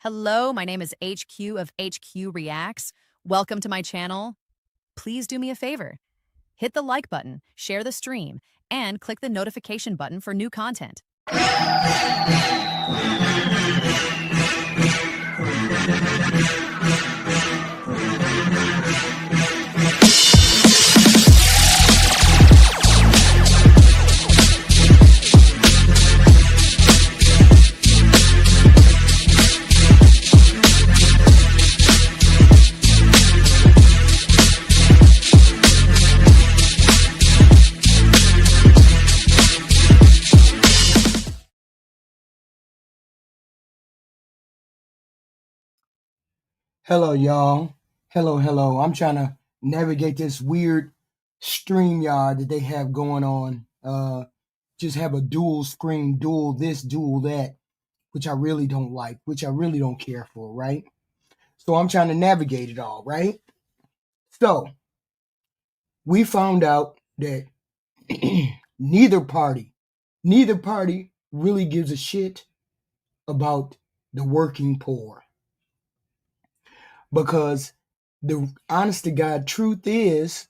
Hello, my name is HQ of HUMANIST. Welcome to my channel. Please do me a favor. Hit the like button, share the stream, and click the notification button for new content. Hello, y'all. Hello. I'm trying to navigate this weird StreamYard that they have going on. Just have a dual screen, dual this, dual that, which I really don't like, which I really don't care for, right? So I'm trying to navigate it all, right? So we found out that neither party really gives a shit about the working poor. Because the honest to God truth is,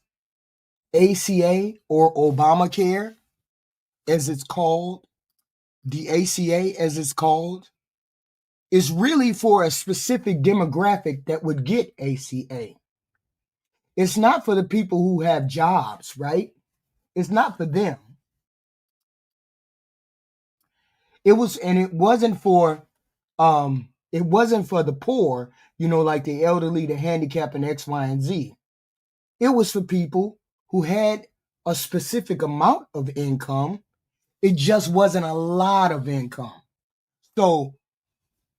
ACA or Obamacare, as it's called, the ACA as it's called, is really for a specific demographic that would get ACA. It's not for the people who have jobs, right? It's not for them. It wasn't for the poor, like the elderly, the handicapped, and X, Y, and Z. It was for people who had a specific amount of income. It just wasn't a lot of income. So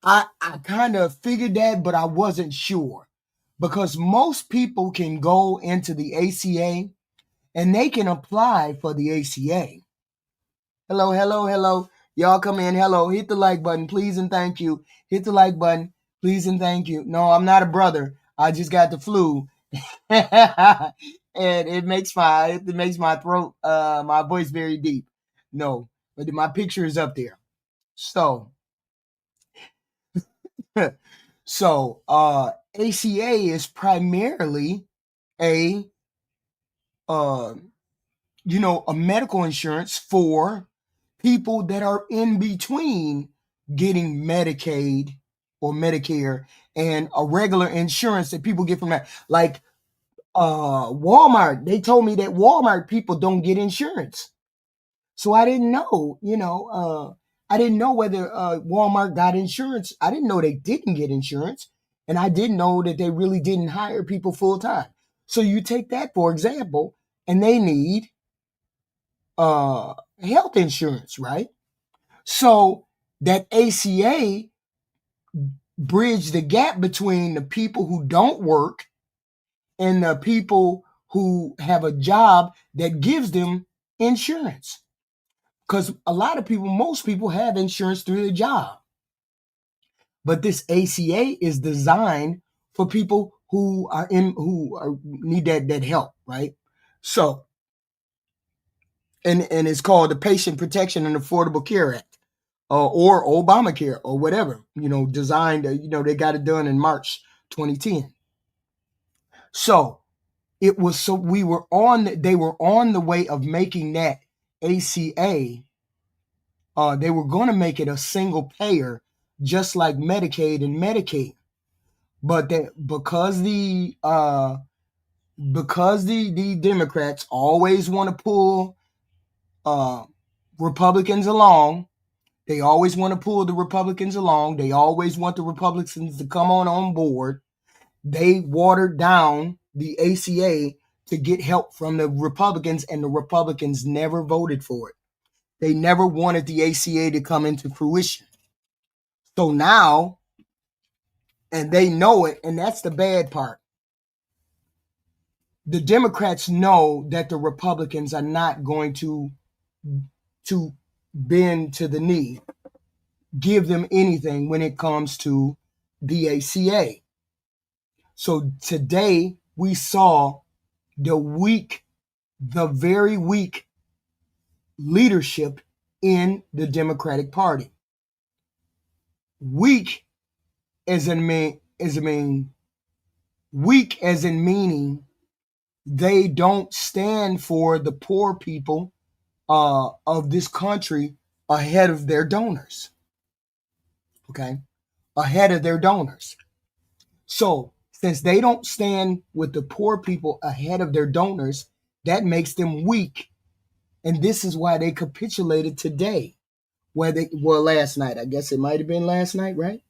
I kind of figured that, but I wasn't sure, because most people can go into the ACA and they can apply for the ACA. Hello. Y'all come in. Hello. Hit the like button, please and thank you. Hit the like button, please and thank you. No, I'm not a brother. I just got the flu. And it makes my throat, my voice very deep. No, but my picture is up there. So ACA is primarily a medical insurance for people that are in between getting Medicaid or Medicare and a regular insurance that people get from that. Like Walmart, they told me that Walmart people don't get insurance. So I didn't know, I didn't know whether Walmart got insurance. I didn't know they didn't get insurance. And I didn't know that they really didn't hire people full time. So you take that, for example, and they need health insurance, right? So that ACA bridged the gap between the people who don't work and the people who have a job that gives them insurance. Because most people have insurance through their job. But this ACA is designed for people who need that help, right? So, and it's called the Patient Protection and Affordable Care Act, or Obamacare, or whatever, designed, they got it done in March 2010. So they were on the way of making that ACA. They were going to make it a single payer, just like Medicaid and Medicaid, but because the Democrats always want to pull Republicans along. They always want to pull the Republicans along. They always want the Republicans to come on board. They watered down the ACA to get help from the Republicans, and the Republicans never voted for it. They never wanted the ACA to come into fruition. So now, and they know it, and that's the bad part. The Democrats know that the Republicans are not going to bend to the knee, give them anything when it comes to the ACA. So today we saw the very weak leadership in the Democratic Party. Weak as in mean weak as in meaning they don't stand for the poor people of this country ahead of their donors. Okay, ahead of their donors. So since they don't stand with the poor people ahead of their donors, that makes them weak. And this is why they capitulated today. Last night. I guess it might have been last night, right?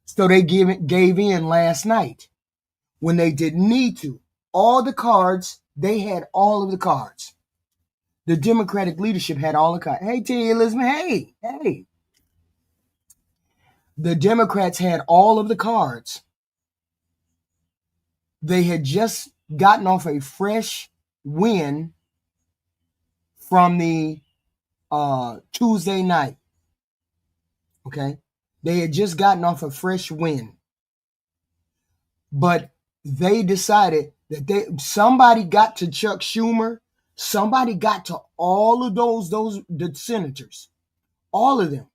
So they gave in last night when they didn't need to. All the cards, they had all of the cards. The Democratic leadership had all the cards. Hey, T. Elizabeth, hey. The Democrats had all of the cards. They had just gotten off a fresh win from the Tuesday night. Okay? They had just gotten off a fresh win. But they decided that somebody got to Chuck Schumer, somebody got to all of the senators, all of them.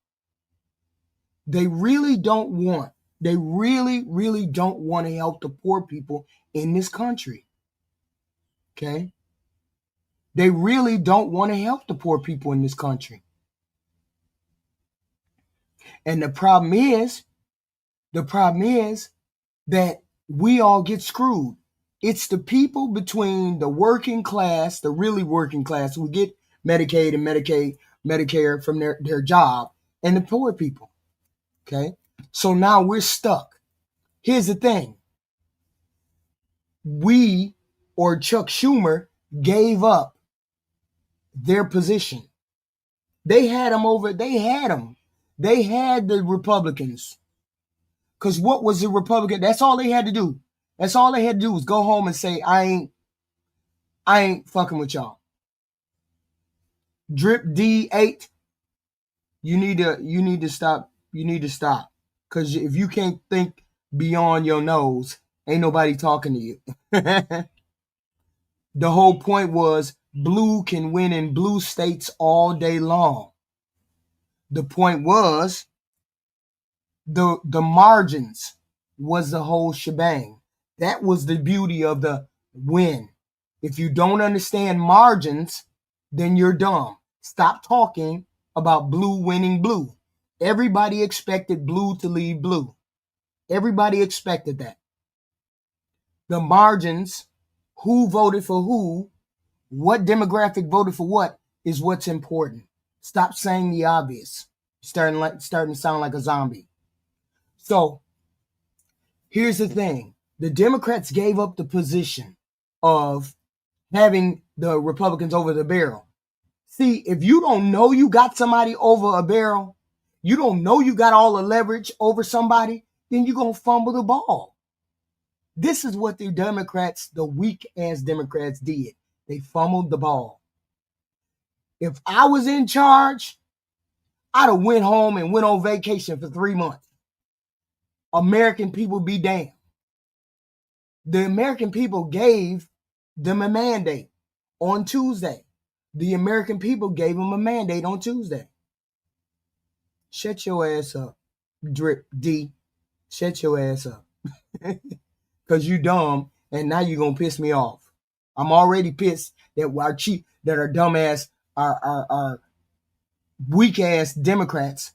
They really don't want to help the poor people in this country. Okay? They really don't want to help the poor people in this country. And the problem is that we all get screwed. It's the people between the working class, the really working class, who get Medicaid and Medicare from their job, and the poor people. Okay? So now we're stuck. Here's the thing. Chuck Schumer gave up their position. They had them. They had the Republicans. Because what was the Republican? That's all they had to do. That's all they had to do was go home and say, I ain't fucking with y'all. Drip D8, you need to stop. You need to stop. Because if you can't think beyond your nose, ain't nobody talking to you. The whole point was blue can win in blue states all day long. The point was the margins was the whole shebang. That was the beauty of the win. If you don't understand margins, then you're dumb. Stop talking about blue winning blue. Everybody expected blue to lead blue. Everybody expected that. The margins, who voted for who, what demographic voted for what, is what's important. Stop saying the obvious. Starting to sound like a zombie. So here's the thing. The Democrats gave up the position of having the Republicans over the barrel. See, if you don't know you got somebody over a barrel, you don't know you got all the leverage over somebody, then you're going to fumble the ball. This is what the Democrats, the weak-ass Democrats, did. They fumbled the ball. If I was in charge, I'd have went home and went on vacation for 3 months. American people be damned. The American people gave them a mandate on Tuesday. The American people gave them a mandate on Tuesday. Shut your ass up, Drip D. Shut your ass up. Because you dumb, and now you're going to piss me off. I'm already pissed that our dumbass, our weak-ass Democrats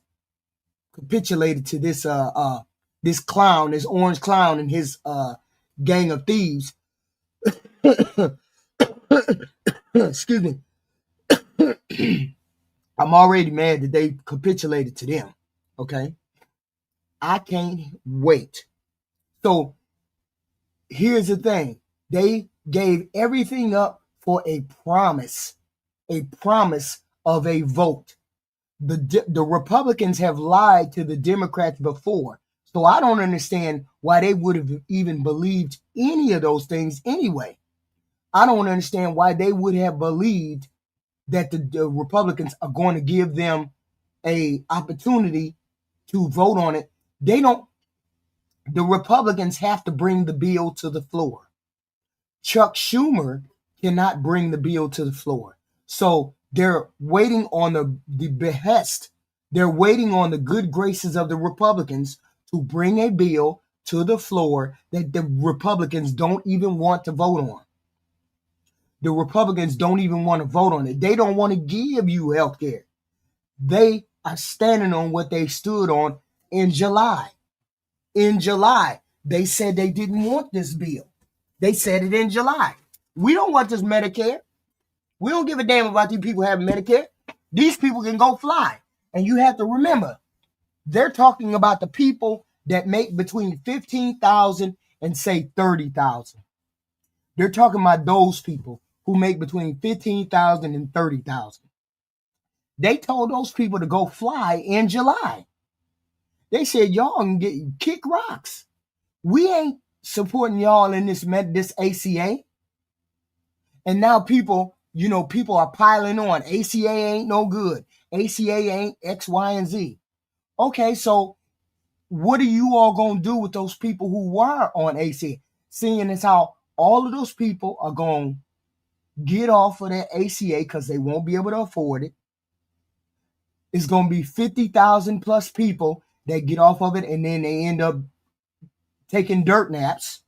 capitulated to this clown, this orange clown and his gang of thieves. Excuse me. I'm already mad that they capitulated to them. Okay? I can't wait. So here's the thing. They gave everything up for a promise of a vote. The Republicans have lied to the Democrats before. So I don't understand why they would have even believed any of those things anyway. I don't understand why they would have believed that the Republicans are going to give them a opportunity to vote on it. The Republicans have to bring the bill to the floor. Chuck Schumer cannot bring the bill to the floor. So they're waiting on the behest. They're waiting on the good graces of the Republicans to bring a bill to the floor that the Republicans don't even want to vote on. The Republicans don't even want to vote on it. They don't want to give you health care. They are standing on what they stood on in July. In July, they said they didn't want this bill. They said it in July. We don't want this Medicare. We don't give a damn about these people having Medicare. These people can go fly. And you have to remember, they're talking about the people that make between $15,000 and say $30,000. They're talking about those people who make between $15,000 and $30,000. They told those people to go fly in July. They said, y'all can kick rocks. We ain't supporting y'all in this ACA. And now people are piling on. ACA ain't no good. ACA ain't X, Y, and Z. Okay, so what are you all going to do with those people who were on ACA? Seeing as how all of those people are going to get off of that ACA because they won't be able to afford it. It's going to be 50,000 plus people that get off of it, and then they end up taking dirt naps.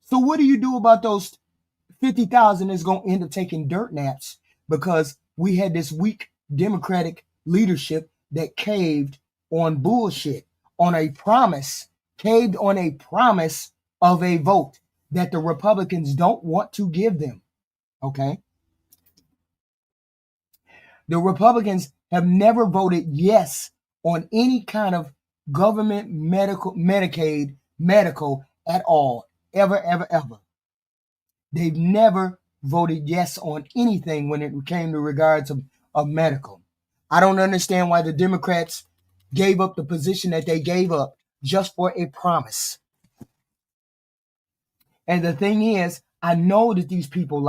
So what do you do about those 50,000 is going to end up taking dirt naps because we had this weak Democratic leadership that caved on bullshit, on a promise, caved on a promise of a vote that the Republicans don't want to give them. Okay? The Republicans have never voted yes on any kind of government Medicaid medical at all. Ever. They've never voted yes on anything when it came to regards of medical. I don't understand why the Democrats gave up the position that they gave up just for a promise. And the thing is, I know that these people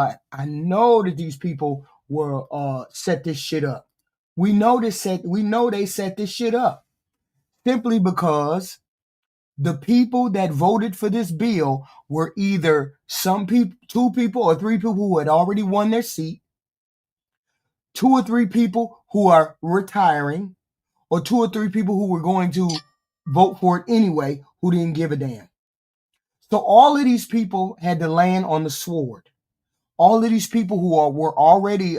were set this shit up. We know they set this shit up simply because the people that voted for this bill were either some people, 2 people or 3 people who had already won their seat, 2 or 3 people who are retiring, or 2 or 3 people who were going to vote for it anyway, who didn't give a damn. So all of these people had to land on the sword. All of these people who were already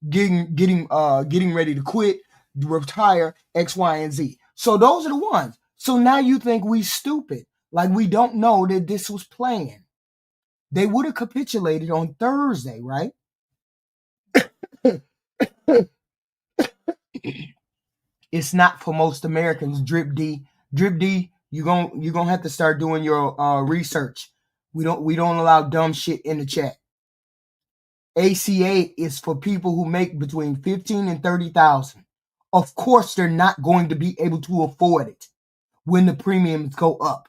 getting ready to quit, retire, X, Y, and Z. So those are the ones. So now you think we stupid, like we don't know that this was planned. They would have capitulated on Thursday, right? It's not for most Americans. Drip D, you're gonna have to start doing your research. We don't allow dumb shit in the chat. ACA is for people who make between 15 and 30,000. Of course, they're not going to be able to afford it when the premiums go up.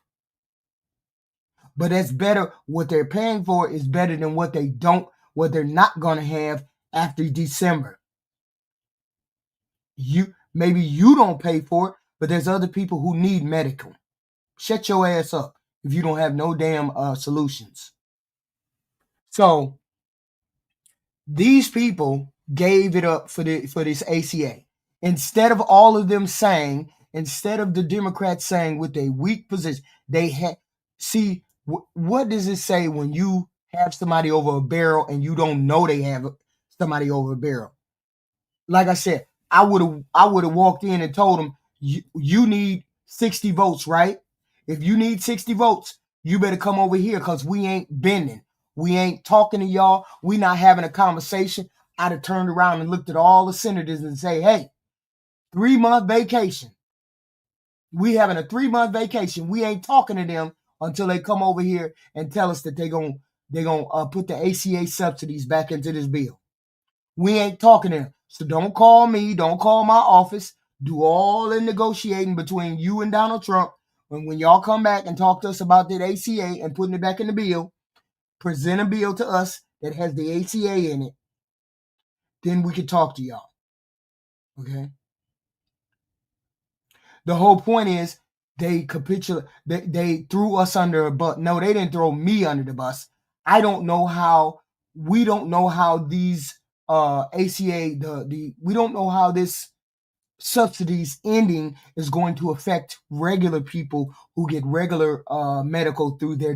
But that's better. What they're paying for is better than what they're not going to have after December. Maybe you don't pay for it, but there's other people who need medical. Shut your ass up if you don't have no damn solutions. So these people gave it up for this ACA. Instead of all of them saying, instead of the Democrats saying with a weak position, they had, see, what does it say when you have somebody over a barrel and you don't know they have somebody over a barrel? Like I said, I would have walked in and told them, you need 60 votes, right? If you need 60 votes, you better come over here because we ain't bending. We ain't talking to y'all. We not having a conversation. I'd have turned around and looked at all the senators and say, hey, 3-month vacation. We having a 3-month vacation. We ain't talking to them until they come over here and tell us that they're gonna put the ACA subsidies back into this bill. We ain't talking to them. So don't call me. Don't call my office. Do all the negotiating between you and Donald Trump. When y'all come back and talk to us about that ACA and putting it back in the bill, present a bill to us that has the ACA in it. Then we can talk to y'all. Okay? The whole point is they capitulate. They threw us under a bus. No, they didn't throw me under the bus. I don't know how. We don't know how these ACA we don't know how this subsidies ending is going to affect regular people who get regular medical through their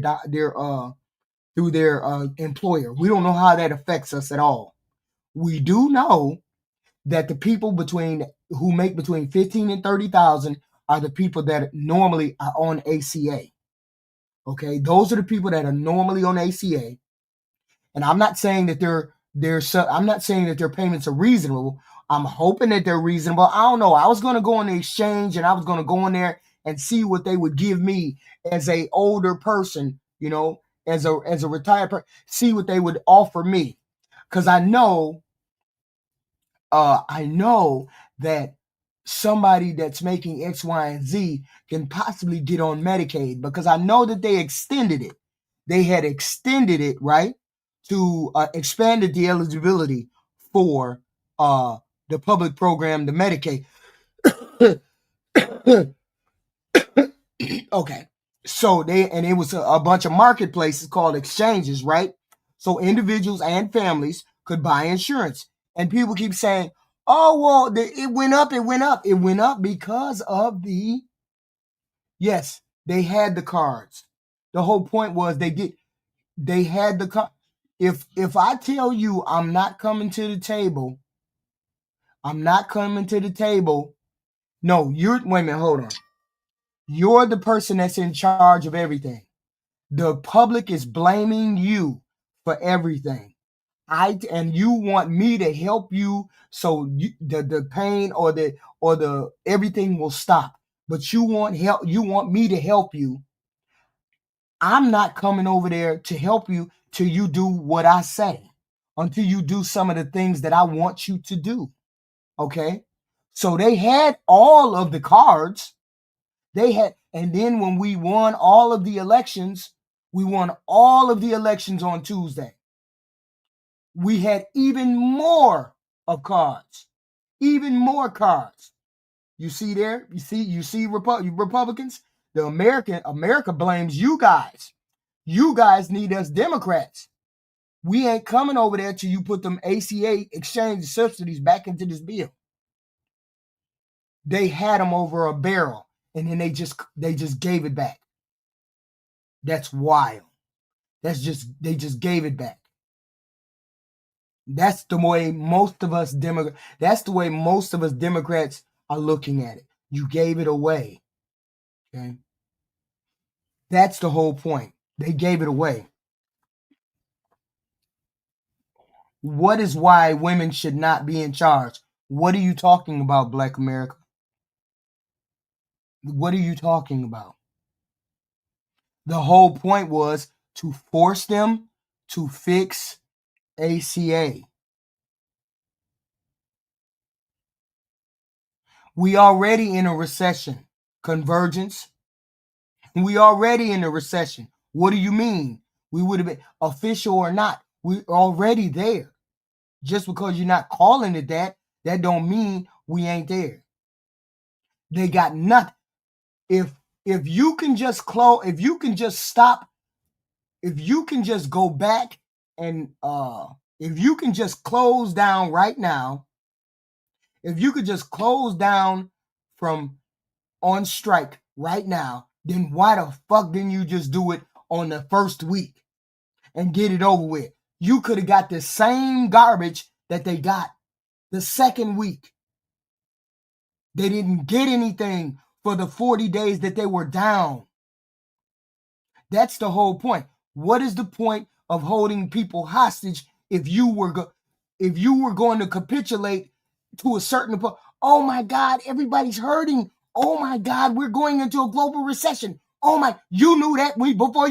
employer. We don't know how that affects us at all. We do know that the people who make between 15 and 30,000 are the people that normally are on ACA. Okay, those are the people that are normally on ACA. And I'm not saying that I'm not saying that their payments are reasonable. I'm hoping that they're reasonable. I don't know. I was going to go on the exchange and I was going to go in there and see what they would give me as a older person, as a retired person, see what they would offer me. Because I know that somebody that's making X, Y, and Z can possibly get on Medicaid, because I know that they extended it. They had extended it, right, to expanded the eligibility for the public program, the Medicaid. Okay. So it was a bunch of marketplaces called exchanges, right? So individuals and families could buy insurance. And people keep saying, oh, well, it went up. It went up. It went up because of yes, they had the cards. The whole point was they had the card. If I tell you I'm not coming to the table, no, wait a minute, hold on. You're the person that's in charge of everything. The public is blaming you for everything. And you want me to help you so the pain or the everything will stop. But you want me to help you. I'm not coming over there to help you till you do what I say, until you do some of the things that I want you to do. Okay? So they had all of the cards. And then when we won all of the elections, we won all of the elections on Tuesday. We had even more of cards. Even more cards. You see there? You see Republicans? America blames you guys. You guys need us Democrats. We ain't coming over there till you put them ACA exchange subsidies back into this bill. They had them over a barrel, and then they just gave it back. That's wild. They just gave it back. That's the way most of us Democrats are looking at it. You gave it away. Okay? That's the whole point. They gave it away. What is why women should not be in charge? What are you talking about, Black America? What are you talking about? The whole point was to force them to fix ACA. We already in a recession. Convergence. We already in a recession. What do you mean? We would have been official or not. We're already there. Just because you're not calling it that don't mean we ain't there. They got nothing. If you can just close, if you can just stop, if you can just go back and if you can just close down right now, if you could just close down from on strike right now, then why the fuck didn't you just do it on the first week and get it over with? You could have got the same garbage that they got the second week. They didn't get anything for the 40 days that they were down. That's the whole point. What is the point of holding people hostage if you were going to capitulate to a certain point? Oh my God, everybody's hurting. Oh my God, we're going into a global recession. Oh my, you knew that before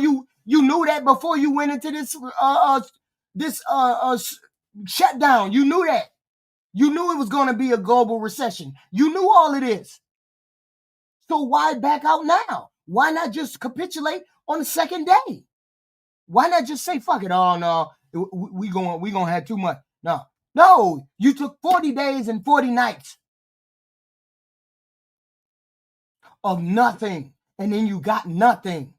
you went into this shutdown. You knew that. You knew it was going to be a global recession. You knew all of this. So why back out now? Why not just capitulate on the second day? Why not just say, fuck it? Oh no, we gonna have too much. No, you took 40 days and 40 nights of nothing, and then you got nothing.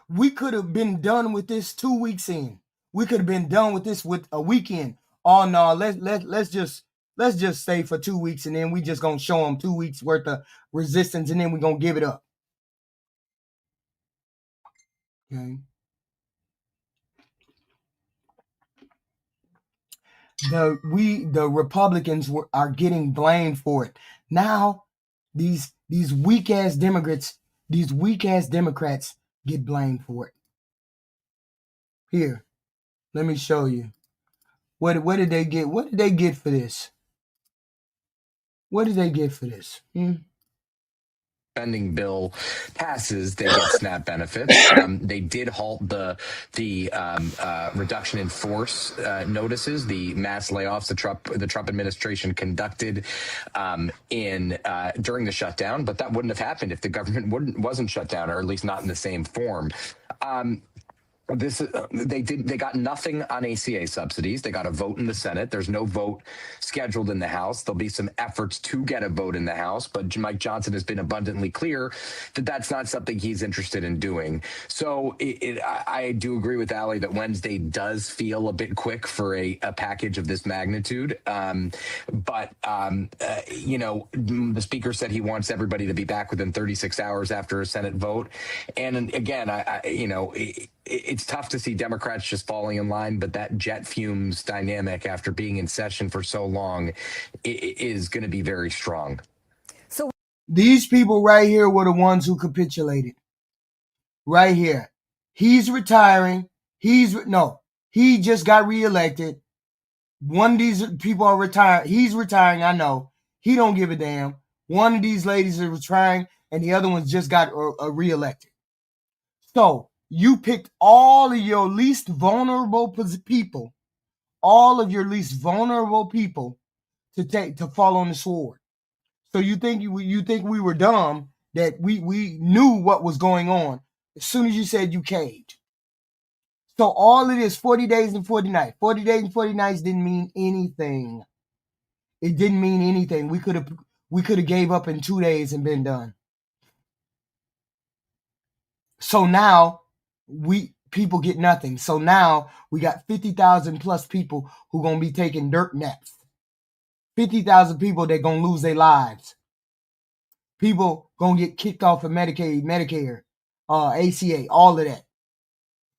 We could have been done with this 2 weeks in. We could have been done with this with a weekend. Oh no, let's just Let's just stay for 2 weeks, and then we just gonna show them 2 weeks worth of resistance, and then we're gonna give it up. Okay. The Republicans are getting blamed for it. Now these weak ass Democrats get blamed for it. Here, let me show you. What did they get? What did they get for this? What did they get for this? Spending bill passes, they get SNAP benefits. They did halt the reduction in force notices, the mass layoffs the Trump administration conducted during the shutdown. But that wouldn't have happened if the government wasn't shut down, or at least not in the same form. They got nothing on ACA subsidies. They got a vote in the Senate. There's no vote scheduled in the House. There'll be some efforts to get a vote in the House, but Mike Johnson has been abundantly clear that that's not something he's interested in doing. So I do agree with Allie that Wednesday does feel a bit quick for a package of this magnitude. But the speaker said he wants everybody to be back within 36 hours after a Senate vote. And again, it's tough to see Democrats just falling in line, but that jet fumes dynamic after being in session for so long is going to be very strong. So these people right here were the ones who capitulated. Right here. He's retiring. He just got reelected. One of these people are retired. He's retiring, I know. He don't give a damn. One of these ladies is retiring, and the other ones just got reelected. So you picked all of your least vulnerable people, to fall on the sword. So you think we were dumb that we knew what was going on as soon as you said you caved. So all of this 40 days and 40 nights. 40 days and 40 nights didn't mean anything. It didn't mean anything. We could have gave up in 2 days and been done. So now people get nothing. So now we got 50,000 plus people who gonna be taking dirt naps. 50,000 people that gonna lose their lives. People gonna get kicked off of Medicaid, Medicare, ACA, all of that.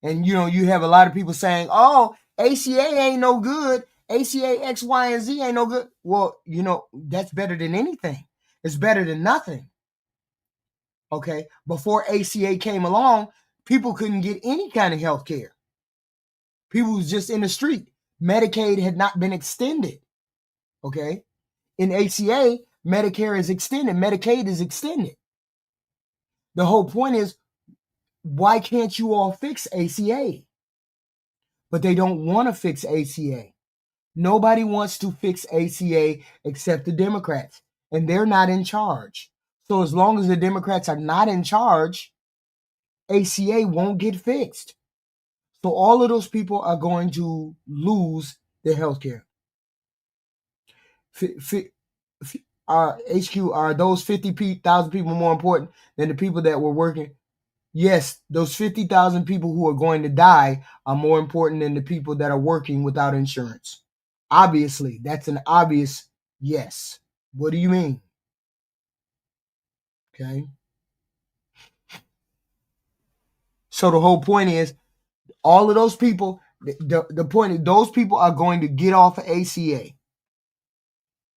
And you have a lot of people saying, "Oh, ACA ain't no good. ACA X, Y, and Z ain't no good." Well, that's better than anything. It's better than nothing. Okay, before ACA came along, people couldn't get any kind of health care. People was just in the street. Medicaid had not been extended. Okay, in ACA, Medicare is extended. Medicaid is extended. The whole point is, why can't you all fix ACA? But they don't want to fix ACA. Nobody wants to fix ACA except the Democrats, and they're not in charge. So as long as the Democrats are not in charge, ACA won't get fixed. So all of those people are going to lose their health care. HQ, are those 50,000 people more important than the people that were working? Yes, those 50,000 people who are going to die are more important than the people that are working without insurance. Obviously, that's an obvious yes. What do you mean? Okay. So the whole point is, all of those people, the point is, those people are going to get off of ACA.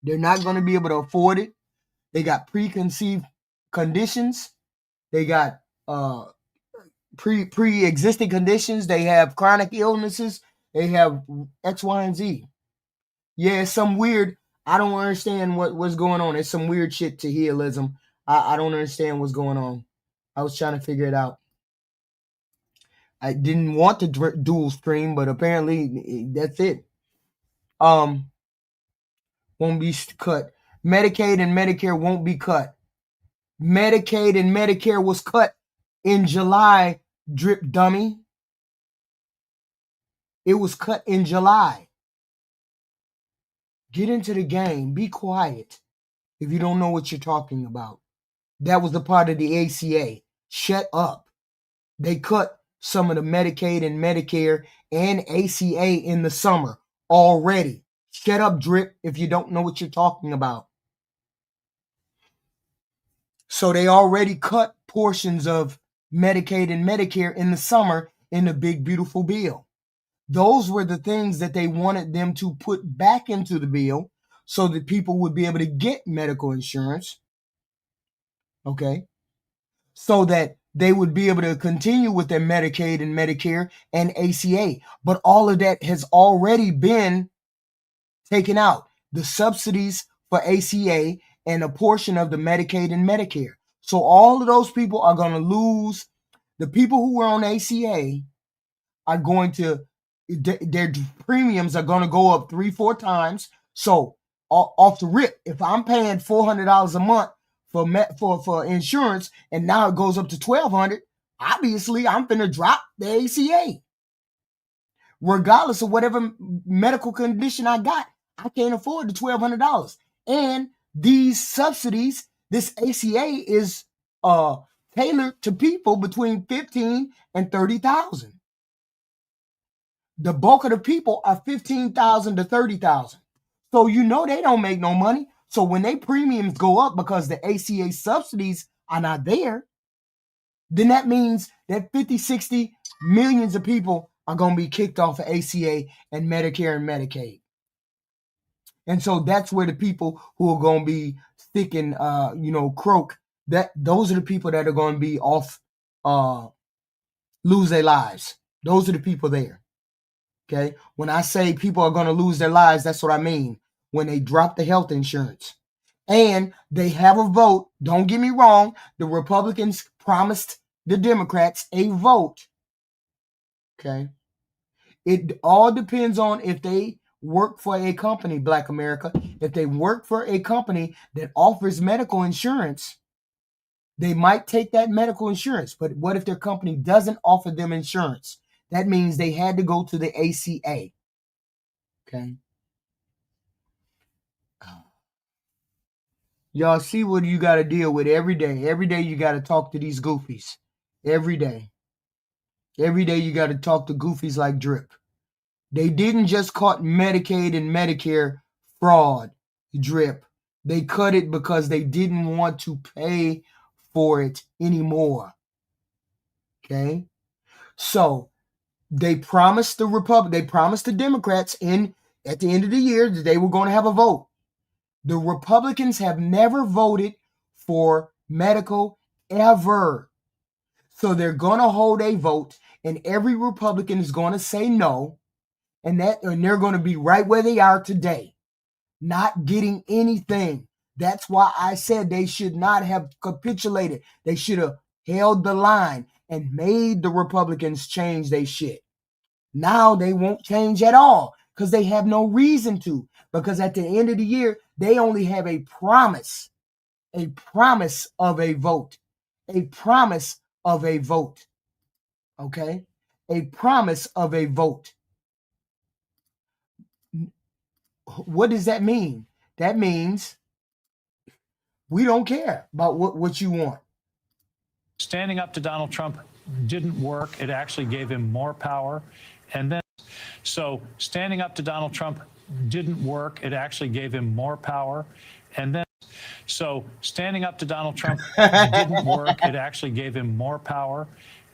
They're not going to be able to afford it. They got preconceived conditions. They got pre-existing conditions. They have chronic illnesses. They have X, Y, and Z. Yeah, it's some weird. I don't understand what's going on. It's some weird shit to healism. I don't understand what's going on. I was trying to figure it out. I didn't want to dual stream, but apparently that's it. Won't be cut. Medicaid and Medicare won't be cut. Medicaid and Medicare was cut in July, drip dummy. It was cut in July. Get into the game. Be quiet if you don't know what you're talking about. That was the part of the ACA. Shut up. They cut some of the Medicaid and Medicare and ACA in the summer already. Shut up, Drip, if you don't know what you're talking about. So they already cut portions of Medicaid and Medicare in the summer in the big, beautiful bill. Those were the things that they wanted them to put back into the bill so that people would be able to get medical insurance. Okay. So that they would be able to continue with their Medicaid and Medicare and ACA. But all of that has already been taken out. The subsidies for ACA and a portion of the Medicaid and Medicare. So all of those people are going to lose. The people who were on ACA are going to, their premiums are going to go up 3-4 times. So off the rip, if I'm paying $400 a month for insurance and now it goes up to $1,200, obviously I'm going to drop the ACA. Regardless of whatever medical condition I got, I can't afford the $1,200. And these subsidies, this ACA is tailored to people between 15 and 30,000. The bulk of the people are 15,000 to 30,000. So you know they don't make no money. So when their premiums go up because the ACA subsidies are not there, then that means that 50, 60 millions of people are going to be kicked off of ACA and Medicare and Medicaid. And so that's where the people who are going to be sticking, croak, those are the people that are going to be off, lose their lives. Those are the people there. Okay. When I say people are going to lose their lives, that's what I mean. When they drop the health insurance and they have a vote, don't get me wrong. The Republicans promised the Democrats a vote. Okay. It all depends on if they work for a company, Black America. If they work for a company that offers medical insurance, they might take that medical insurance. But what if their company doesn't offer them insurance? That means they had to go to the ACA. Okay. Y'all see what you got to deal with every day. Every day you got to talk to these goofies. Every day. Every day you got to talk to goofies like Drip. They didn't just cut Medicaid and Medicare fraud, Drip. They cut it because they didn't want to pay for it anymore. Okay? So they promised the Democrats at the end of the year that they were going to have a vote. The Republicans have never voted for medical ever. So they're going to hold a vote and every Republican is going to say no. And they're going to be right where they are today, not getting anything. That's why I said they should not have capitulated. They should have held the line and made the Republicans change their shit. Now they won't change at all because they have no reason to. Because at the end of the year, they only have a promise of a vote, a promise of a vote. Okay? A promise of a vote. What does that mean? That means we don't care about what you want. Standing up to Donald Trump didn't work. It actually gave him more power. And then, so standing up to Donald Trump didn't work. It actually gave him more power. And then, so standing up to Donald Trump didn't work. It actually gave him more power.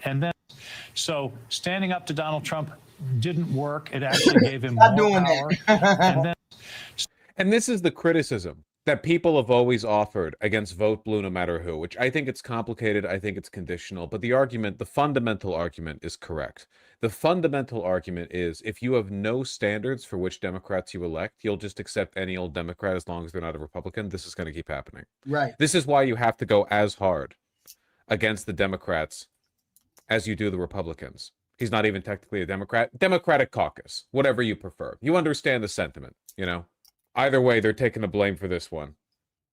And then, so standing up to Donald Trump didn't work. It actually gave him more power. And then, and this is the criticism that people have always offered against Vote Blue no matter who, which I think it's complicated, I think it's conditional, but the fundamental argument is correct. The fundamental argument is if you have no standards for which Democrats you elect, you'll just accept any old Democrat as long as they're not a Republican. This is going to keep happening. Right. This is why you have to go as hard against the Democrats as you do the Republicans. He's not even technically a Democrat. Democratic caucus, whatever you prefer. You understand the sentiment, you know? Either way, they're taking the blame for this one.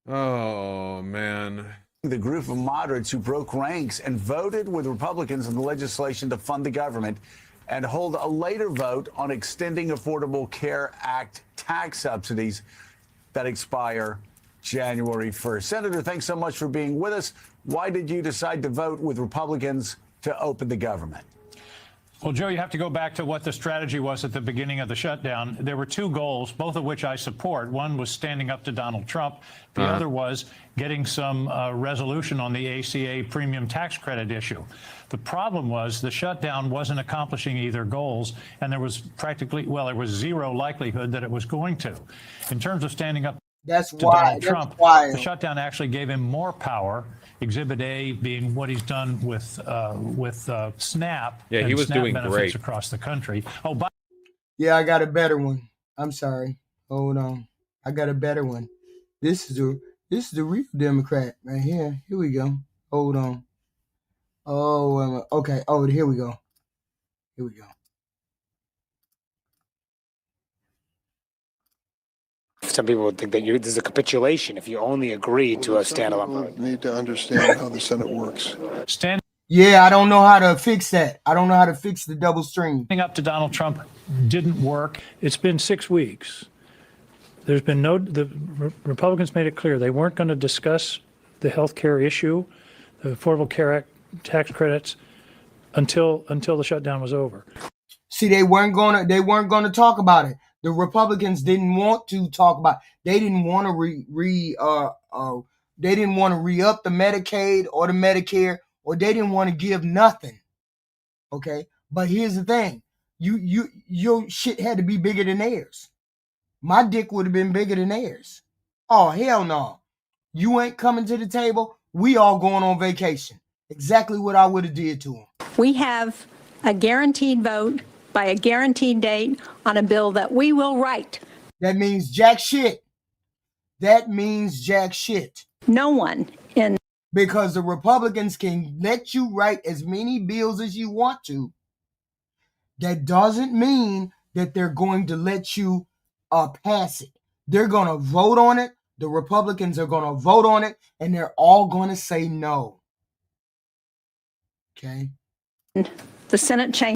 Oh, man. The group of moderates who broke ranks and voted with Republicans on the legislation to fund the government and hold a later vote on extending Affordable Care Act tax subsidies that expire January 1st. Senator, thanks so much for being with us. Why did you decide to vote with Republicans to open the government? Well, Joe, you have to go back to what the strategy was at the beginning of the shutdown. There were two goals, both of which I support. One was standing up to Donald Trump. The other was getting some resolution on the ACA premium tax credit issue. The problem was the shutdown wasn't accomplishing either goals, and there was practically, well, there was zero likelihood that it was going to. In terms of standing up to Donald Trump, the shutdown actually gave him more power. Exhibit A being what he's done with SNAP. Yeah, he was SNAP doing benefits great across the country. Oh, yeah, I got a better one. I'm sorry. Hold on. I got a better one. This is the real Democrat right here. Here we go. Hold on. Oh, okay. Oh, here we go. Here we go. Some people would think that this is a capitulation if you only agree to a standalone vote. Need to understand how the Senate works. Yeah, I don't know how to fix that. I don't know how to fix the double stream. Standing up to Donald Trump didn't work. It's been 6 weeks. There's been the Republicans made it clear they weren't going to discuss the health care issue, the Affordable Care Act tax credits until the shutdown was over. See, they weren't gonna talk about it. The Republicans didn't want to talk about it. They didn't want to they didn't want to re-up the Medicaid or the Medicare, or they didn't want to give nothing. Okay? But here's the thing. Your shit had to be bigger than theirs. My dick would have been bigger than theirs. Oh, hell no. You ain't coming to the table. We all going on vacation. Exactly what I would have did to them. We have a guaranteed vote by a guaranteed date on a bill that we will write. That means jack shit. That means jack shit. No one in... Because the Republicans can let you write as many bills as you want to. That doesn't mean that they're going to let you pass it. They're going to vote on it. The Republicans are going to vote on it, and they're all going to say no. Okay? The Senate change.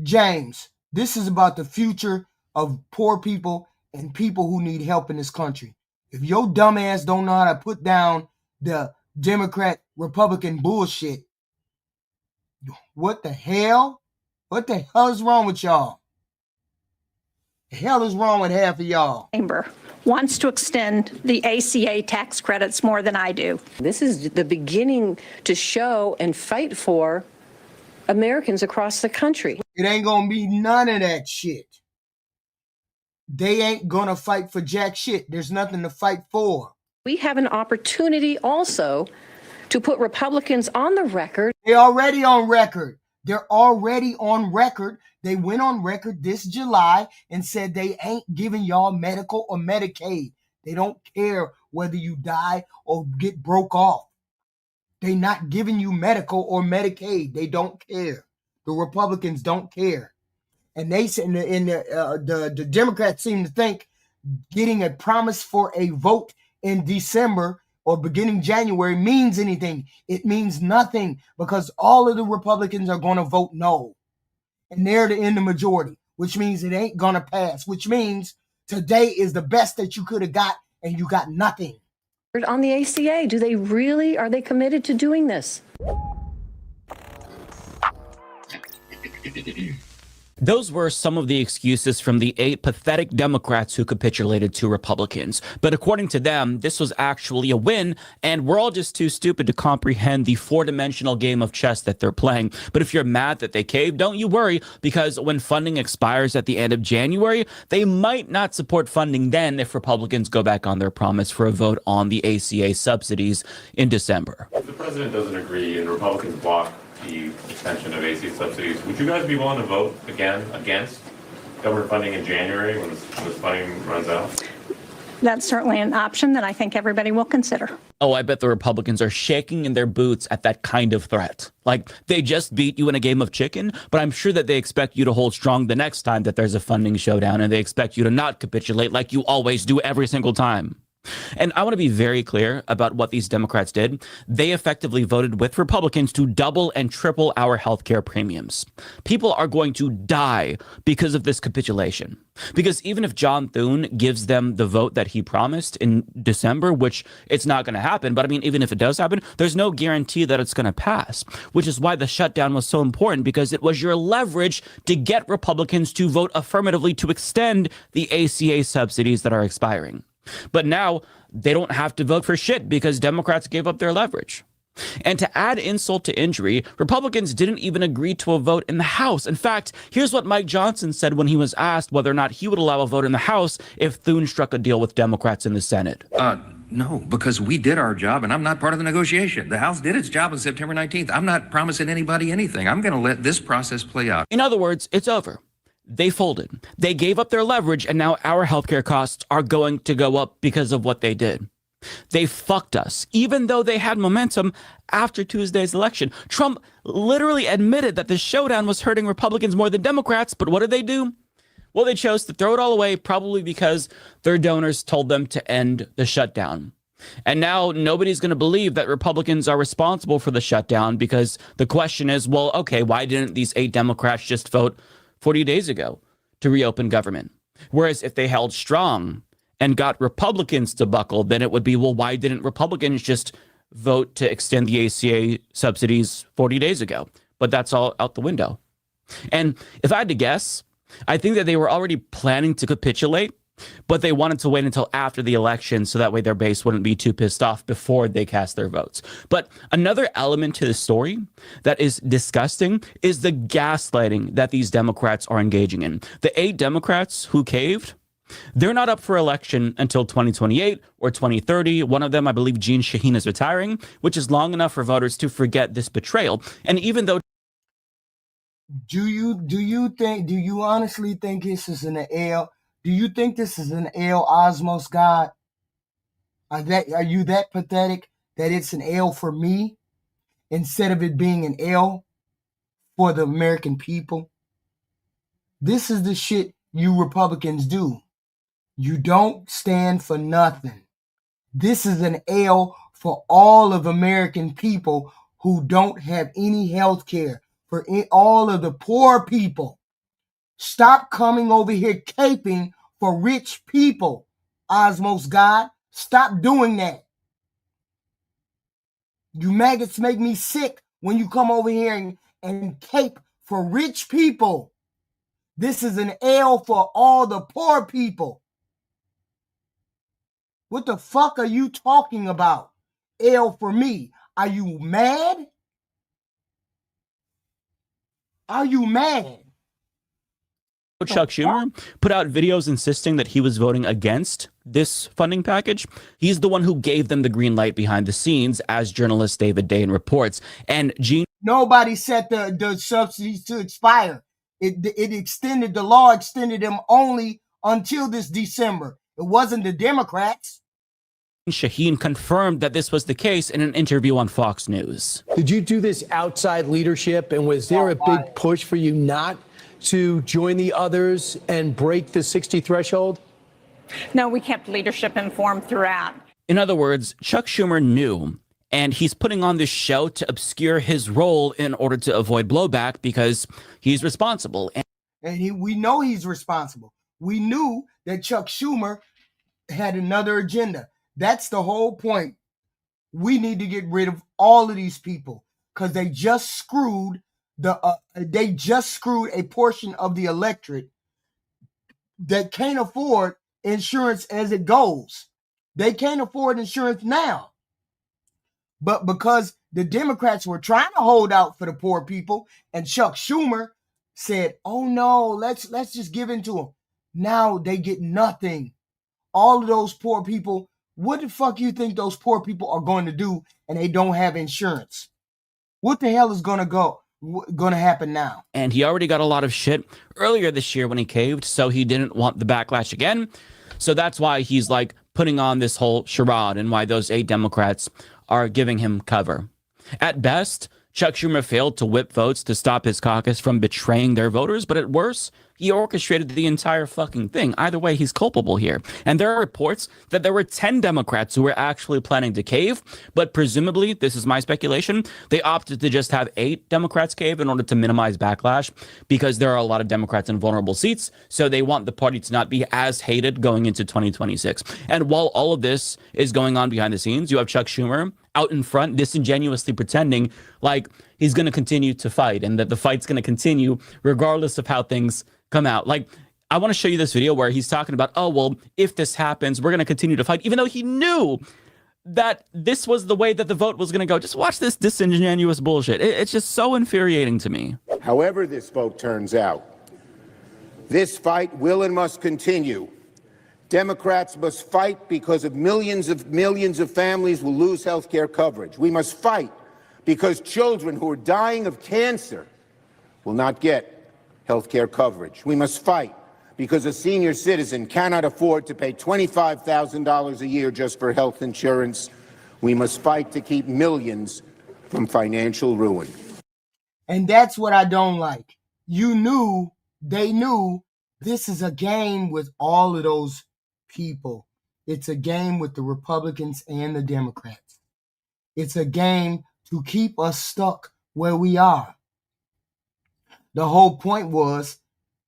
James, this is about the future of poor people and people who need help in this country. If your dumb ass don't know how to put down the Democrat-Republican bullshit, what the hell? What the hell is wrong with y'all? The hell is wrong with half of y'all? Chamber wants to extend the ACA tax credits more than I do. This is the beginning to show and fight for Americans across the country. It ain't gonna be none of that shit. They ain't gonna fight for jack shit. There's nothing to fight for. We have an opportunity also to put Republicans on the record. They're already on record. They're already on record. They went on record this July and said they ain't giving y'all medical or Medicaid. They don't care whether you die or get broke off. They not giving you medical or Medicaid. They don't care. The Republicans don't care. And they said the Democrats seem to think getting a promise for a vote in December or beginning January means anything. It means nothing because all of the Republicans are going to vote no. And they're in the majority, which means it ain't going to pass, which means today is the best that you could have got and you got nothing. On the ACA, are they committed to doing this? Those were some of the excuses from the 8 pathetic Democrats who capitulated to Republicans. But according to them, this was actually a win, and we're all just too stupid to comprehend the 4-dimensional game of chess that they're playing. But if you're mad that they caved, don't you worry, because when funding expires at the end of January, they might not support funding then if Republicans go back on their promise for a vote on the ACA subsidies in December. If the president doesn't agree and Republicans block the extension of ACA subsidies, would you guys be willing to vote again against government funding in January when this funding runs out? That's certainly an option that I think everybody will consider. Oh, I bet the Republicans are shaking in their boots at that kind of threat. Like, they just beat you in a game of chicken, but I'm sure that they expect you to hold strong the next time that there's a funding showdown, and they expect you to not capitulate like you always do every single time. And I want to be very clear about what these Democrats did. They effectively voted with Republicans to double and triple our healthcare premiums. People are going to die because of this capitulation. Because even if John Thune gives them the vote that he promised in December, which it's not going to happen, but I mean, even if it does happen, there's no guarantee that it's going to pass, which is why the shutdown was so important, because it was your leverage to get Republicans to vote affirmatively to extend the ACA subsidies that are expiring. But now they don't have to vote for shit because Democrats gave up their leverage. And to add insult to injury, Republicans didn't even agree to a vote in the House. In fact, here's what Mike Johnson said when he was asked whether or not he would allow a vote in the House if Thune struck a deal with Democrats in the Senate. No, because we did our job, and I'm not part of the negotiation. The House did its job on September 19th. I'm not promising anybody anything. I'm going to let this process play out. In other words, it's over. They folded. They gave up their leverage, and now our healthcare costs are going to go up because of what they did. They fucked us, even though they had momentum after Tuesday's election. Trump literally admitted that the showdown was hurting Republicans more than Democrats, but what did they do? Well, they chose to throw it all away, probably because their donors told them to end the shutdown. And now nobody's going to believe that Republicans are responsible for the shutdown, because the question is, well, okay, why didn't these 8 Democrats just vote 40 days ago to reopen government? Whereas if they held strong and got Republicans to buckle, then it would be, well, why didn't Republicans just vote to extend the ACA subsidies 40 days ago? But that's all out the window. And if I had to guess, I think that they were already planning to capitulate, but they wanted to wait until after the election so that way their base wouldn't be too pissed off before they cast their votes. But another element to the story that is disgusting is the gaslighting that these Democrats are engaging in. The 8 Democrats who caved, they're not up for election until 2028 or 2030. One of them, I believe, Jeanne Shaheen, is retiring, which is long enough for voters to forget this betrayal. And even though... Do you honestly think this is an L? Do you think this is an L, Osmos God? Are you that pathetic that it's an L for me instead of it being an L for the American people? This is the shit you Republicans do. You don't stand for nothing. This is an L for all of American people who don't have any health care, for all of the poor people. Stop coming over here caping for rich people, Osmos God. Stop doing that. You maggots make me sick when you come over here and cape for rich people. This is an L for all the poor people. What the fuck are you talking about? L for me. Are you mad? Are you mad? Chuck Schumer put out videos insisting that he was voting against this funding package. He's the one who gave them the green light behind the scenes, as journalist David Dayen reports. And nobody set the subsidies to expire. It extended, the law extended them only until this December. It wasn't the Democrats. Shaheen confirmed that this was the case in an interview on Fox News. Did you do this outside leadership, and was there a big push for you not to join the others and break the 60 threshold? No, we kept leadership informed throughout. In other words, Chuck Schumer knew, and he's putting on this show to obscure his role in order to avoid blowback because he's responsible. And we know he's responsible. We knew that Chuck Schumer had another agenda. That's the whole point. We need to get rid of all of these people because they just screwed a portion of the electorate that can't afford insurance as it goes. They can't afford insurance now. But because the Democrats were trying to hold out for the poor people, and Chuck Schumer said, oh no, let's just give in to them. Now they get nothing. All of those poor people, what the fuck you think those poor people are going to do and they don't have insurance? What the hell is going to happen now? And he already got a lot of shit earlier this year when he caved, so he didn't want the backlash again. So that's why he's like putting on this whole charade and why those 8 Democrats are giving him cover. At best, Chuck Schumer failed to whip votes to stop his caucus from betraying their voters, but at worst, he orchestrated the entire fucking thing. Either way, he's culpable here. And there are reports that there were 10 Democrats who were actually planning to cave, but presumably, this is my speculation, they opted to just have 8 Democrats cave in order to minimize backlash because there are a lot of Democrats in vulnerable seats, so they want the party to not be as hated going into 2026. And while all of this is going on behind the scenes, you have Chuck Schumer out in front, disingenuously pretending like he's going to continue to fight and that the fight's going to continue regardless of how things come out. Like, I want to show you this video where he's talking about, oh, well, if this happens, we're going to continue to fight, even though he knew that this was the way that the vote was going to go. Just watch this disingenuous bullshit. It's just so infuriating to me. However this vote turns out, this fight will and must continue. Democrats must fight because of millions of families will lose health care coverage. We must fight because children who are dying of cancer will not get health care coverage. We must fight because a senior citizen cannot afford to pay $25,000 a year just for health insurance. We must fight to keep millions from financial ruin. And that's what I don't like. They knew this is a game with all of those people. It's a game with the Republicans and the Democrats. It's a game to keep us stuck where we are. The whole point was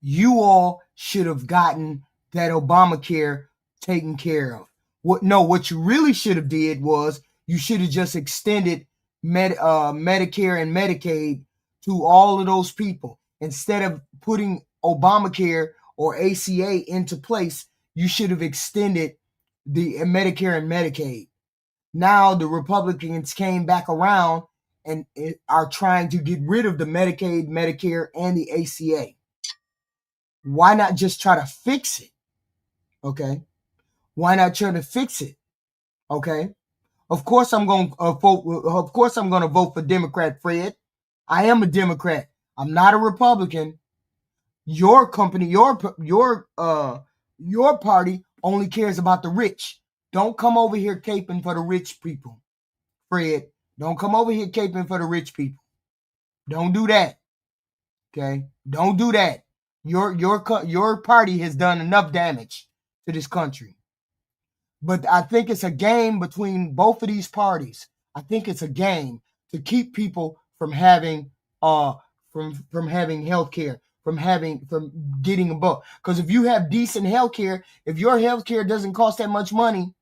you all should have gotten that Obamacare taken care of. What you really should have did was you should have just extended Medicare and Medicaid to all of those people. Instead of putting Obamacare or ACA into place, you should have extended the Medicare and Medicaid. Now the Republicans came back around and are trying to get rid of the Medicaid, Medicare, and the ACA. Why not just try to fix it? Okay. Why not try to fix it? Okay. Of course I'm going to vote. Of course I'm going to vote for Democrat, Fred. I am a Democrat. I'm not a Republican. Your company, your party only cares about the rich. Don't come over here caping for the rich people, Fred. Don't come over here caping for the rich people. Don't do that. Okay? Don't do that. Your party has done enough damage to this country. But I think it's a game between both of these parties. I think it's a game to keep people from having from having health care, from getting a book. Because if you have decent health care, if your health care doesn't cost that much money,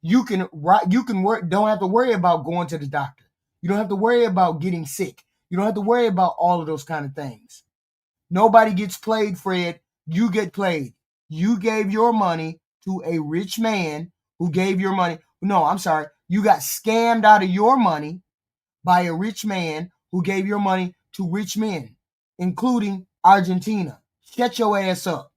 you can don't have to worry about going to the doctor. You don't have to worry about getting sick. You don't have to worry about all of those kind of things. Nobody gets played, Fred. You get played. You gave your money to a rich man who gave your money. No, I'm sorry. You got scammed out of your money by a rich man who gave your money to rich men, including Argentina. Shut your ass up.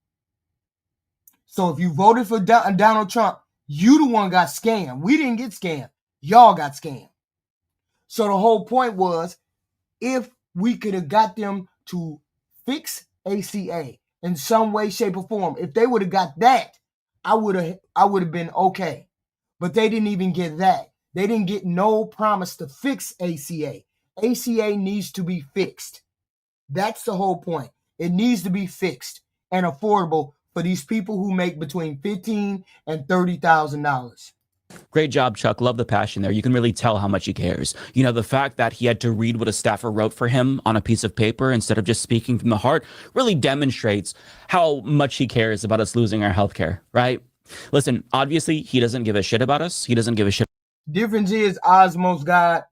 So if you voted for Donald Trump, you the one got scammed. We didn't get scammed. Y'all got scammed. So the whole point was, if we could have got them to fix ACA in some way, shape, or form, if they would have got that, I would have been okay. But they didn't even get that. They didn't get no promise to fix ACA. ACA needs to be fixed. That's the whole point. It needs to be fixed and affordable for these people who make between $15,000 and $30,000. Great job, Chuck. Love the passion there. You can really tell how much he cares. You know, the fact that he had to read what a staffer wrote for him on a piece of paper instead of just speaking from the heart really demonstrates how much he cares about us losing our healthcare, right? Listen, obviously, he doesn't give a shit about us. He doesn't give a shit. Difference is, Osmos God,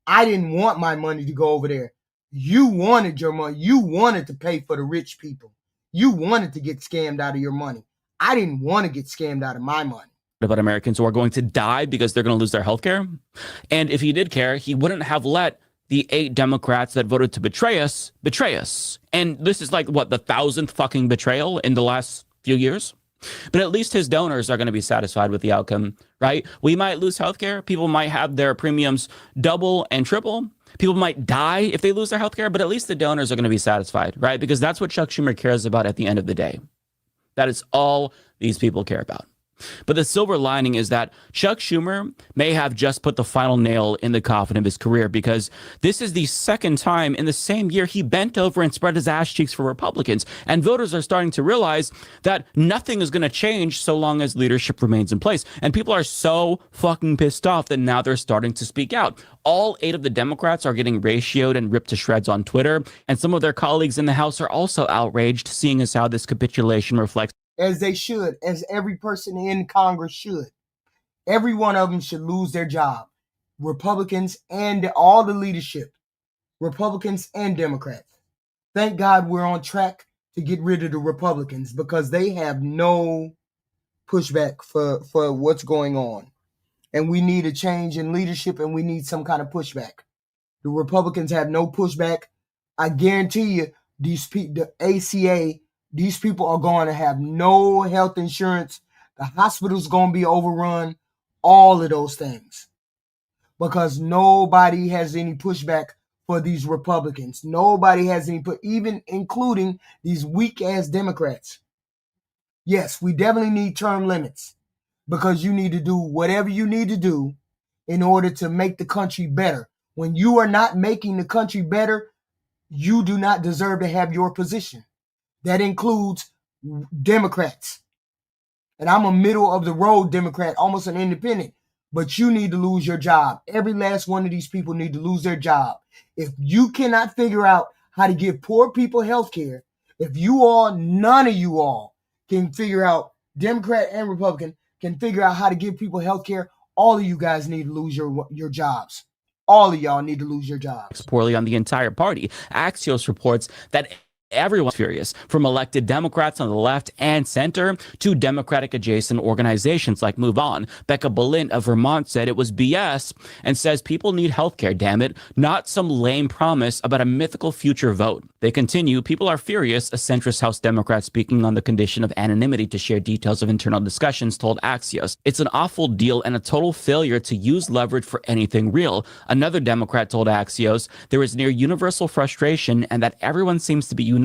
I didn't want my money to go over there. You wanted your money. You wanted to pay for the rich people. You wanted to get scammed out of your money. I didn't want to get scammed out of my money. About Americans who are going to die because they're going to lose their health care. And if he did care, he wouldn't have let the 8 Democrats that voted to betray us. And this is like, what, the 1,000th fucking betrayal in the last few years? But at least his donors are going to be satisfied with the outcome, right? We might lose healthcare. People might have their premiums double and triple. People might die if they lose their healthcare, but at least the donors are going to be satisfied, right? Because that's what Chuck Schumer cares about at the end of the day. That is all these people care about. But the silver lining is that Chuck Schumer may have just put the final nail in the coffin of his career, because this is the second time in the same year he bent over and spread his ass cheeks for Republicans. And voters are starting to realize that nothing is going to change so long as leadership remains in place. And people are so fucking pissed off that now they're starting to speak out. All 8 of the Democrats are getting ratioed and ripped to shreds on Twitter. And some of their colleagues in the House are also outraged, seeing as how this capitulation reflects. As they should, as every person in Congress should. Every one of them should lose their job. Republicans and all the leadership. Republicans and Democrats. Thank God we're on track to get rid of the Republicans, because they have no pushback for what's going on. And we need a change in leadership, and we need some kind of pushback. The Republicans have no pushback. I guarantee you, the ACA, these people are going to have no health insurance. The hospital's going to be overrun. All of those things. Because nobody has any pushback for these Republicans. Nobody has any, even including these weak-ass Democrats. Yes, we definitely need term limits, because you need to do whatever you need to do in order to make the country better. When you are not making the country better, you do not deserve to have your position. That includes Democrats. And I'm a middle of the road Democrat, almost an independent. But you need to lose your job. Every last one of these people need to lose their job. If you cannot figure out how to give poor people health care, if you all, none of you all can figure out, Democrat and Republican, can figure out how to give people health care, all of you guys need to lose your jobs. All of y'all need to lose your jobs. Poorly on the entire party. Axios reports that everyone's furious, from elected Democrats on the left and center to Democratic adjacent organizations like Move On. Becca Balint of Vermont said it was BS and says people need healthcare, damn it, not some lame promise about a mythical future vote. They continue, people are furious, a centrist House Democrat speaking on the condition of anonymity to share details of internal discussions told Axios. It's an awful deal and a total failure to use leverage for anything real. Another Democrat told Axios there is near universal frustration and that everyone seems to be united,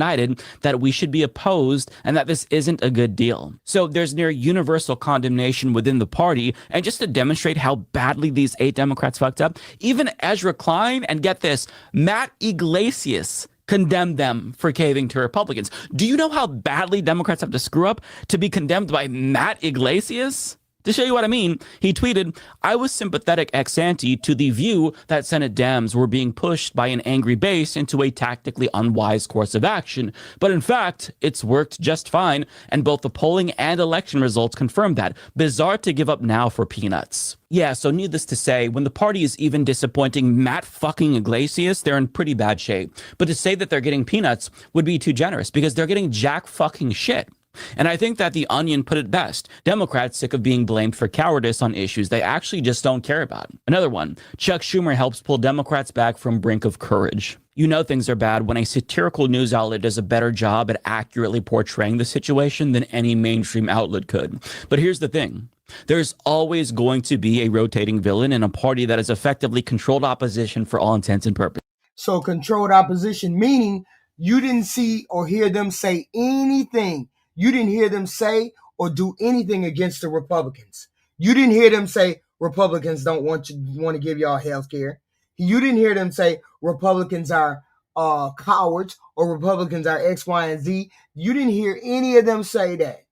that we should be opposed, and that this isn't a good deal. So there's near universal condemnation within the party, and just to demonstrate how badly these 8 Democrats fucked up, even Ezra Klein, and get this, Matt Iglesias condemned them for caving to Republicans. Do you know how badly Democrats have to screw up to be condemned by Matt Iglesias? To show you what I mean, he tweeted, I was sympathetic ex ante to the view that Senate Dems were being pushed by an angry base into a tactically unwise course of action. But in fact, it's worked just fine, and both the polling and election results confirm that. Bizarre to give up now for peanuts. Yeah, so needless to say, when the party is even disappointing Matt fucking Iglesias, they're in pretty bad shape. But to say that they're getting peanuts would be too generous, because they're getting jack fucking shit. And I think that The Onion put it best. Democrats sick of being blamed for cowardice on issues they actually just don't care about. Another one, Chuck Schumer helps pull Democrats back from brink of courage. You know things are bad when a satirical news outlet does a better job at accurately portraying the situation than any mainstream outlet could. But here's the thing. There's always going to be a rotating villain in a party that has effectively controlled opposition for all intents and purposes. So controlled opposition, meaning you didn't see or hear them say anything. You didn't hear them say or do anything against the Republicans. You didn't hear them say Republicans don't want to give y'all health care. You didn't hear them say Republicans are cowards or Republicans are X, Y, and Z. You didn't hear any of them say that,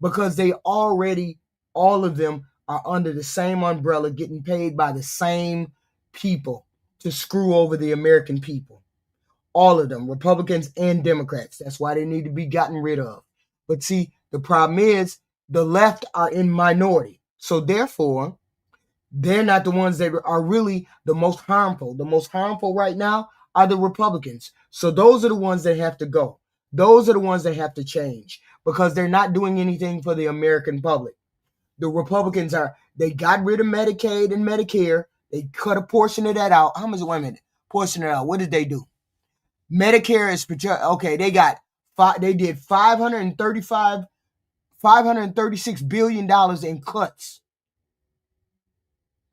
because they already, all of them are under the same umbrella, getting paid by the same people to screw over the American people. All of them, Republicans and Democrats. That's why they need to be gotten rid of. But see, the problem is the left are in minority. So therefore, they're not the ones that are really the most harmful. The most harmful right now are the Republicans. So those are the ones that have to go. Those are the ones that have to change, because they're not doing anything for the American public. The Republicans they got rid of Medicaid and Medicare. They cut a portion of that out. How much, wait a minute, portion it out. What did they do? Medicare is, okay, they did $536 billion in cuts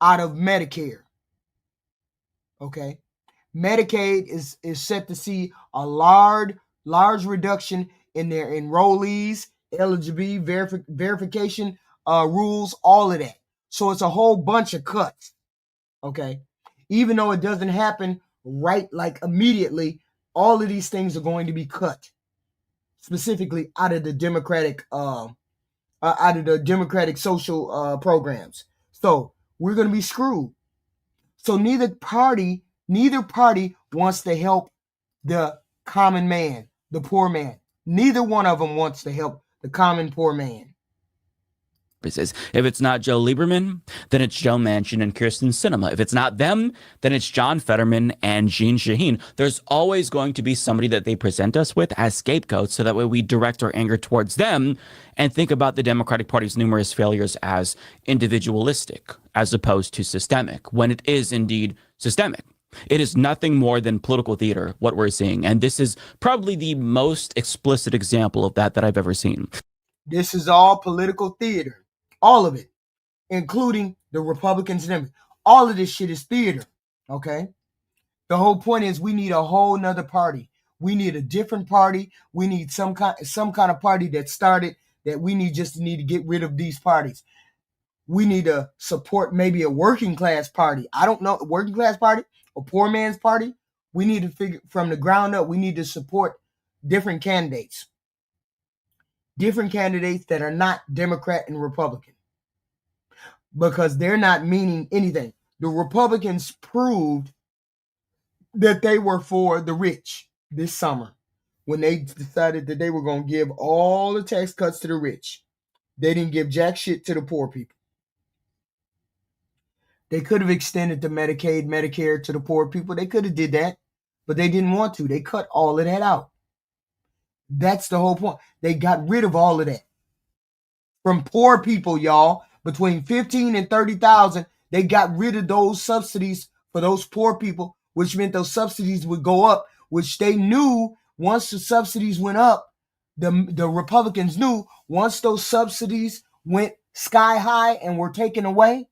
out of Medicare. Okay. Medicaid is set to see a large reduction in their enrollees, eligibility verification rules, all of that. So it's a whole bunch of cuts. Okay. Even though it doesn't happen right like immediately, all of these things are going to be cut, specifically out of the Democratic social programs. So we're going to be screwed. So neither party wants to help the common man, the poor man. Neither one of them wants to help the common poor man. If it's not Joe Lieberman, then it's Joe Manchin and Kirsten Sinema. If it's not them, then it's John Fetterman and Jeanne Shaheen. There's always going to be somebody that they present us with as scapegoats, so that way we direct our anger towards them and think about the Democratic Party's numerous failures as individualistic as opposed to systemic, when it is indeed systemic. It is nothing more than political theater, what we're seeing. And this is probably the most explicit example of that I've ever seen. This is all political theater. All of it, including the Republicans and everything. All of this shit is theater, okay? The whole point is we need a whole nother party. We need a different party. We need some kind of party that started that we need to get rid of these parties. We need to support maybe a working class party. I don't know, a working class party, a poor man's party. We need to figure from the ground up. We need to support different candidates. Different candidates that are not Democrat and Republican. Because they're not meaning anything. The Republicans proved that they were for the rich this summer when they decided that they were going to give all the tax cuts to the rich. They didn't give jack shit to the poor people. They could have extended the Medicaid, Medicare to the poor people. They could have did that, but they didn't want to. They cut all of that out. That's the whole point. They got rid of all of that. From poor people, y'all. Between 15 and 30,000, they got rid of those subsidies for those poor people, which meant those subsidies would go up, which they knew once the subsidies went up, the Republicans knew once those subsidies went sky high and were taken away,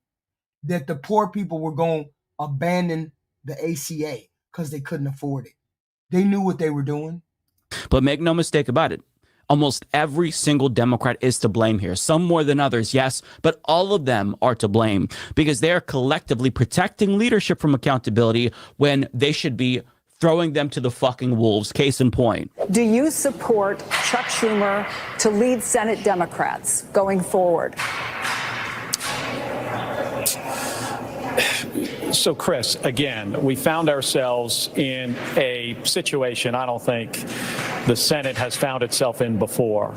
that the poor people were going to abandon the ACA because they couldn't afford it. They knew what they were doing. But make no mistake about it. Almost every single Democrat is to blame here. Some more than others, yes, but all of them are to blame because they are collectively protecting leadership from accountability when they should be throwing them to the fucking wolves. Case in point. Do you support Chuck Schumer to lead Senate Democrats going forward? So, Chris, again, we found ourselves in a situation I don't think the Senate has found itself in before.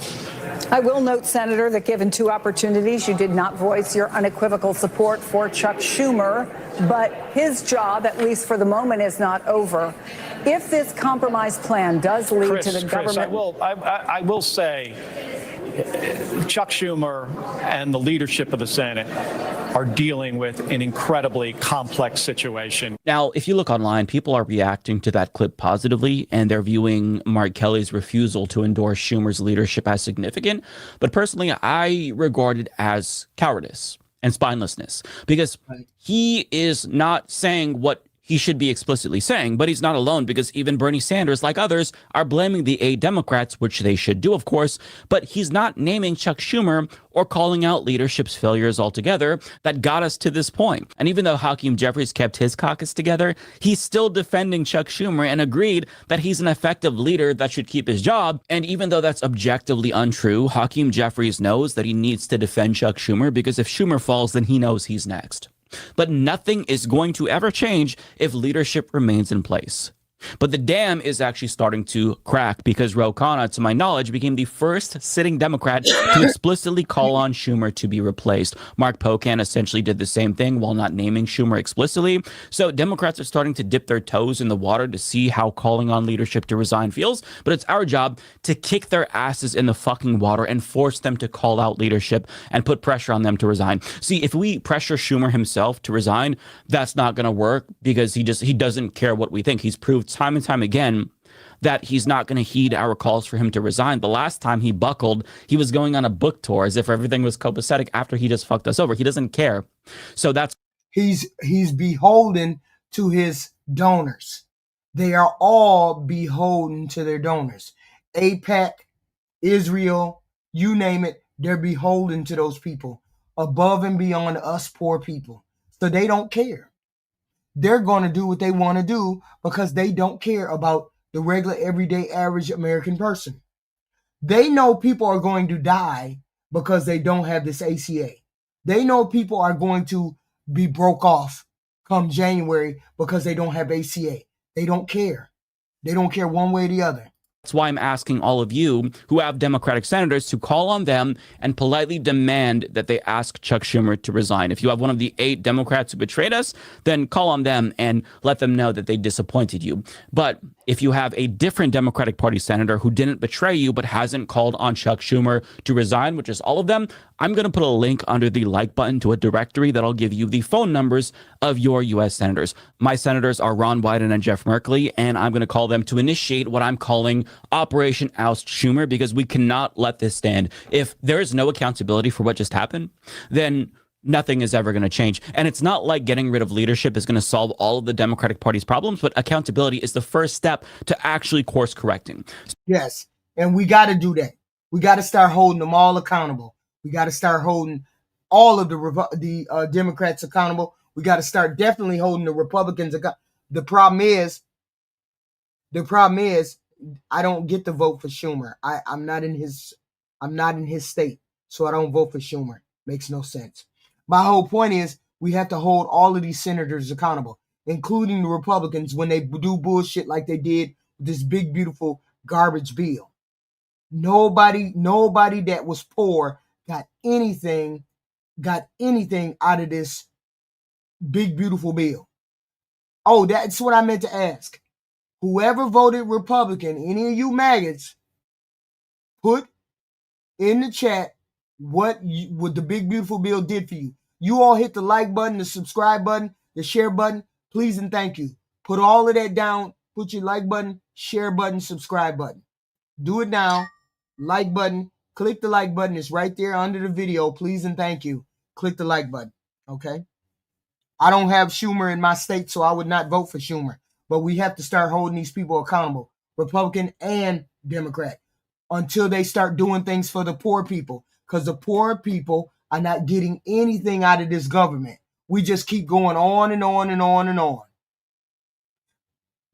I will note, Senator, that given two opportunities, you did not voice your unequivocal support for Chuck Schumer, but his job, at least for the moment, is not over. If this compromise plan does lead to the government... I will say Chuck Schumer and the leadership of the Senate are dealing with an incredibly complex situation. Now, if you look online, people are reacting to that clip positively, and they're viewing Mark Kelly's refusal to endorse Schumer's leadership as significant. But personally, I regard it as cowardice and spinelessness, because he is not saying what he should be explicitly saying, but he's not alone, because even Bernie Sanders, like others, are blaming the 8 Democrats, which they should do, of course, but he's not naming Chuck Schumer or calling out leadership's failures altogether that got us to this point. And even though Hakeem Jeffries kept his caucus together, he's still defending Chuck Schumer and agreed that he's an effective leader that should keep his job. And even though that's objectively untrue, Hakeem Jeffries knows that he needs to defend Chuck Schumer, because if Schumer falls, then he knows he's next. But nothing is going to ever change if leadership remains in place. But the dam is actually starting to crack, because Ro Khanna, to my knowledge, became the first sitting Democrat to explicitly call on Schumer to be replaced. Mark Pocan essentially did the same thing while not naming Schumer explicitly. So Democrats are starting to dip their toes in the water to see how calling on leadership to resign feels. But it's our job to kick their asses in the fucking water and force them to call out leadership and put pressure on them to resign. See, if we pressure Schumer himself to resign, that's not going to work, because he doesn't care what we think. He's proved time and time again that he's not going to heed our calls for him to resign. The last time he buckled, he was going on a book tour as if everything was copacetic after he just fucked us over. He doesn't care. So that's... He's beholden to his donors. They are all beholden to their donors. AIPAC, Israel, you name it, they're beholden to those people. above and beyond us poor people. So they don't care. They're going to do what they want to do because they don't care about the regular, everyday, average American person. They know people are going to die because they don't have this ACA. They know people are going to be broke off come January because they don't have ACA. They don't care. They don't care one way or the other. That's why I'm asking all of you who have Democratic senators to call on them and politely demand that they ask Chuck Schumer to resign. If you have one of the 8 Democrats who betrayed us, then call on them and let them know that they disappointed you. But if you have a different Democratic Party senator who didn't betray you but hasn't called on Chuck Schumer to resign, which is all of them, I'm going to put a link under the like button to a directory that'll give you the phone numbers of your U.S. senators. My senators are Ron Wyden and Jeff Merkley, and I'm going to call them to initiate what I'm calling Operation Oust Schumer, because we cannot let this stand. If there is no accountability for what just happened, then nothing is ever going to change. And it's not like getting rid of leadership is going to solve all of the Democratic Party's problems, but accountability is the first step to actually course correcting. Yes, and we got to do that. We got to start holding them all accountable. We got to start holding all of the Democrats accountable. We got to start definitely holding the Republicans accountable. The problem is, I don't get to vote for Schumer. I'm not in his state, so I don't vote for Schumer. Makes no sense. My whole point is we have to hold all of these senators accountable, including the Republicans, when they do bullshit like they did with this big, beautiful garbage bill. Nobody that was poor got anything out of this big, beautiful bill. Oh, that's what I meant to ask. Whoever voted Republican, any of you maggots, put in the chat what the big, beautiful bill did for you. You all hit the like button, the subscribe button, the share button. Please and thank you. Put all of that down. Put your like button, share button, subscribe button. Do it now. Like button. Click the like button. It's right there under the video. Please and thank you. Click the like button. Okay? I don't have Schumer in my state, so I would not vote for Schumer. But we have to start holding these people accountable, Republican and Democrat, until they start doing things for the poor people. Because the poor people are not getting anything out of this government. We just keep going on and on and on and on.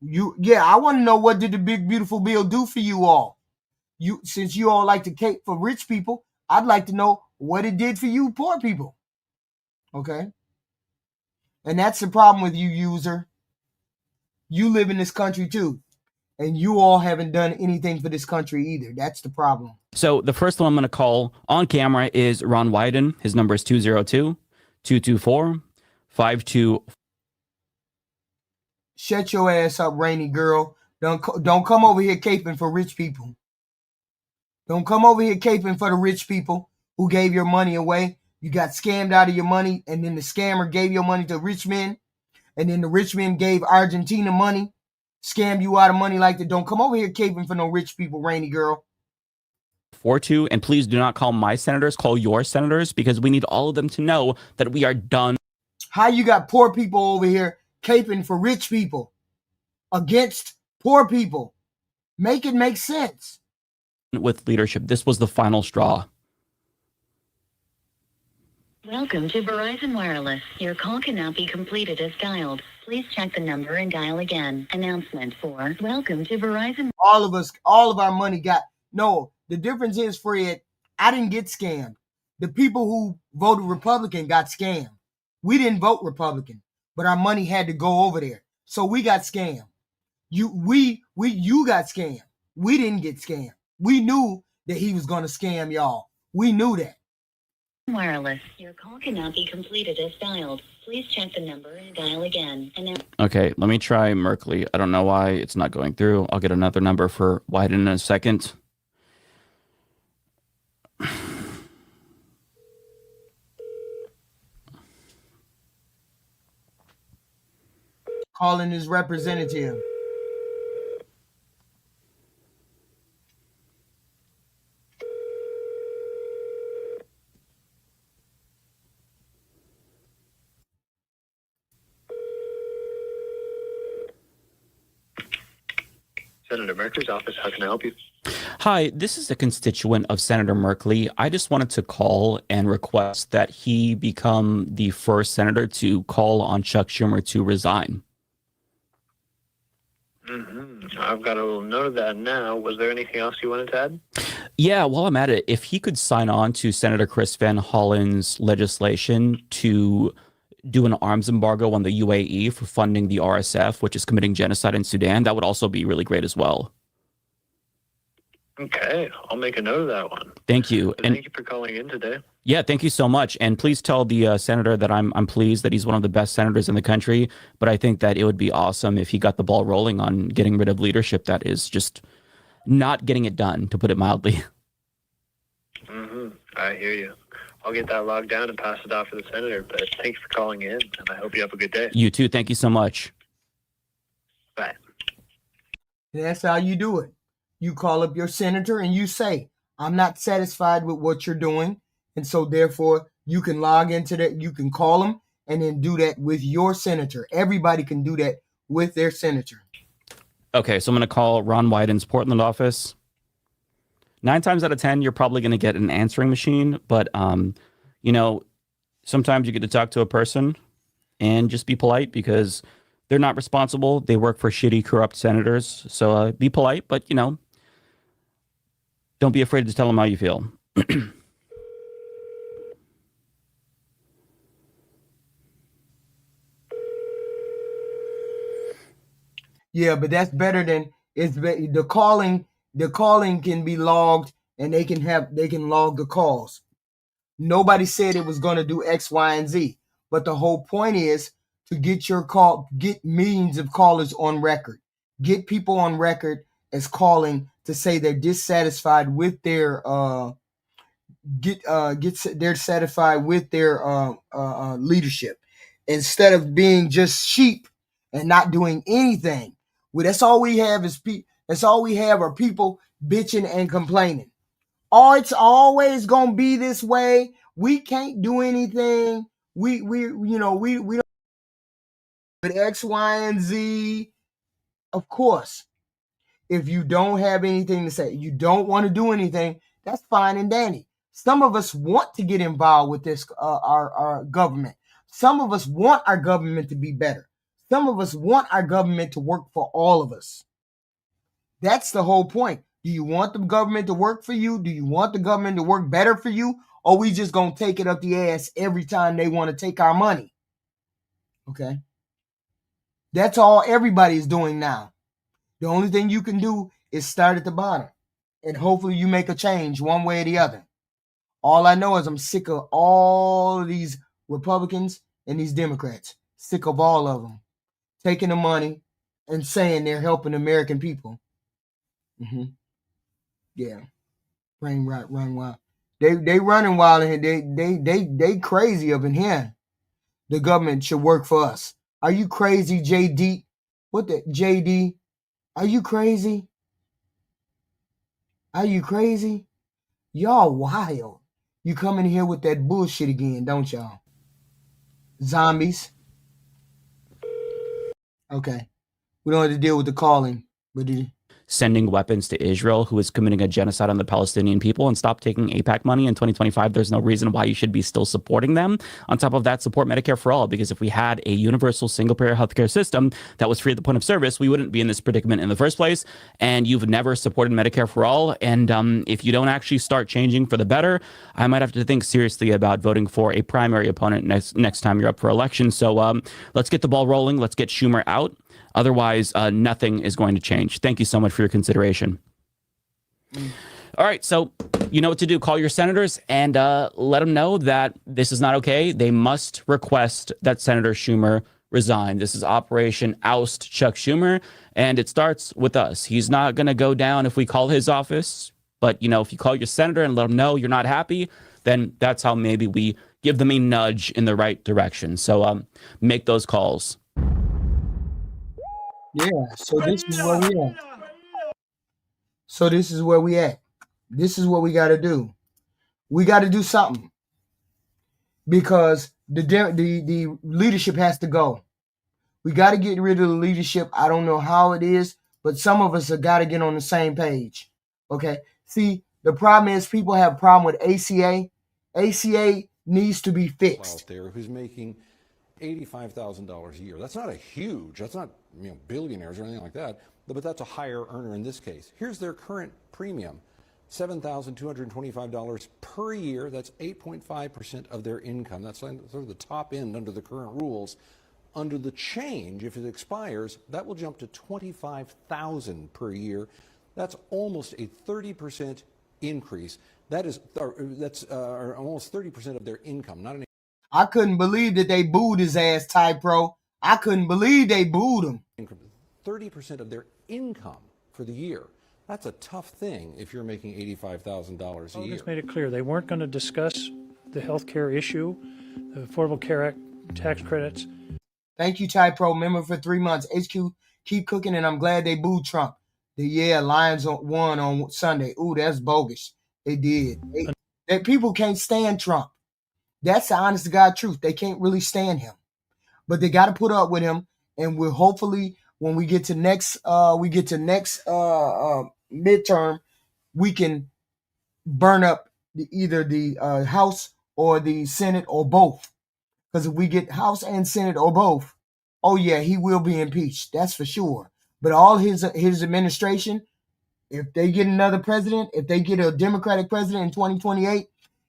I want to know, what did the big, beautiful bill do for you all? Since you all like to cape for rich people, I'd like to know what it did for you poor people. Okay? And that's the problem with you, user. You live in this country too. And you all haven't done anything for this country either. That's the problem. So the first one I'm going to call on camera is Ron Wyden. His number is 202-224-52. Shut your ass up, Rainy girl. Don't come over here caping for rich people. Don't come over here caping for the rich people who gave your money away. You got scammed out of your money, and then the scammer gave your money to rich men, and then the rich men gave Argentina money, scammed you out of money like that. Don't come over here caping for no rich people, Rainy girl. 42, and please do not call my senators, call your senators, because we need all of them to know that we are done. How you got poor people over here caping for rich people against poor people? Make it make sense. With leadership, this was the final straw. Welcome to Verizon Wireless. Your call cannot be completed as dialed. Please check the number and dial again. Announcement for welcome to Verizon. All of our money got, no, the difference is, Fred, I didn't get scammed. The people who voted Republican got scammed. We didn't vote Republican, but our money had to go over there. So we got scammed. You got scammed. We didn't get scammed. We knew that he was going to scam y'all. We knew that. Wireless. Your call cannot be completed as dialed. Please check the number and dial again. Okay, let me try Merkley. I don't know why it's not going through. I'll get another number for Wyden in a second. Calling his representative. Senator Merkley's office, how can I help you? Hi, this is a constituent of Senator Merkley. I just wanted to call and request that he become the first senator to call on Chuck Schumer to resign. I've got a little note of that now. Was there anything else you wanted to add? Yeah, while I'm at it, if he could sign on to Senator Chris Van Hollen's legislation to do an arms embargo on the UAE for funding the RSF, which is committing genocide in Sudan, that would also be really great as well. Okay, I'll make a note of that one. Thank you. And thank you for calling in today. Yeah, thank you so much. And please tell the senator that I'm pleased that he's one of the best senators in the country. But I think that it would be awesome if he got the ball rolling on getting rid of leadership that is just not getting it done, to put it mildly. I hear you. I'll get that logged down and pass it off to the senator. But thanks for calling in, and I hope you have a good day. You too. Thank you so much. Bye. That's how you do it. You call up your senator and you say, I'm not satisfied with what you're doing. And so therefore you can log into that. You can call them and then do that with your senator. Everybody can do that with their senator. Okay, so I'm going to call Ron Wyden's Portland office. 9 times out of 10, you're probably going to get an answering machine. But, you know, sometimes you get to talk to a person and just be polite because they're not responsible. They work for shitty, corrupt senators. So be polite, but, you know, don't be afraid to tell them how you feel. Yeah, but that's better than the calling. The calling can be logged and they can log the calls. Nobody said it was going to do X, Y, and Z. But the whole point is to get get millions of callers on record. Get people on record as calling to say they're dissatisfied with their they're satisfied with their leadership, instead of being just sheep and not doing anything. Well, that's all we have are people bitching and complaining. Oh, it's always gonna be this way. We can't do anything. We don't with X, Y, and Z. Of course, if you don't have anything to say, you don't want to do anything, that's fine and dandy. Some of us want to get involved with this, our government. Some of us want our government to be better. Some of us want our government to work for all of us. That's the whole point. Do you want the government to work for you? Do you want the government to work better for you? Or we just going to take it up the ass every time they want to take our money? Okay. That's all everybody is doing now. The only thing you can do is start at the bottom. And hopefully you make a change one way or the other. All I know is I'm sick of all of these Republicans and these Democrats. Sick of all of them taking the money and saying they're helping American people. Yeah, brain rot, run wild. They running wild in here. They crazy up in here. The government should work for us. Are you crazy, JD? What the JD? Are you crazy? Are you crazy? Y'all wild. You come in here with that bullshit again, don't y'all? Zombies. Okay. We don't have to deal with the calling, but sending weapons to Israel, who is committing a genocide on the Palestinian people, and stop taking APAC money in 2025. There's no reason why you should be still supporting them. On top of that, support Medicare for all, because if we had a universal single-payer healthcare system that was free at the point of service, we wouldn't be in this predicament in the first place. And you've never supported Medicare for all. And if you don't actually start changing for the better, I might have to think seriously about voting for a primary opponent next time you're up for election. So let's get the ball rolling. Let's get Schumer out. Otherwise, nothing is going to change. Thank you so much for your consideration. All right, so you know what to do. Call your senators and let them know that this is not okay. They must request that Senator Schumer resign. This is Operation Oust Chuck Schumer, and it starts with us. He's not going to go down if we call his office, but, you know, if you call your senator and let them know you're not happy, then that's how maybe we give them a nudge in the right direction. So make those calls. Yeah, so this is where we at. So this is where we at. This is what we got to do. We got to do something because the leadership has to go. We got to get rid of the leadership. I don't know how it is, but some of us have got to get on the same page. Okay. See, the problem is people have a problem with ACA. ACA needs to be fixed. Out there who's making $85,000 a year. That's not a huge, that's not, billionaires or anything like that, but that's a higher earner in this case. Here's their current premium, $7,225 per year. That's 8.5% of their income. That's sort of the top end under the current rules. Under the change, if it expires, that will jump to $25,000 per year. That's almost a 30% increase. That's almost 30% of their income. Not an. I couldn't believe that they booed his ass, Ty Pro. I couldn't believe they booed him. 30% of their income for the year. That's a tough thing if you're making $85,000 a year. Just made it clear they weren't going to discuss the health care issue, the Affordable Care Act tax credits. Thank you, Ty Pro. Member for 3 months. HQ, keep cooking, and I'm glad they booed Trump. Lions won on Sunday. Ooh, that's bogus. They did. People can't stand Trump. That's the honest to God truth. They can't really stand him. But they got to put up with him, and we'll hopefully when we get to next midterm, we can burn up either the House or the Senate or both. Because if we get House and Senate or both, oh yeah, he will be impeached. That's for sure. But all his administration, if they get another president, if they get a Democratic president in 2028,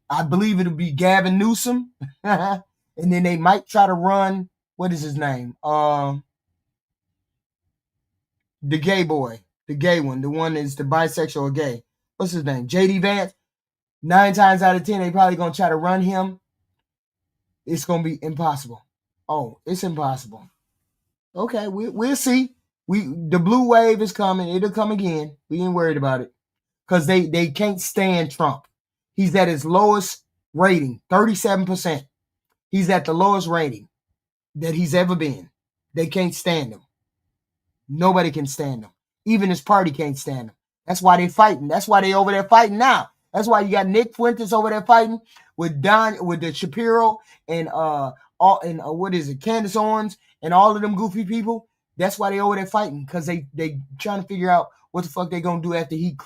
I believe it'll be Gavin Newsom. And then they might try to run, what is his name? The gay boy, the gay one, the one that's the bisexual or gay. What's his name? J.D. Vance. 9 times out of 10, they probably going to try to run him. It's going to be impossible. Oh, it's impossible. Okay, we'll see. The blue wave is coming. It'll come again. We ain't worried about it. Because they can't stand Trump. He's at his lowest rating, 37%. He's at the lowest rating that he's ever been. They can't stand him. Nobody can stand him. Even his party can't stand him. That's why they fighting. That's why they over there fighting now. That's why you got Nick Fuentes over there fighting with the Shapiro and what is it, Candace Owens and all of them goofy people. That's why they over there fighting, because they trying to figure out what the fuck they gonna do after he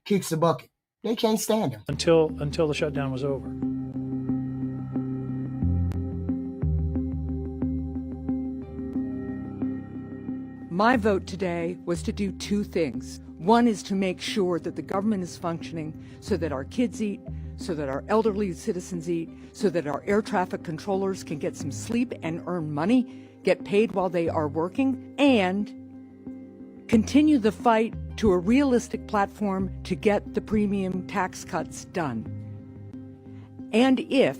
kicks the bucket. They can't stand him until the shutdown was over. My vote today was to do 2 things. One is to make sure that the government is functioning so that our kids eat, so that our elderly citizens eat, so that our air traffic controllers can get some sleep and earn money, get paid while they are working, and continue the fight to a realistic platform to get the premium tax cuts done. And if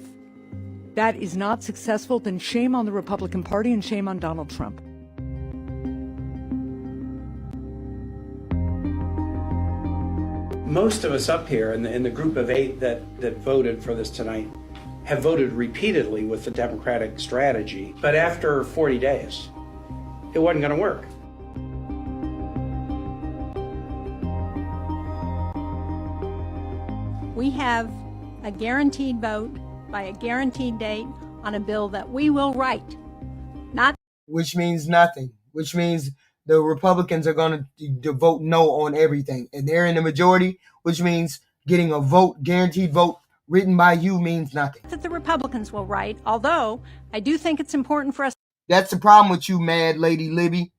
that is not successful, then shame on the Republican Party and shame on Donald Trump. Most of us up here in the group of 8 that voted for this tonight have voted repeatedly with the Democratic strategy, but after 40 days, it wasn't going to work. We have a guaranteed vote by a guaranteed date on a bill that we will write. Which means nothing. Which means the Republicans are going to vote no on everything. And they're in the majority, which means getting a vote, guaranteed vote, written by you means nothing. That the Republicans will write, although I do think it's important for us. That's the problem with you, Mad Lady Libby.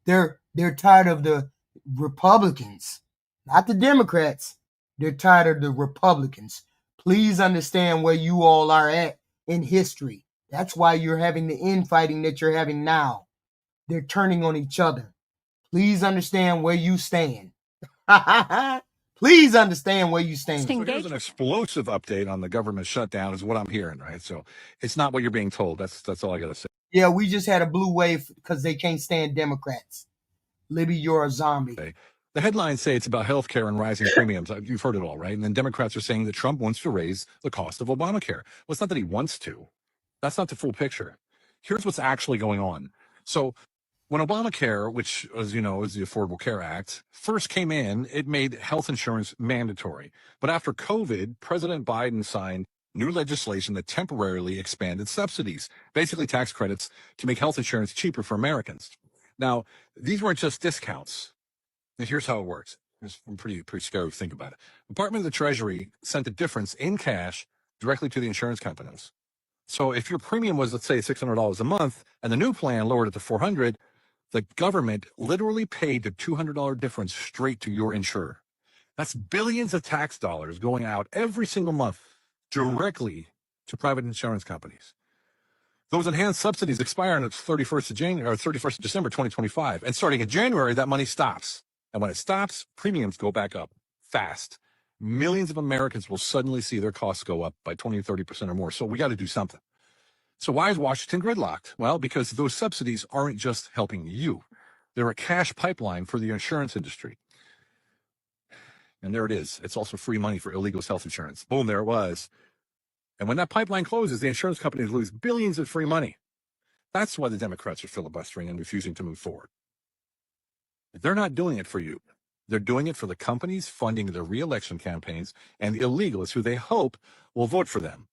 They're tired of the Republicans, not the Democrats. They're tired of the Republicans. Please understand where you all are at in history. That's why you're having the infighting that you're having now. They're turning on each other. Please understand where you stand. Please understand where you stand. So here's an explosive update on the government shutdown is what I'm hearing, right? So it's not what you're being told. That's all I got to say. Yeah, we just had a blue wave because they can't stand Democrats. Libby, you're a zombie. The headlines say it's about healthcare and rising premiums. You've heard it all, right? And then Democrats are saying that Trump wants to raise the cost of Obamacare. Well, it's not that he wants to. That's not the full picture. Here's what's actually going on. So when Obamacare, which, as you know, is the Affordable Care Act, first came in, it made health insurance mandatory. But after COVID, President Biden signed new legislation that temporarily expanded subsidies, basically tax credits, to make health insurance cheaper for Americans. Now, these weren't just discounts. And here's how it works. It's pretty scary to think about it. Department of the Treasury sent the difference in cash directly to the insurance companies. So if your premium was, let's say, $600 a month, and the new plan lowered it to $400, the government literally paid the $200 difference straight to your insurer. That's billions of tax dollars going out every single month directly to private insurance companies. Those enhanced subsidies expire on the 31st of January or 31st of December 2025, and starting in January, that money stops. And when it stops, premiums go back up fast. Millions of Americans will suddenly see their costs go up by 20 or 30% or more. So we got to do something. So why is Washington gridlocked? Well, because those subsidies aren't just helping you. They're a cash pipeline for the insurance industry. And there it is. It's also free money for illegal health insurance. Boom, there it was. And when that pipeline closes, the insurance companies lose billions of free money. That's why the Democrats are filibustering and refusing to move forward. They're not doing it for you. They're doing it for the companies funding their re-election campaigns and the illegals who they hope will vote for them.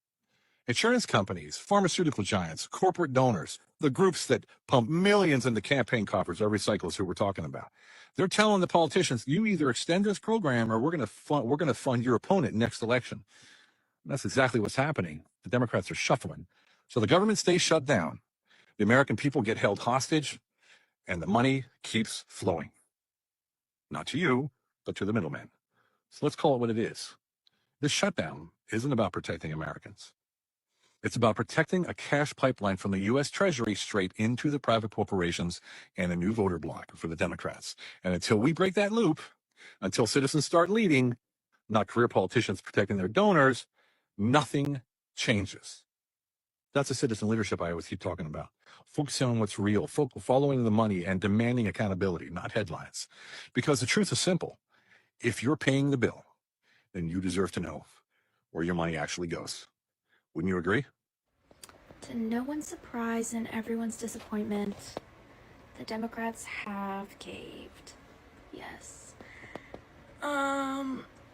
Insurance companies, pharmaceutical giants, corporate donors, the groups that pump millions into campaign coffers every cycle is who we're talking about. They're telling the politicians, you either extend this program or we're going to fund your opponent next election. And that's exactly what's happening. The Democrats are shuffling. So the government stays shut down. The American people get held hostage, and the money keeps flowing. Not to you, but to the middlemen. So let's call it what it is. This shutdown isn't about protecting Americans. It's about protecting a cash pipeline from the U.S. Treasury straight into the private corporations and a new voter bloc for the Democrats. And until we break that loop, until citizens start leading, not career politicians protecting their donors, nothing changes. That's the citizen leadership I always keep talking about. Focusing on what's real, following the money and demanding accountability, not headlines. Because the truth is simple. If you're paying the bill, then you deserve to know where your money actually goes. Wouldn't you agree? To no one's surprise and everyone's disappointment, the Democrats have caved. Yes.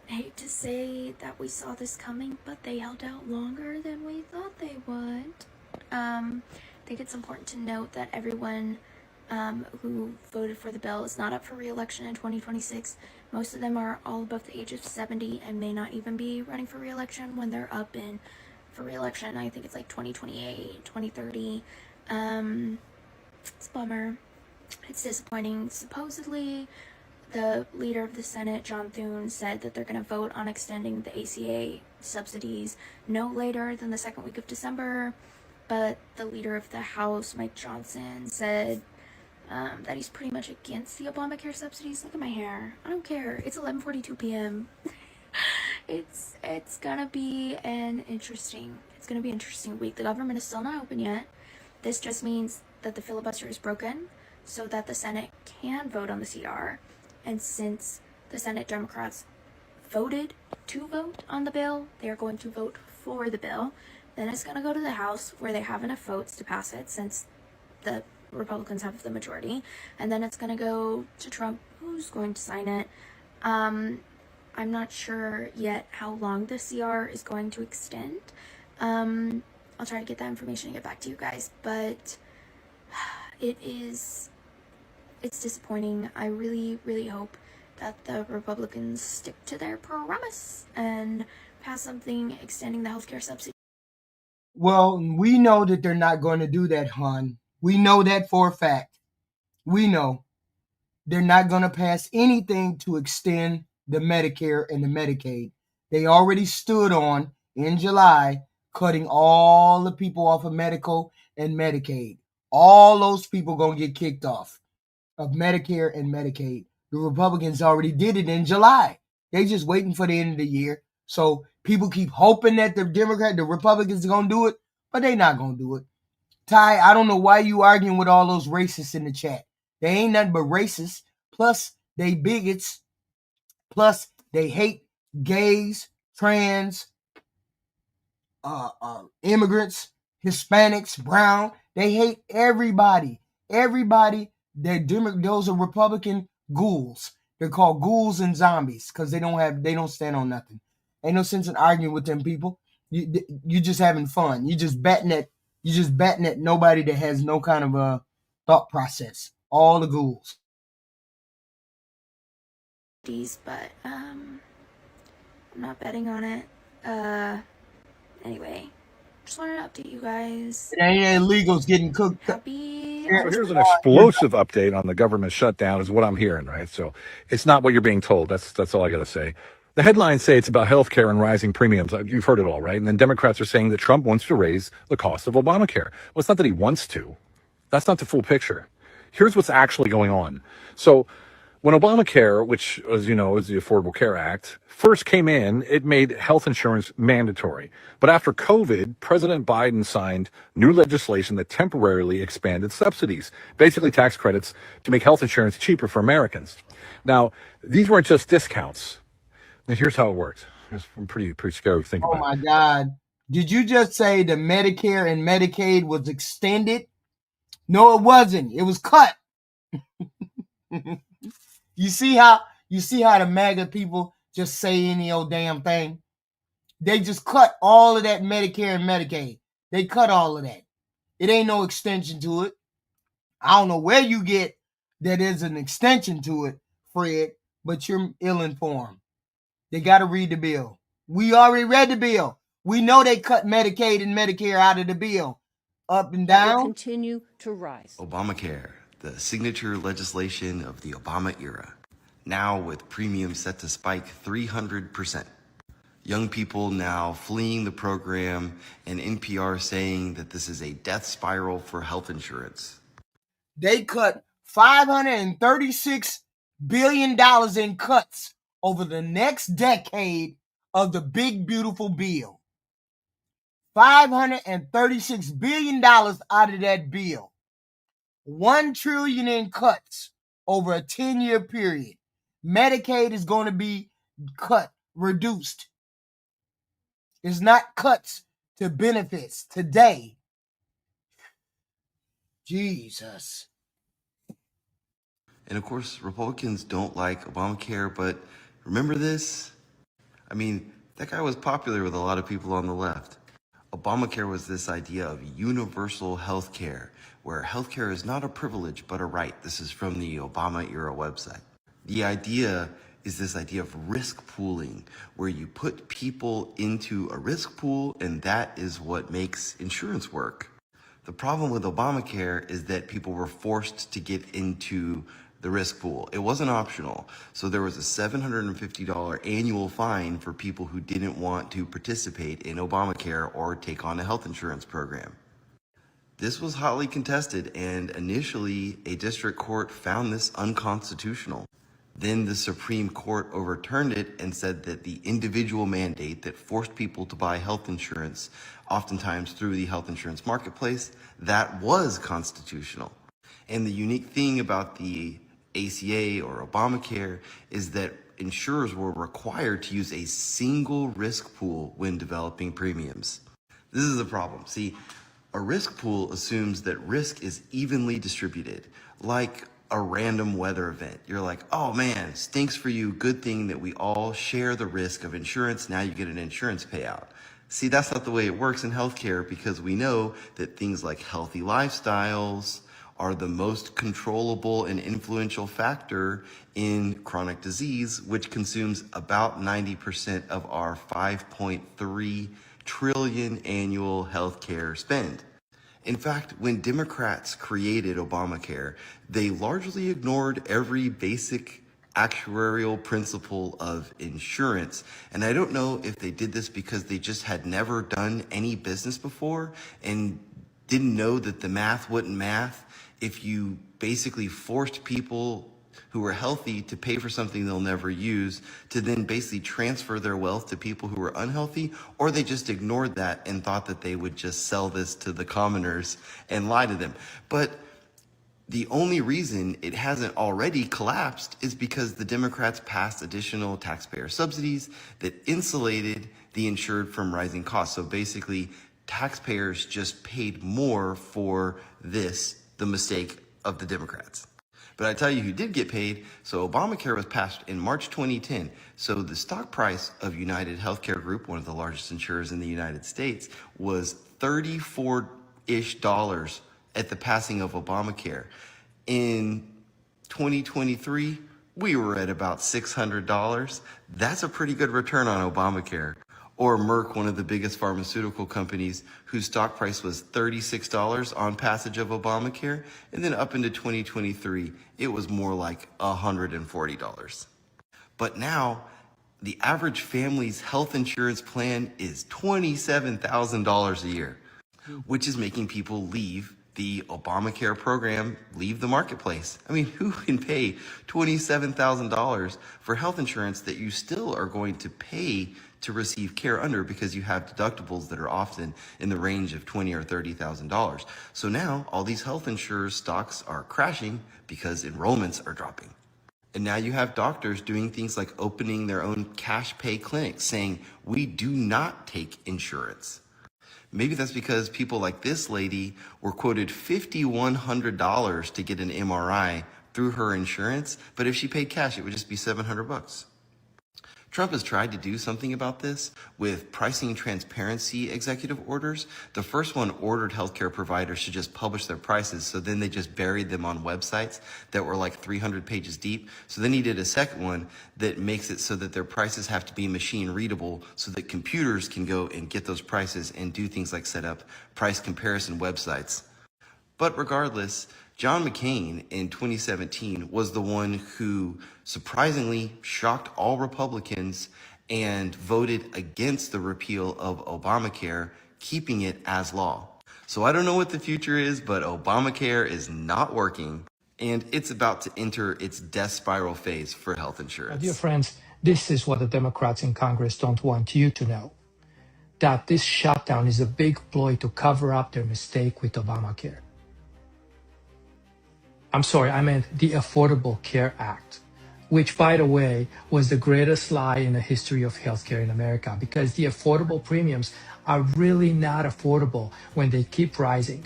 Hate to say that we saw this coming, but they held out longer than we thought they would. I think it's important to note that everyone who voted for the bill is not up for re-election in 2026. Most of them are all above the age of 70 and may not even be running for re-election when they're up for re-election. I think it's like 2028, 2030. It's a bummer. It's disappointing. Supposedly, the leader of the Senate, John Thune, said that they're going to vote on extending the ACA subsidies no later than the second week of December. But the leader of the House, Mike Johnson, said that he's pretty much against the Obamacare subsidies. Look at my hair. I don't care. It's 11:42 p.m. It's gonna be an interesting week. The government is still not open yet. This just means that the filibuster is broken so that the Senate can vote on the CR. And since the Senate Democrats voted to vote on the bill, they are going to vote for the bill. Then it's going to go to the House where they have enough votes to pass it since the Republicans have the majority. And then it's going to go to Trump, who's going to sign it. I'm not sure yet how long the CR is going to extend. I'll try to get that information and get back to you guys. But it's disappointing. I really, really hope that the Republicans stick to their promise and pass something extending the healthcare subsidy. Well, we know that they're not going to do that, hon. We know that for a fact. We know they're not going to pass anything to extend the Medicare and the Medicaid. They already stood on, in July, cutting all the people off of medical and Medicaid. All those people going to get kicked off of Medicare and Medicaid. The Republicans already did it in July. They just waiting for the end of the year. So people keep hoping that the Republicans are going to do it, but they're not going to do it. Ty, I don't know why you arguing with all those racists in the chat. They ain't nothing but racists. Plus, they bigots. Plus, they hate gays, trans, immigrants, Hispanics, brown. They hate everybody. Everybody. Those are Republican ghouls. They're called ghouls and zombies because they don't stand on nothing. Ain't no sense in arguing with them people. You just having fun. You just betting at nobody that has no kind of a thought process. All the ghouls. but I'm not betting on it. Anyway, just wanted to update you guys. It ain't illegals getting cooked. Happy. Here's an explosive update on the government shutdown, is what I'm hearing, right? So it's not what you're being told. That's all I got to say. The headlines say it's about healthcare and rising premiums. You've heard it all, right? And then Democrats are saying that Trump wants to raise the cost of Obamacare. Well, it's not that he wants to. That's not the full picture. Here's what's actually going on. So when Obamacare, which, as you know, is the Affordable Care Act, first came in, it made health insurance mandatory. But after COVID, President Biden signed new legislation that temporarily expanded subsidies, basically tax credits, to make health insurance cheaper for Americans. Now, these weren't just discounts. And here's how it worked. It's pretty scary to think Oh about. my God. Did you just say the Medicare and Medicaid was extended? No, it wasn't. It was cut. You see how the MAGA people just say any old damn thing? They just cut all of that Medicare and Medicaid. They cut all of that. It ain't no extension to it. I don't know where you get that there's an extension to it, Fred, but you're ill-informed. They got to read the bill. We already read the bill. We know they cut Medicaid and Medicare out of the bill. Up and That will down. continue to rise. Obamacare, the signature legislation of the Obama era, now with premiums set to spike 300%. Young people now fleeing the program, and NPR saying that this is a death spiral for health insurance. They cut $536 billion in cuts over the next decade of the big, beautiful bill. $536 billion out of that bill. $1 trillion in cuts over a 10-year period. Medicaid is going to be cut, reduced. It's not cuts to benefits today. Jesus. And of course, Republicans don't like Obamacare, but remember this? I mean, that guy was popular with a lot of people on the left. Obamacare was this idea of universal health care, where health care is not a privilege but a right. This is from the Obama era website. The idea is this idea of risk pooling, where you put people into a risk pool and that is what makes insurance work. The problem with Obamacare is that people were forced to get into the risk pool. It wasn't optional. So there was a $750 annual fine for people who didn't want to participate in Obamacare or take on a health insurance program. This was hotly contested, and initially a district court found this unconstitutional. Then the Supreme Court overturned it and said that the individual mandate that forced people to buy health insurance, oftentimes through the health insurance marketplace, that was constitutional. And the unique thing about the ACA or Obamacare is that insurers were required to use a single risk pool when developing premiums. This is a problem. See, a risk pool assumes that risk is evenly distributed, like a random weather event. You're like, oh man, stinks for you, good thing that we all share the risk of insurance, now you get an insurance payout. See, that's not the way it works in healthcare, because we know that things like healthy lifestyles are the most controllable and influential factor in chronic disease, which consumes about 90% of our 5.3 trillion annual healthcare spend. In fact, when Democrats created Obamacare, they largely ignored every basic actuarial principle of insurance. And I don't know if they did this because they just had never done any business before and didn't know that the math wouldn't math if you basically forced people who were healthy to pay for something they'll never use, to then basically transfer their wealth to people who were unhealthy, or they just ignored that and thought that they would just sell this to the commoners and lie to them. But the only reason it hasn't already collapsed is because the Democrats passed additional taxpayer subsidies that insulated the insured from rising costs. So basically, taxpayers just paid more for this, the mistake of the Democrats. But I tell you who did get paid. So Obamacare was passed in March 2010. So the stock price of United Healthcare Group, one of the largest insurers in the United States, was $34-ish at the passing of Obamacare. In 2023, we were at about $600. That's a pretty good return on Obamacare. Or Merck, one of the biggest pharmaceutical companies, whose stock price was $36 on passage of Obamacare, and then up into 2023, it was more like $140. But now, the average family's health insurance plan is $27,000 a year, which is making people leave the Obamacare program, leave the marketplace. I mean, who can pay $27,000 for health insurance that you still are going to pay to receive care under, because you have deductibles that are often in the range of $20,000 or $30,000. So now all these health insurers stocks are crashing because enrollments are dropping. And now you have doctors doing things like opening their own cash pay clinics saying, we do not take insurance. Maybe that's because people like this lady were quoted $5,100 to get an MRI through her insurance, but if she paid cash, it would just be $700. Trump has tried to do something about this with pricing transparency executive orders. The first one ordered healthcare providers to just publish their prices, so then they just buried them on websites that were like 300 pages deep. So then he did a second one that makes it so that their prices have to be machine readable so that computers can go and get those prices and do things like set up price comparison websites. But regardless, John McCain in 2017 was the one who surprisingly shocked all Republicans and voted against the repeal of Obamacare, keeping it as law. So I don't know what the future is, but Obamacare is not working, and it's about to enter its death spiral phase for health insurance. Dear friends, this is what the Democrats in Congress don't want you to know, that this shutdown is a big ploy to cover up their mistake with Obamacare. I'm sorry, I meant the Affordable Care Act, which, by the way, was the greatest lie in the history of healthcare in America, because the affordable premiums are really not affordable when they keep rising.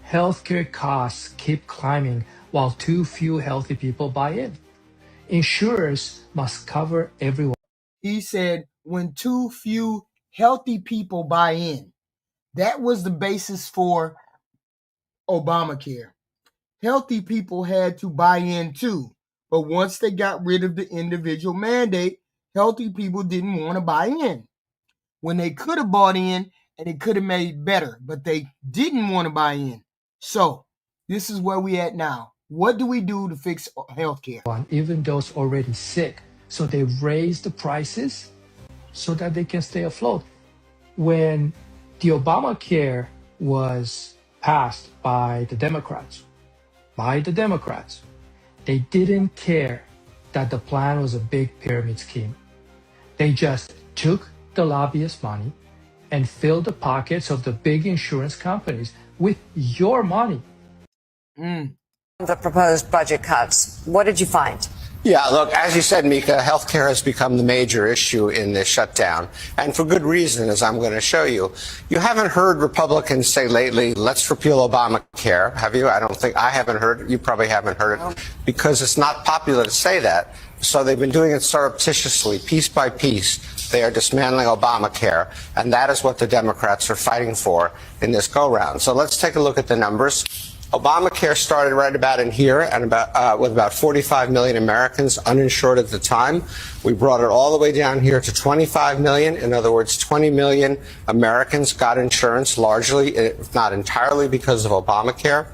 Healthcare costs keep climbing while too few healthy people buy in. Insurers must cover everyone. He said, when too few healthy people buy in. That was the basis for Obamacare. Healthy people had to buy in too. But once they got rid of the individual mandate, healthy people didn't want to buy in. When they could have bought in and it could have made better, but they didn't want to buy in. So this is where we at now. What do we do to fix healthcare? Even those already sick. So they raise the prices so that they can stay afloat. When the Obamacare was passed by the Democrats, they didn't care that the plan was a big pyramid scheme. They just took the lobbyist money and filled the pockets of the big insurance companies with your money. The proposed budget cuts, what did you find? Yeah, look, as you said, Mika, healthcare has become the major issue in this shutdown, and for good reason, as I'm going to show you. You haven't heard Republicans say lately, let's repeal Obamacare, have you? I haven't heard it. You probably haven't heard it, because it's not popular to say that. So they've been doing it surreptitiously, piece by piece. They are dismantling Obamacare, and that is what the Democrats are fighting for in this go-round. So let's take a look at the numbers. Obamacare started right about in here and with about 45 million Americans uninsured at the time. We brought it all the way down here to 25 million. In other words, 20 million Americans got insurance, largely, if not entirely, because of Obamacare.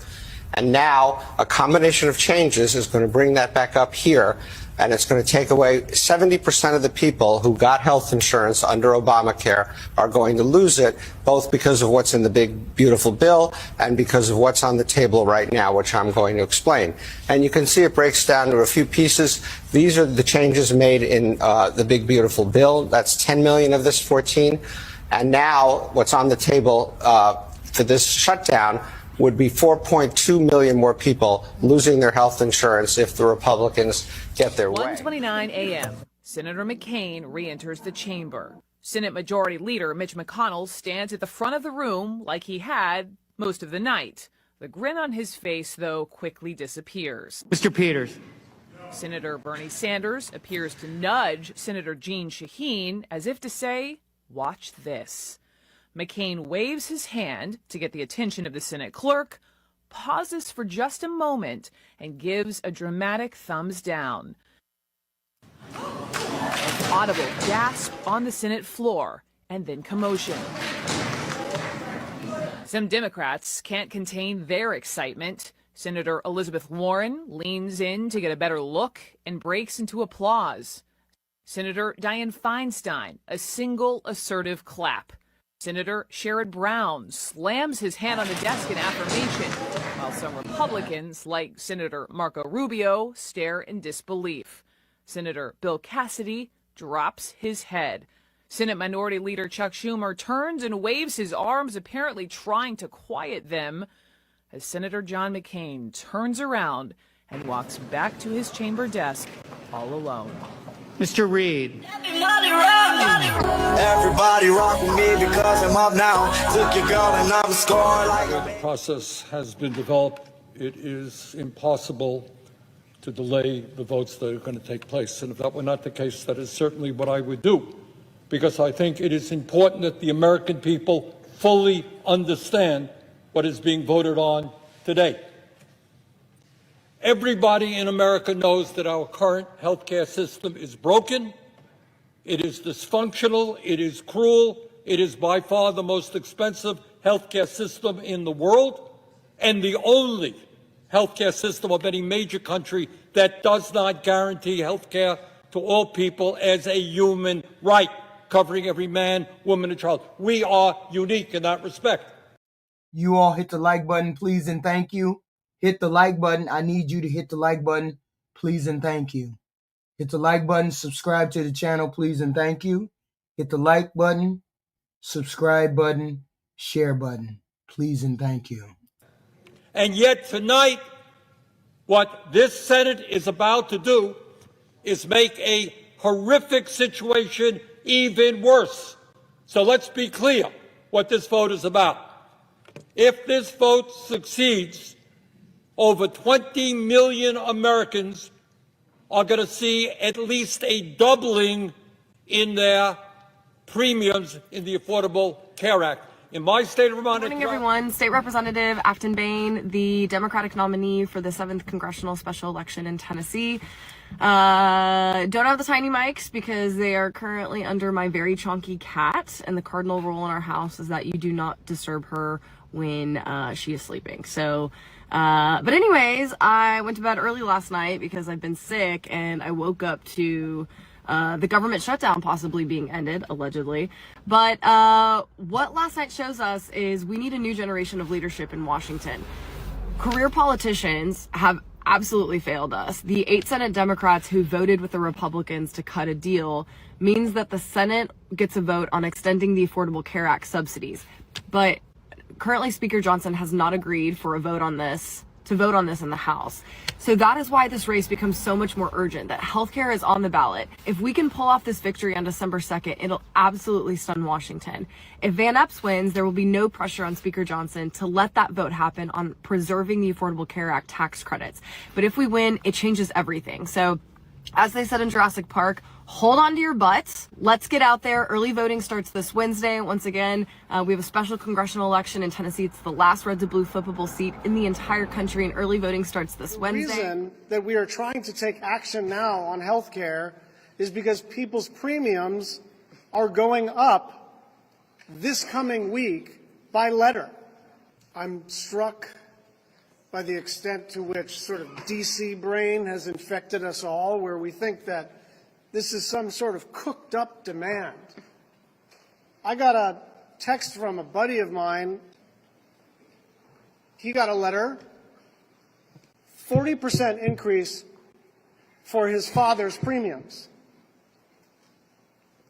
And now a combination of changes is going to bring that back up here. And it's going to take away 70% of the people who got health insurance under Obamacare are going to lose it, both because of what's in the big, beautiful bill and because of what's on the table right now, which I'm going to explain. And you can see it breaks down to a few pieces. These are the changes made in the big, beautiful bill. That's 10 million of this 14. And now what's on the table for this shutdown would be 4.2 million more people losing their health insurance if the Republicans get their way. 1:29 a.m. Senator McCain re-enters the chamber. Senate Majority Leader Mitch McConnell stands at the front of the room like he had most of the night. The grin on his face, though, quickly disappears. Mr. Peters. Senator Bernie Sanders appears to nudge Senator Jeanne Shaheen as if to say, watch this. McCain waves his hand to get the attention of the Senate clerk, pauses for just a moment, and gives a dramatic thumbs down. An audible gasp on the Senate floor, and then commotion. Some Democrats can't contain their excitement. Senator Elizabeth Warren leans in to get a better look and breaks into applause. Senator Dianne Feinstein, a single assertive clap. Senator Sherrod Brown slams his hand on the desk in affirmation, while some Republicans, like Senator Marco Rubio, stare in disbelief. Senator Bill Cassidy drops his head. Senate Minority Leader Chuck Schumer turns and waves his arms, apparently trying to quiet them, as Senator John McCain turns around and walks back to his chamber desk all alone. Mr. Reid. Everybody rock with me because I'm up now. Took your girl and I'm scoring like the process has been developed. It is impossible to delay the votes that are going to take place. And if that were not the case, that is certainly what I would do, because I think it is important that the American people fully understand what is being voted on today. Everybody in America knows that our current healthcare system is broken, it is dysfunctional, it is cruel, it is by far the most expensive healthcare system in the world, and the only healthcare system of any major country that does not guarantee healthcare to all people as a human right, covering every man, woman, and child. We are unique in that respect. You all hit the like button, please and thank you. Hit the like button. I need you to hit the like button, please and thank you. Hit the like button, subscribe to the channel, please and thank you. Hit the like button, subscribe button, share button, please and thank you. And yet tonight, what this Senate is about to do is make a horrific situation even worse. So let's be clear what this vote is about. If this vote succeeds, over 20 million Americans are going to see at least a doubling in their premiums in the Affordable Care Act. In my state of Vermont... Good morning, everyone. State Representative Acton Bain, the Democratic nominee for the 7th Congressional Special Election in Tennessee. Don't have the tiny mics because they are currently under my very chonky cat, and the cardinal rule in our house is that you do not disturb her when she is sleeping. So, but anyways, I went to bed early last night because I've been sick, and I woke up to the government shutdown possibly being ended, allegedly. But what last night shows us is we need a new generation of leadership in Washington. Career politicians have absolutely failed us. The 8 Senate Democrats who voted with the Republicans to cut a deal means that the Senate gets a vote on extending the Affordable Care Act subsidies. But currently Speaker Johnson has not agreed for a vote on this, to vote on this in the House. So that is why this race becomes so much more urgent, that healthcare is on the ballot. If we can pull off this victory on December 2nd, it'll absolutely stun Washington. If Van Epps wins, there will be no pressure on Speaker Johnson to let that vote happen on preserving the Affordable Care Act tax credits. But if we win, it changes everything. So as they said in Jurassic Park, hold on to your butts. Let's get out there. Early voting starts this Wednesday. Once again, we have a special congressional election in Tennessee. It's the last red to blue flippable seat in the entire country, and early voting starts this Wednesday. The reason that we are trying to take action now on health care is because people's premiums are going up this coming week by letter. I'm struck by the extent to which sort of DC brain has infected us all, where we think that this is some sort of cooked up demand. I got a text from a buddy of mine. He got a letter, 40% increase for his father's premiums.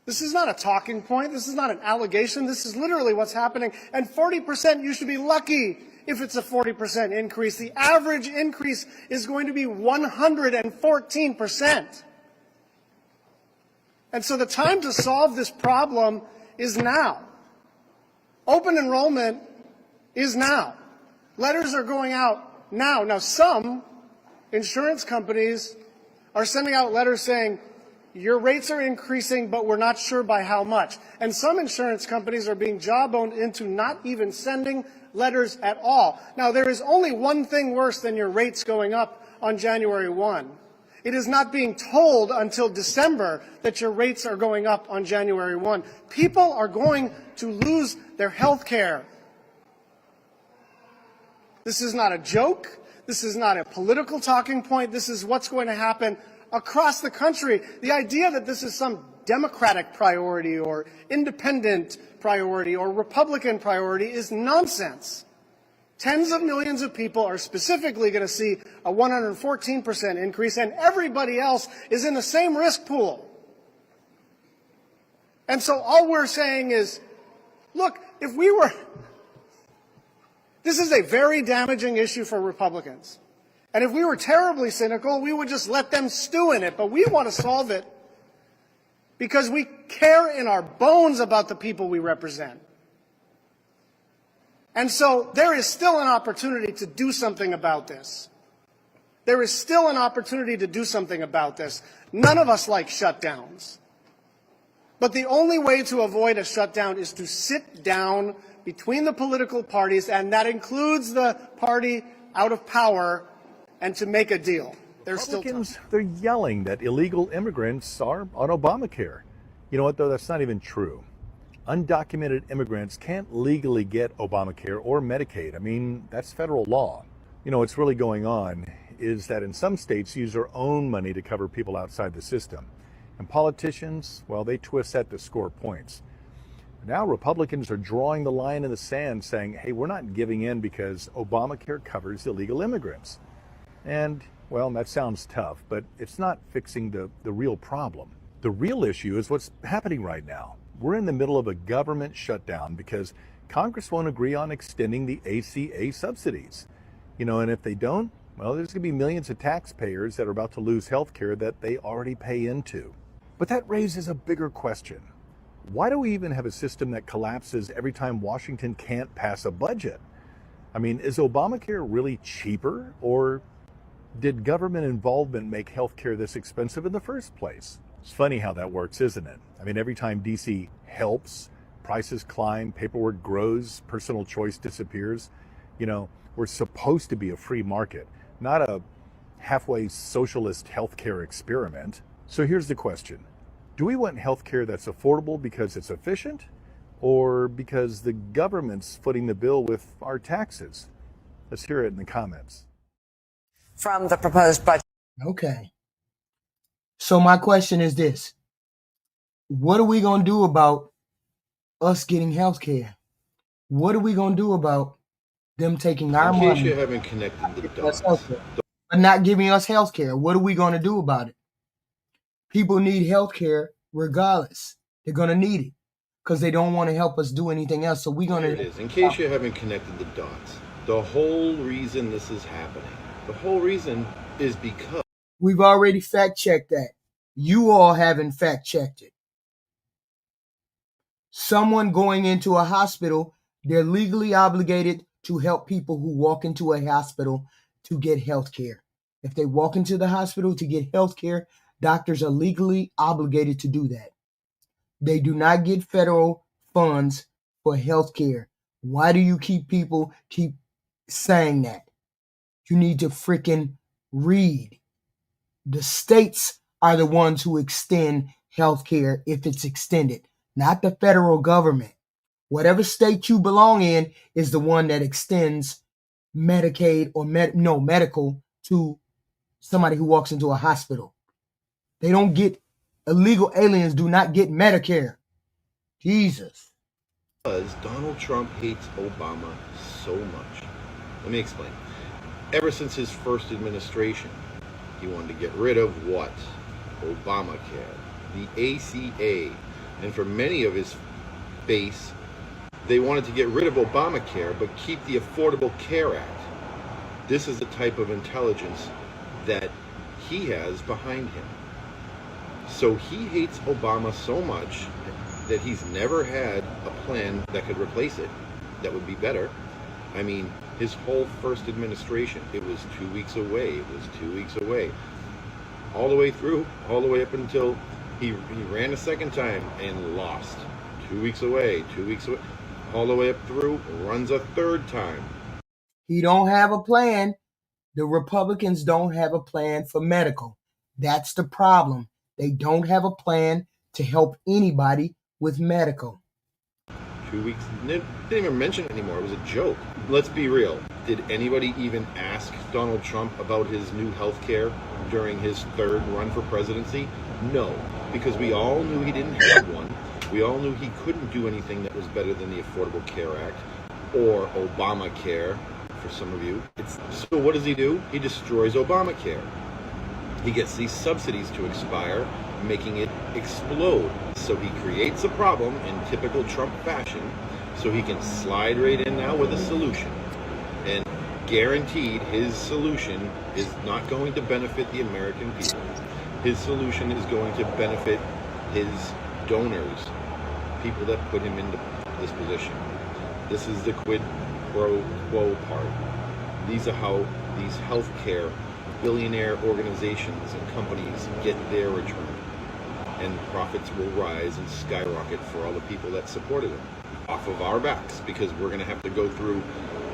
This is not a talking point. This is not an allegation. This is literally what's happening. And 40%, you should be lucky if it's a 40% increase. The average increase is going to be 114%. And so the time to solve this problem is now. Open enrollment is now. Letters are going out now. Now, some insurance companies are sending out letters saying, your rates are increasing, but we're not sure by how much. And some insurance companies are being jawboned into not even sending letters at all. Now, there is only one thing worse than your rates going up on January 1, It is not being told until December that your rates are going up on January 1. People are going to lose their health care. This is not a joke. This is not a political talking point. This is what's going to happen across the country. The idea that this is some Democratic priority or independent priority or Republican priority is nonsense. Tens of millions of people are specifically going to see a 114% increase, and everybody else is in the same risk pool. And so all we're saying is, look, this is a very damaging issue for Republicans. And if we were terribly cynical, we would just let them stew in it. But we want to solve it because we care in our bones about the people we represent. And so there is still an opportunity to do something about this. There is still an opportunity to do something about this. None of us like shutdowns. But the only way to avoid a shutdown is to sit down between the political parties, and that includes the party out of power, and to make a deal. There's still time. They're yelling that illegal immigrants are on Obamacare. You know what, though? That's not even true. Undocumented immigrants can't legally get Obamacare or Medicaid. I mean, that's federal law. You know, what's really going on is that in some states use their own money to cover people outside the system. And politicians, well, they twist that to score points. Now Republicans are drawing the line in the sand saying, hey, we're not giving in because Obamacare covers illegal immigrants. And, well, that sounds tough, but it's not fixing the real problem. The real issue is what's happening right now. We're in the middle of a government shutdown because Congress won't agree on extending the ACA subsidies. You know, and if they don't, well, there's going to be millions of taxpayers that are about to lose health care that they already pay into. But that raises a bigger question. Why do we even have a system that collapses every time Washington can't pass a budget? I mean, is Obamacare really cheaper, or did government involvement make healthcare this expensive in the first place? It's funny how that works, isn't it? I mean, every time DC helps, prices climb, paperwork grows, personal choice disappears. You know, we're supposed to be a free market, not a halfway socialist healthcare experiment. So here's the question. Do we want healthcare that's affordable because it's efficient, or because the government's footing the bill with our taxes? Let's hear it in the comments. From the proposed budget. Okay. So my question is this. What are we going to do about us getting health care? What are we going to do about them taking our money? In case you haven't connected the dots. But not giving us health care. What are we going to do about it? People need health care regardless. They're going to need it because they don't want to help us do anything else. So we're going to... Here it is. In case you haven't connected the dots. The whole reason this is happening. The whole reason is because... We've already fact-checked that. You all haven't fact-checked it. Someone going into a hospital, they're legally obligated to help people who walk into a hospital to get health care. If they walk into the hospital to get health care, doctors are legally obligated to do that. They do not get federal funds for health care. Why do you keep saying that? You need to freaking read. The states are the ones who extend health care if it's extended, not the federal government. Whatever state you belong in is the one that extends Medicaid or medical to somebody who walks into a hospital. They don't get, illegal aliens do not get Medicare. Jesus. Because Donald Trump hates Obama so much. Let me explain. Ever since his first administration, he wanted to get rid of what? Obamacare, the ACA, and for many of his base, they wanted to get rid of Obamacare but keep the Affordable Care Act. This is the type of intelligence that he has behind him. So he hates Obama so much that he's never had a plan that could replace it, that would be better. I mean, his whole first administration, it was 2 weeks away, it was 2 weeks away. All the way through, all the way up until he ran a second time and lost. 2 weeks away, 2 weeks away, all the way up through, runs a third time. He don't have a plan. The Republicans don't have a plan for medical. That's the problem. They don't have a plan to help anybody with medical. 2 weeks, didn't even mention it anymore. It was a joke. Let's be real. Did anybody even ask Donald Trump about his new health care during his third run for presidency? No, because we all knew he didn't have one. We all knew he couldn't do anything that was better than the Affordable Care Act or Obamacare for some of you. So what does he do? He destroys Obamacare. He gets these subsidies to expire, making it explode. So he creates a problem in typical Trump fashion, so he can slide right in now with a solution. And guaranteed his solution is not going to benefit the American people. His solution is going to benefit his donors, people that put him into this position. This is the quid pro quo part. These are how these healthcare billionaire organizations and companies get their return. And profits will rise and skyrocket for all the people that supported him off of our backs, because we're going to have to go through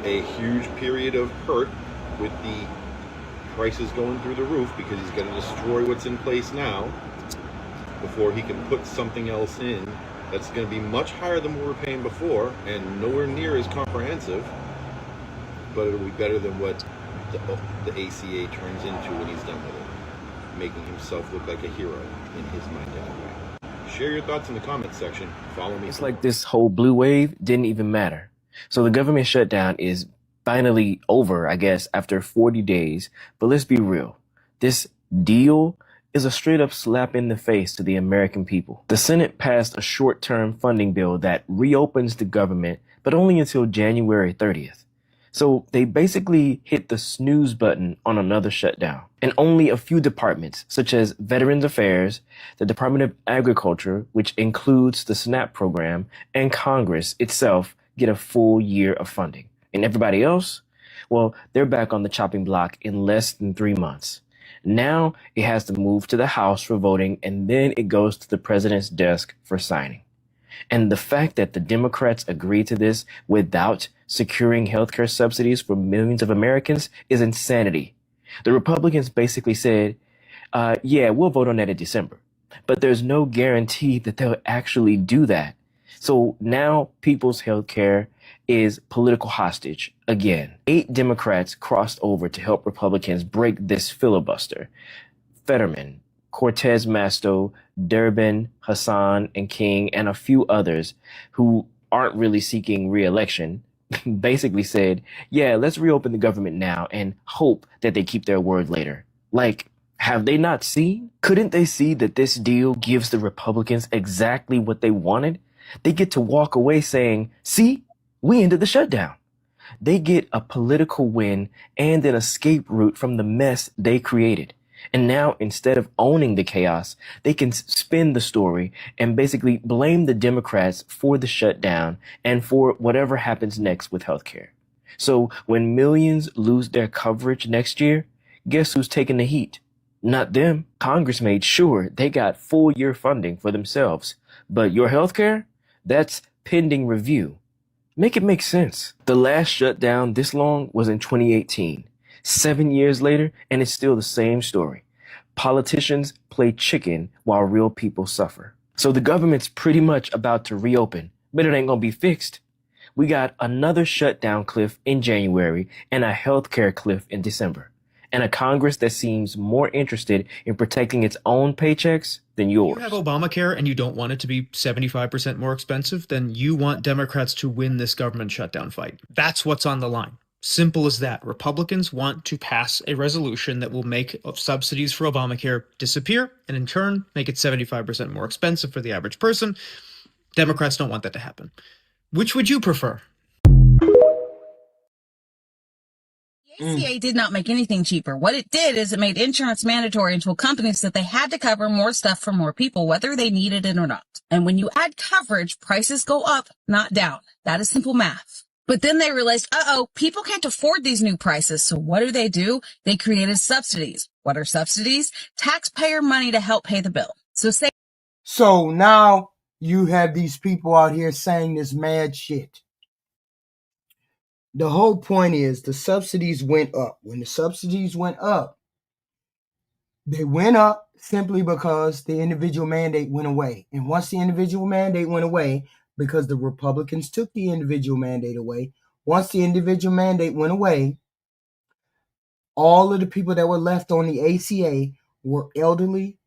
a huge period of hurt with the prices going through the roof, because he's going to destroy what's in place now before he can put something else in that's going to be much higher than we were paying before and nowhere near as comprehensive, but it'll be better than what the ACA turns into when he's done with it, making himself look like a hero in his mind anyway. Share your thoughts in the comments section. Follow me. It's like this whole blue wave didn't even matter. So the government shutdown is finally over, I guess, after 40 days. But let's be real. This deal is a straight up slap in the face to the American people. The Senate passed a short-term funding bill that reopens the government, but only until January 30th. So they basically hit the snooze button on another shutdown. And only a few departments, such as Veterans Affairs, the Department of Agriculture, which includes the SNAP program, and Congress itself, get a full year of funding. And everybody else, well, they're back on the chopping block in less than 3 months. Now it has to move to the House for voting, and then it goes to the president's desk for signing. And the fact that the Democrats agreed to this without securing healthcare subsidies for millions of Americans is insanity. The Republicans basically said, yeah, we'll vote on that in December. But there's no guarantee that they'll actually do that. So now people's healthcare is political hostage again. 8 Democrats crossed over to help Republicans break this filibuster. Fetterman, Cortez Masto, Durbin, Hassan, and King, and a few others who aren't really seeking re-election, basically said, yeah, let's reopen the government now and hope that they keep their word later. Like, have they not seen? Couldn't they see that this deal gives the Republicans exactly what they wanted? They get to walk away saying, see, we ended the shutdown. They get a political win and an escape route from the mess they created. And now, instead of owning the chaos, they can spin the story and basically blame the Democrats for the shutdown and for whatever happens next with healthcare. So when millions lose their coverage next year, guess who's taking the heat? Not them. Congress made sure they got full year funding for themselves. But your healthcare? That's pending review. Make it make sense. The last shutdown this long was in 2018. 7 years later, and it's still the same story. Politicians play chicken while real people suffer. So the government's pretty much about to reopen, but it ain't gonna be fixed. We got another shutdown cliff in January and a healthcare cliff in December. And a Congress that seems more interested in protecting its own paychecks than yours. If you have Obamacare and you don't want it to be 75% more expensive, then you want Democrats to win this government shutdown fight. That's what's on the line. Simple as that. Republicans want to pass a resolution that will make subsidies for Obamacare disappear and in turn make it 75% more expensive for the average person. Democrats don't want that to happen. Which would you prefer? The ACA did not make anything cheaper. What it did is it made insurance mandatory and told companies that they had to cover more stuff for more people, whether they needed it or not. And when you add coverage, prices go up, not down. That is simple math. But then they realized, people can't afford these new prices. So what do? They created subsidies. What are subsidies? Taxpayer money to help pay the bill. So now you have these people out here saying this mad shit. The whole point is the subsidies went up. When the subsidies went up, They went up simply because the individual mandate went away. And once the individual mandate went away, because the Republicans took the individual mandate away, once the individual mandate went away, all of the people that were left on the ACA were elderly,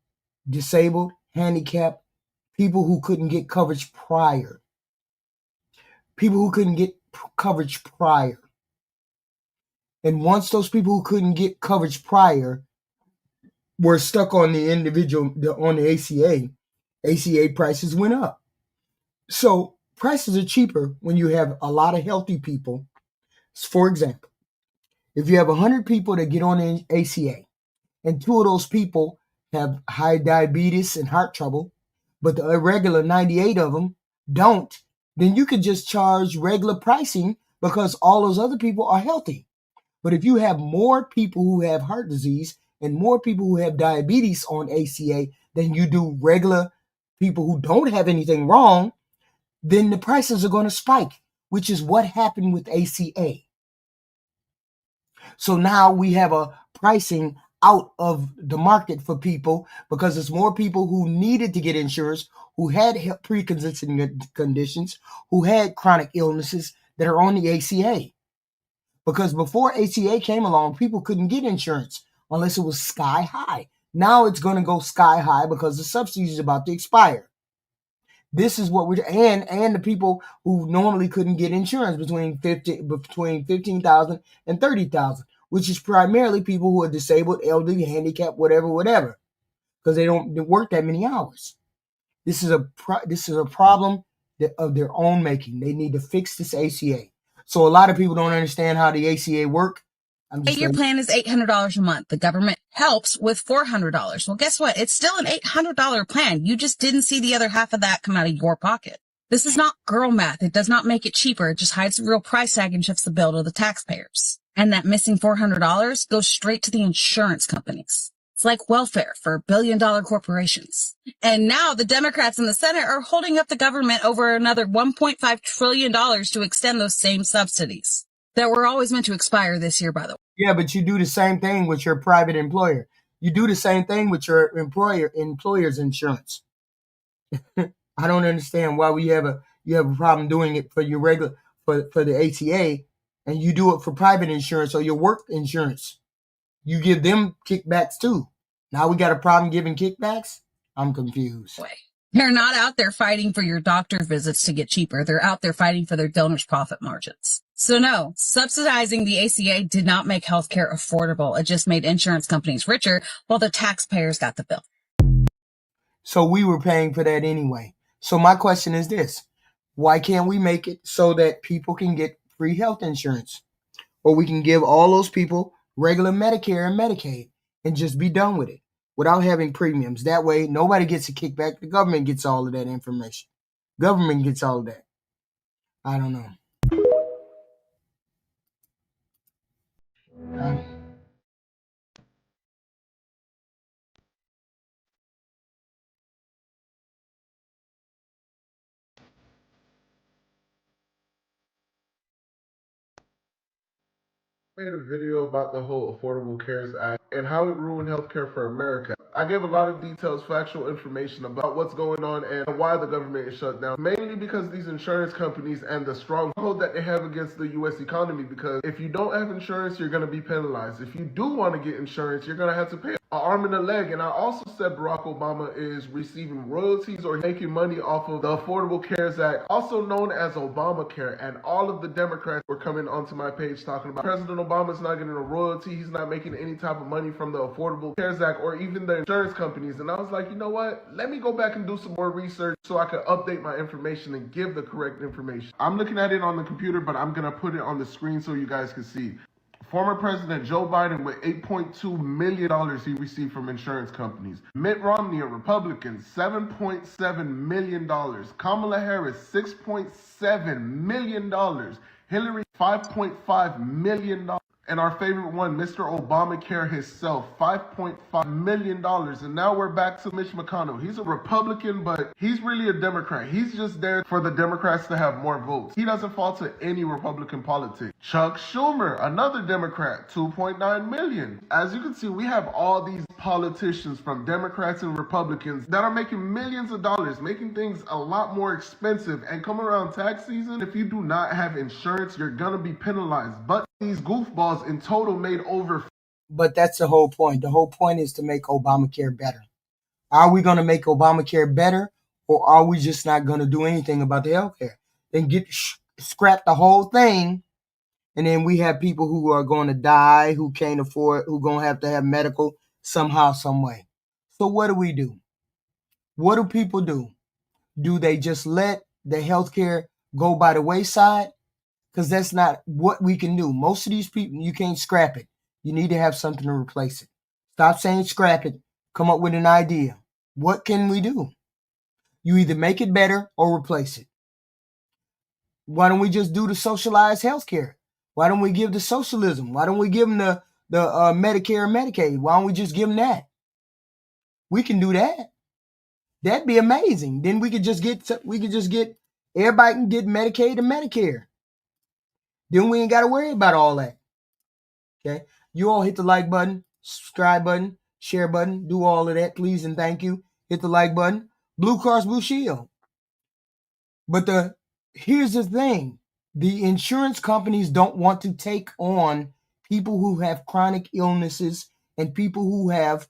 disabled, handicapped, people who couldn't get coverage prior. People who couldn't get coverage prior. And once those people who couldn't get coverage prior were stuck on the on the ACA prices went up. So prices are cheaper when you have a lot of healthy people. For example, if you have 100 people that get on the ACA and 2 of those people have high diabetes and heart trouble, but the irregular 98 of them don't, then you could just charge regular pricing because all those other people are healthy. But if you have more people who have heart disease and more people who have diabetes on ACA than you do regular people who don't have anything wrong, then the prices are going to spike, which is what happened with ACA. So now we have a pricing out of the market for people because there's more people who needed to get insurance, who had pre-existing conditions, who had chronic illnesses that are on the ACA. Because before ACA came along, people couldn't get insurance unless it was sky high. Now it's going to go sky high because the subsidy is about to expire. This is what we're and the people who normally couldn't get insurance between 15,000 and 30,000, which is primarily people who are disabled, elderly, handicapped, whatever, because they don't work that many hours. This is a problem of their own making. They need to fix this ACA. So a lot of people don't understand how the ACA work. Your plan is $800 a month. The government helps with $400. Well, guess what? It's still an $800 plan. You just didn't see the other half of that come out of your pocket. This is not girl math. It does not make it cheaper. It just hides the real price tag and shifts the bill to the taxpayers. And that missing $400 goes straight to the insurance companies. It's like welfare for billion-dollar corporations. And now the Democrats in the Senate are holding up the government over another $1.5 trillion to extend those same subsidies that were always meant to expire this year, by the way. Yeah, but you do the same thing with your private employer. You do the same thing with your employer's insurance. I don't understand why you have a problem doing it for your regular for the ACA, and you do it for private insurance or your work insurance. You give them kickbacks too. Now we got a problem giving kickbacks? I'm confused. They're not out there fighting for your doctor visits to get cheaper. They're out there fighting for their donors' profit margins. So no, subsidizing the ACA did not make healthcare affordable. It just made insurance companies richer while the taxpayers got the bill. So we were paying for that anyway. So my question is this. Why can't we make it so that people can get free health insurance? Or we can give all those people regular Medicare and Medicaid and just be done with it without having premiums. That way, nobody gets a kickback. The government gets all of that information. Government gets all of that. I don't know. I made a video about the whole Affordable Cares Act and how it ruined healthcare for America. I gave a lot of details, factual information about what's going on and why the government is shut down. Mainly because these insurance companies and the stronghold that they have against the U.S. economy, because if you don't have insurance, you're going to be penalized. If you do want to get insurance, you're going to have to pay an arm and a leg. And I also said Barack Obama is receiving royalties or making money off of the Affordable Cares Act, also known as Obamacare. And all of the Democrats were coming onto my page talking about President Obama's not getting a royalty. He's not making any type of money from the Affordable Cares Act or even the insurance companies. And I was like, you know what? Let me go back and do some more research so I can update my information and give the correct information. I'm looking at it on the computer, but I'm going to put it on the screen so you guys can see. Former President Joe Biden with $8.2 million he received from insurance companies. Mitt Romney, a Republican, $7.7 million. Kamala Harris, $6.7 million. Hillary, $5.5 million. And our favorite one, Mr. Obamacare himself, $5.5 million. And now we're back to Mitch McConnell. He's a Republican, but he's really a Democrat. He's just there for the Democrats to have more votes. He doesn't fall to any Republican politics. Chuck Schumer, another Democrat, $2.9 million. As you can see, we have all these politicians from Democrats and Republicans that are making millions of dollars, making things a lot more expensive. And come around tax season, if you do not have insurance, you're gonna be penalized. But these goofballs in total made over. But that's the whole point. The whole point is to make Obamacare better. Are we going to make Obamacare better, or are we just not going to do anything about the healthcare? Then scrap the whole thing, and then we have people who are going to die, who can't afford, who going to have medical somehow, some way. So what do we do? What do people do? Do they just let the healthcare go by the wayside? Because that's not what we can do. Most of these people, you can't scrap it. You need to have something to replace it. Stop saying scrap it. Come up with an idea. What can we do? You either make it better or replace it. Why don't we just do the socialized healthcare? Why don't we give the socialism? Why don't we give them the Medicare and Medicaid? Why don't we just give them that? We can do that. That'd be amazing. Then we could just get everybody can get Medicaid and Medicare. Then we ain't got to worry about all that. Okay. You all hit the like button, subscribe button, share button, do all of that, please and thank you. Hit the like button. Blue Cross Blue Shield. But here's the thing. The insurance companies don't want to take on people who have chronic illnesses and people who have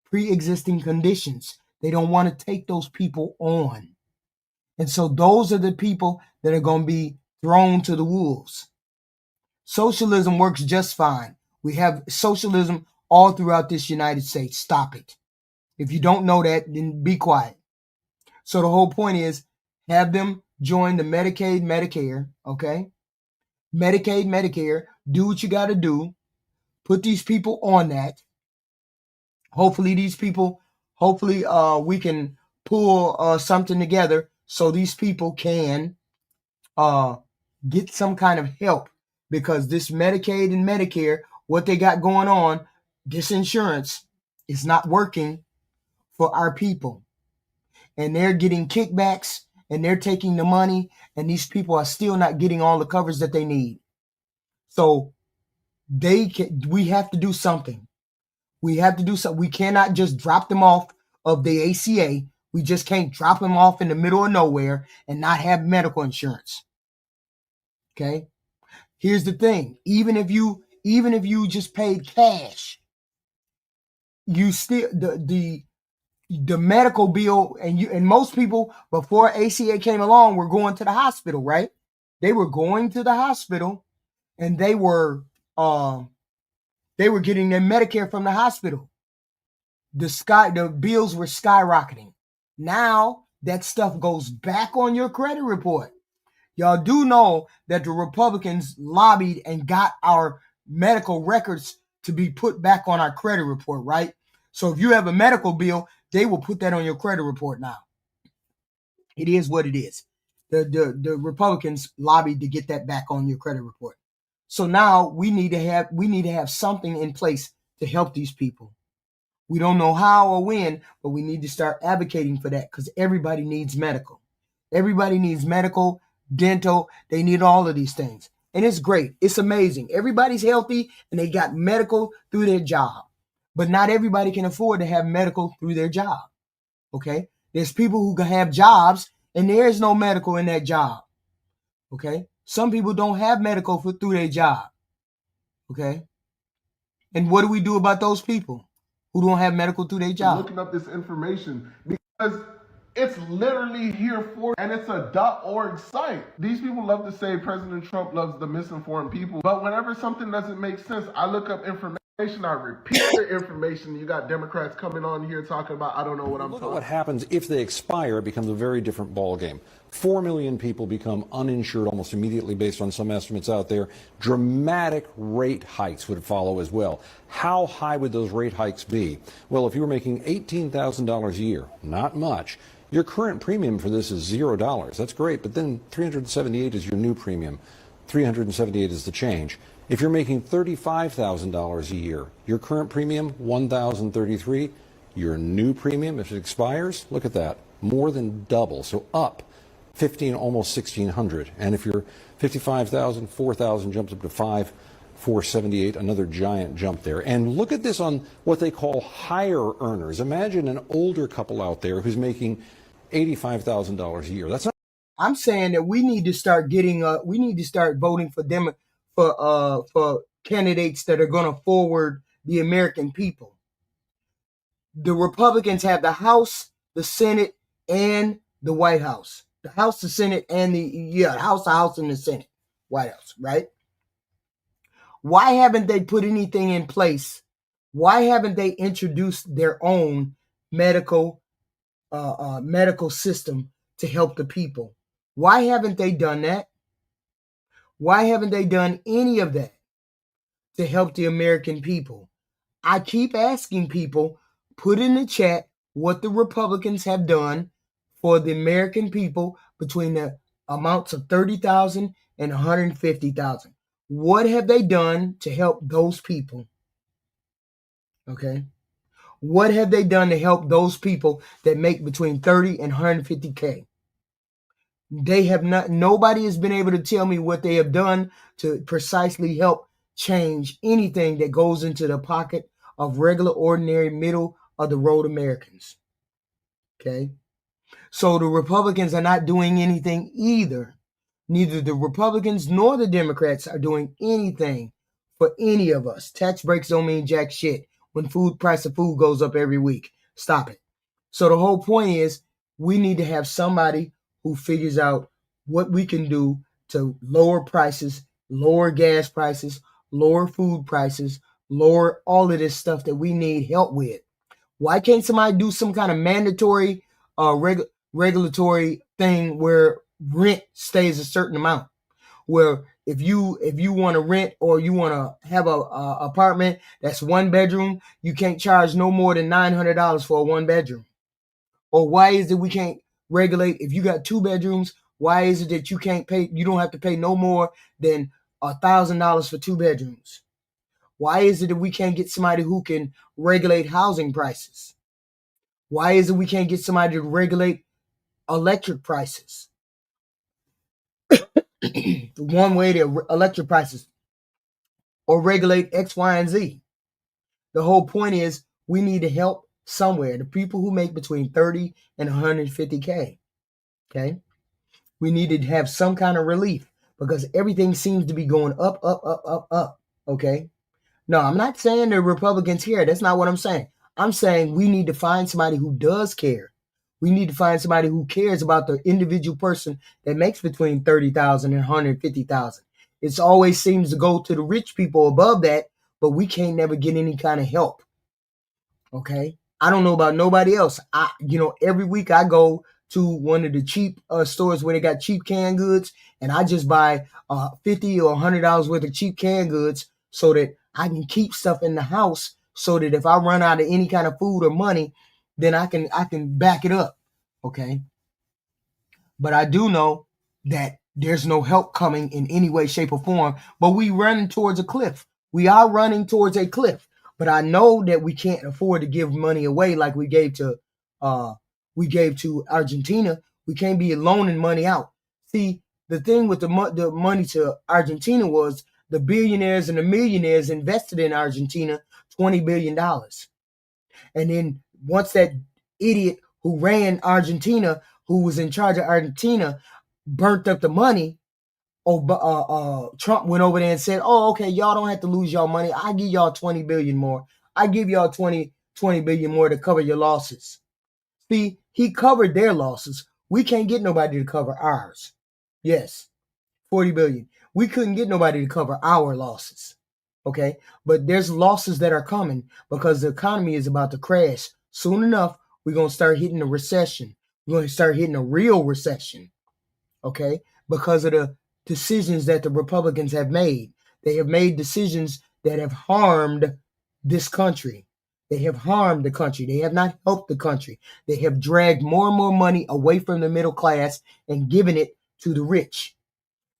pre-existing conditions. They don't want to take those people on. And so those are the people that are going to be thrown to the wolves. Socialism works just fine. We have socialism all throughout this United States. Stop it. If you don't know that, then be quiet. So the whole point is have them join the Medicaid, Medicare, okay? Medicaid, Medicare, do what you got to do. Put these people on that. Hopefully we can pull something together so these people can get some kind of help. Because this Medicaid and Medicare, what they got going on, this insurance is not working for our people. And they're getting kickbacks and they're taking the money, and these people are still not getting all the coverage that they need. So we have to do something. We have to do something. We cannot just drop them off of the ACA. We just can't drop them off in the middle of nowhere and not have medical insurance. Okay? Here's the thing. Even if you just paid cash, you still the medical bill, and most people before ACA came along were going to the hospital, right? They were going to the hospital and they were getting their Medicare from the hospital. The bills were skyrocketing. Now that stuff goes back on your credit report. Y'all do know that the Republicans lobbied and got our medical records to be put back on our credit report, right? So if you have a medical bill, they will put that on your credit report now. It is what it is. The Republicans lobbied to get that back on your credit report. So now we need to have something in place to help these people. We don't know how or when, but we need to start advocating for that because everybody needs medical. Everybody needs medical, dental. They need all of these things. And it's great. It's amazing. Everybody's healthy and they got medical through their job. But not everybody can afford to have medical through their job. Okay? There's people who can have jobs and there is no medical in that job. Okay? Some people don't have medical through their job. Okay? And what do we do about those people who don't have medical through their job? Looking up this information because it's literally here for, and it's a .org site. These people love to say President Trump loves the misinformed people, but whenever something doesn't make sense, I look up information, I repeat the information. You got Democrats coming on here talking about, I don't know what I'm talking about. Look at what happens if they expire. It becomes a very different ballgame. 4 million people become uninsured almost immediately based on some estimates out there. Dramatic rate hikes would follow as well. How high would those rate hikes be? Well, if you were making $18,000 a year, not much, your current premium for this is $0. That's great, but then $378 is your new premium. $378 is the change. If you're making $35,000 a year, your current premium, $1,033. Your new premium, if it expires, look at that, more than double. So up 15, almost 1,600. And if you're 55,000, 4,000 jumps up to 5,478, another giant jump there. And look at this on what they call higher earners. Imagine an older couple out there who's making $85,000 a year. That's not. I'm saying that we need to start we need to start voting for them for candidates that are going to forward the American people. The Republicans have the House, the Senate, and the White House. The House, the Senate, and the House, and the Senate. White House, right? Why haven't they put anything in place? Why haven't they introduced their own medical system to help the people? Why haven't they done that? Why haven't they done any of that to help the American people? I keep asking people, put in the chat what the Republicans have done for the American people between the amounts of 30,000 and 150,000. What have they done to help those people? Okay. What have they done to help those people that make between 30 and 150K? They have not, nobody has been able to tell me what they have done to precisely help change anything that goes into the pocket of regular, ordinary, middle of the road Americans. Okay. So the Republicans are not doing anything either. Neither the Republicans nor the Democrats are doing anything for any of us. Tax breaks don't mean jack shit when price of food goes up every week. Stop it. So the whole point is we need to have somebody who figures out what we can do to lower prices, lower gas prices, lower food prices, lower all of this stuff that we need help with. Why can't somebody do some kind of mandatory regulatory thing where rent stays a certain amount? Where if you want to rent or you want to have a apartment that's one bedroom, you can't charge no more than $900 for a one bedroom. Or why is it we can't regulate if you got two bedrooms? Why is it that you can't pay? You don't have to pay no more than $1,000 for two bedrooms. Why is it that we can't get somebody who can regulate housing prices? Why is it we can't get somebody to regulate electric prices? One way to electric prices or regulate X, Y, and Z. The whole point is we need to help somewhere. The people who make between 30 and 150K. Okay. We need to have some kind of relief because everything seems to be going up, up, up, up, up. Okay. No, I'm not saying the Republicans here. That's not what I'm saying. I'm saying we need to find somebody who does care. We need to find somebody who cares about the individual person that makes between 30,000 and 150,000. It always seems to go to the rich people above that, but we can't never get any kind of help. Okay. I don't know about nobody else. Every week I go to one of the cheap stores where they got cheap canned goods, and I just buy $50 or $100 worth of cheap canned goods so that I can keep stuff in the house so that if I run out of any kind of food or money, then I can back it up. Okay. But I do know that there's no help coming in any way, shape, or form, but we running towards a cliff. We are running towards a cliff, but I know that we can't afford to give money away like we gave to Argentina. We can't be loaning money out. See, the thing with the money to Argentina was the billionaires and the millionaires invested in Argentina $20 billion. And then once that idiot who ran Argentina, who was in charge of Argentina, burnt up the money, Trump went over there and said, oh, okay, y'all don't have to lose y'all money. I give y'all 20 billion more. I give y'all 20 billion more to cover your losses. See, he covered their losses. We can't get nobody to cover ours. Yes, 40 billion. We couldn't get nobody to cover our losses. Okay, but there's losses that are coming because the economy is about to crash. Soon enough, we're going to start hitting a recession. We're going to start hitting a real recession. Okay, because of the decisions that the Republicans have made. They have made decisions that have harmed this country. They have harmed the country. They have not helped the country. They have dragged more and more money away from the middle class and given it to the rich.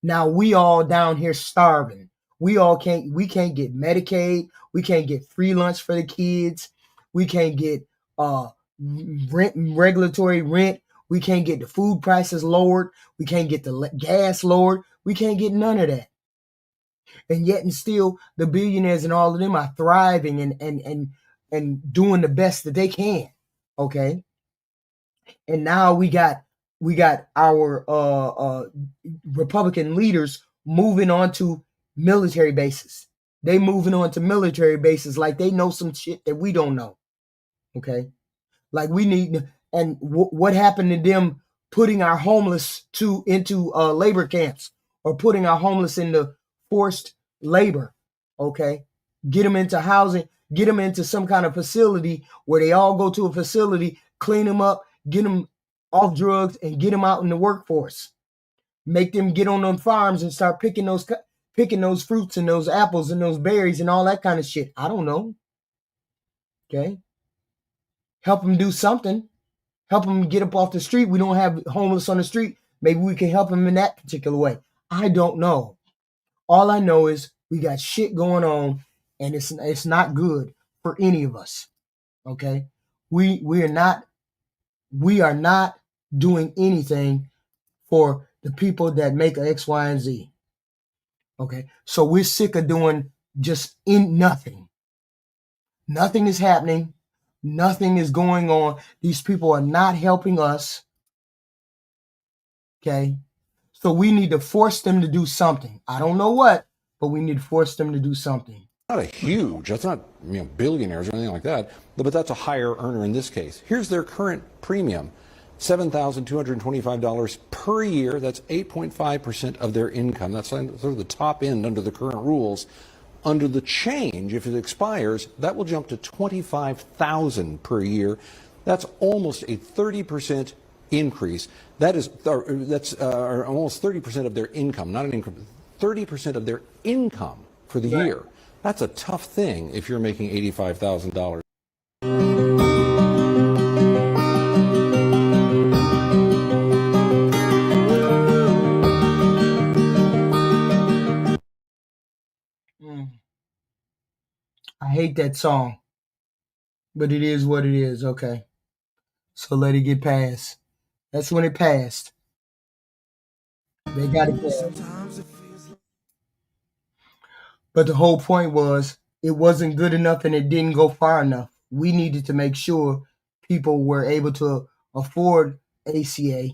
Now we all down here starving. We can't get Medicaid. We can't get free lunch for the kids. We can't get regulatory rent. We can't get the food prices lowered. We can't get the gas lowered. We can't get none of that. And yet and still the billionaires and all of them are thriving and doing the best that they can. Okay. And now we got our Republican leaders moving on to military bases. They moving on to military bases like they know some shit that we don't know. Okay. Like we need, and what happened to them putting our homeless into labor camps or putting our homeless into forced labor? Okay. Get them into housing, get them into some kind of facility where they all go to a facility, clean them up, get them off drugs and get them out in the workforce. Make them get on them farms and start picking those fruits and those apples and those berries and all that kind of shit. I don't know. Okay. Help them do something. Help them get up off the street. We don't have homeless on the street. Maybe we can help them in that particular way. I don't know. All I know is we got shit going on and it's not good for any of us. Okay. We are not doing anything for the people that make X, Y, and Z. Okay. So we're sick of doing just nothing. Nothing is happening. Nothing is going on. These people are not helping us. Okay. So we need to force them to do something. I don't know what, but we need to force them to do something. Not a huge, that's not billionaires or anything like that, but that's a higher earner in this case. Here's their current premium, $7,225 per year. That's 8.5% of their income. That's sort of the top end under the current rules. Under the change, if it expires, that will jump to $25,000 per year. That's almost a 30% increase. That's almost 30% of their income, not an income, 30% of their income for the year. That's a tough thing if you're making $85,000. I hate that song, but it is what it is. Okay. So let it get past. That's when it passed. They got it passed. But the whole point was it wasn't good enough and it didn't go far enough. We needed to make sure people were able to afford ACA.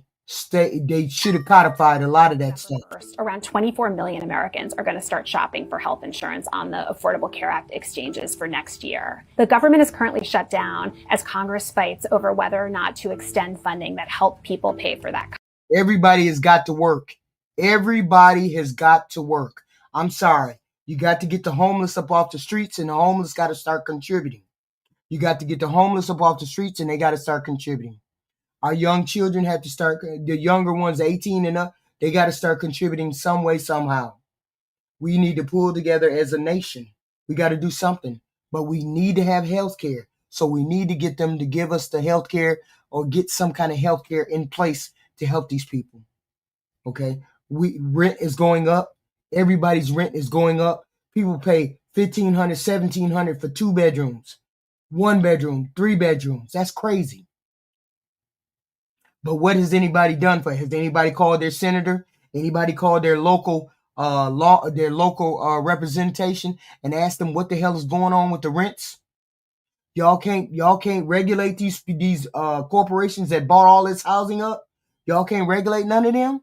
They should have codified a lot of that stuff. Around 24 million Americans are going to start shopping for health insurance on the Affordable Care Act exchanges for next year. The government is currently shut down as Congress fights over whether or not to extend funding that help people pay for that. Everybody has got to work. Everybody has got to work. I'm sorry. You got to get the homeless up off the streets and the homeless got to start contributing. You got to get the homeless up off the streets and they got to start contributing. Our young children have to start, the younger ones, 18 and up, they got to start contributing some way, somehow. We need to pull together as a nation. We got to do something, but we need to have health care. So we need to get them to give us the health care or get some kind of health care in place to help these people. Okay. Rent is going up. Everybody's rent is going up. People pay $1,500, $1,700 for 2 bedrooms, 1 bedroom, 3 bedrooms. That's crazy. But what has anybody done for it? Has anybody called their senator? Anybody called their local representation and asked them what the hell is going on with the rents? Y'all can't regulate these corporations that bought all this housing up. Y'all can't regulate none of them.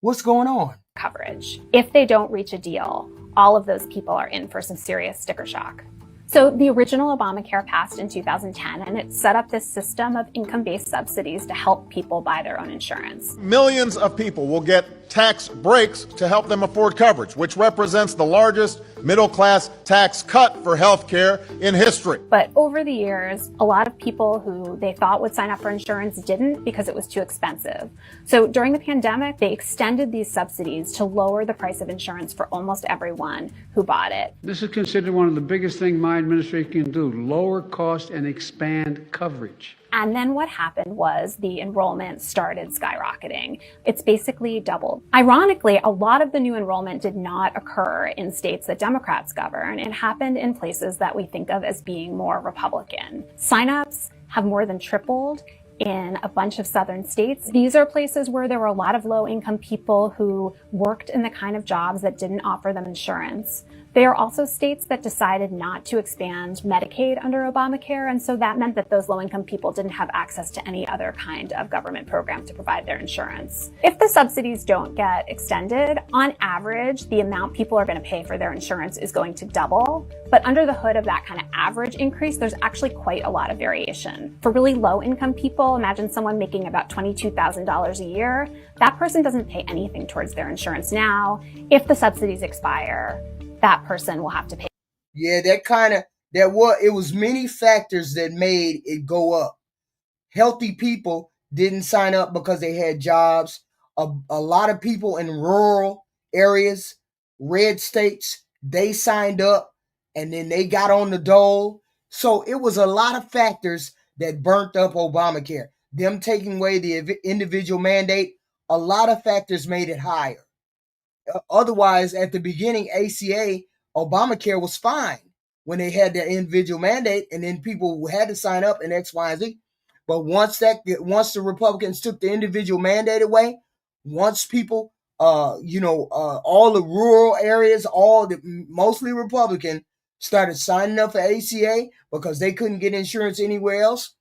What's going on? Coverage. If they don't reach a deal, all of those people are in for some serious sticker shock. So the original Obamacare passed in 2010, and it set up this system of income-based subsidies to help people buy their own insurance. Millions of people will get tax breaks to help them afford coverage, which represents the largest middle-class tax cut for health care in history. But over the years, a lot of people who they thought would sign up for insurance didn't because it was too expensive. So during the pandemic, they extended these subsidies to lower the price of insurance for almost everyone who bought it. This is considered one of the biggest things my administration can do, lower cost and expand coverage. And then what happened was the enrollment started skyrocketing. It's basically doubled. Ironically, a lot of the new enrollment did not occur in states that Democrats govern. It happened in places that we think of as being more Republican. Signups have more than tripled in a bunch of southern states. These are places where there were a lot of low-income people who worked in the kind of jobs that didn't offer them insurance. They are also states that decided not to expand Medicaid under Obamacare, and so that meant that those low-income people didn't have access to any other kind of government program to provide their insurance. If the subsidies don't get extended, on average, the amount people are going to pay for their insurance is going to double. But under the hood of that kind of average increase, there's actually quite a lot of variation. For really low-income people, imagine someone making about $22,000 a year. That person doesn't pay anything towards their insurance now. If the subsidies expire, that person will have to pay. Yeah, it was many factors that made it go up. Healthy people didn't sign up because they had jobs. A lot of people in rural areas, red states, they signed up and then they got on the dole. So it was a lot of factors that burnt up Obamacare. Them taking away the individual mandate, a lot of factors made it higher. Otherwise, at the beginning, ACA, Obamacare was fine when they had their individual mandate, and then people had to sign up in X, Y, and Z. But once the Republicans took the individual mandate away, once people, all the rural areas, mostly Republican, started signing up for ACA because they couldn't get insurance anywhere else,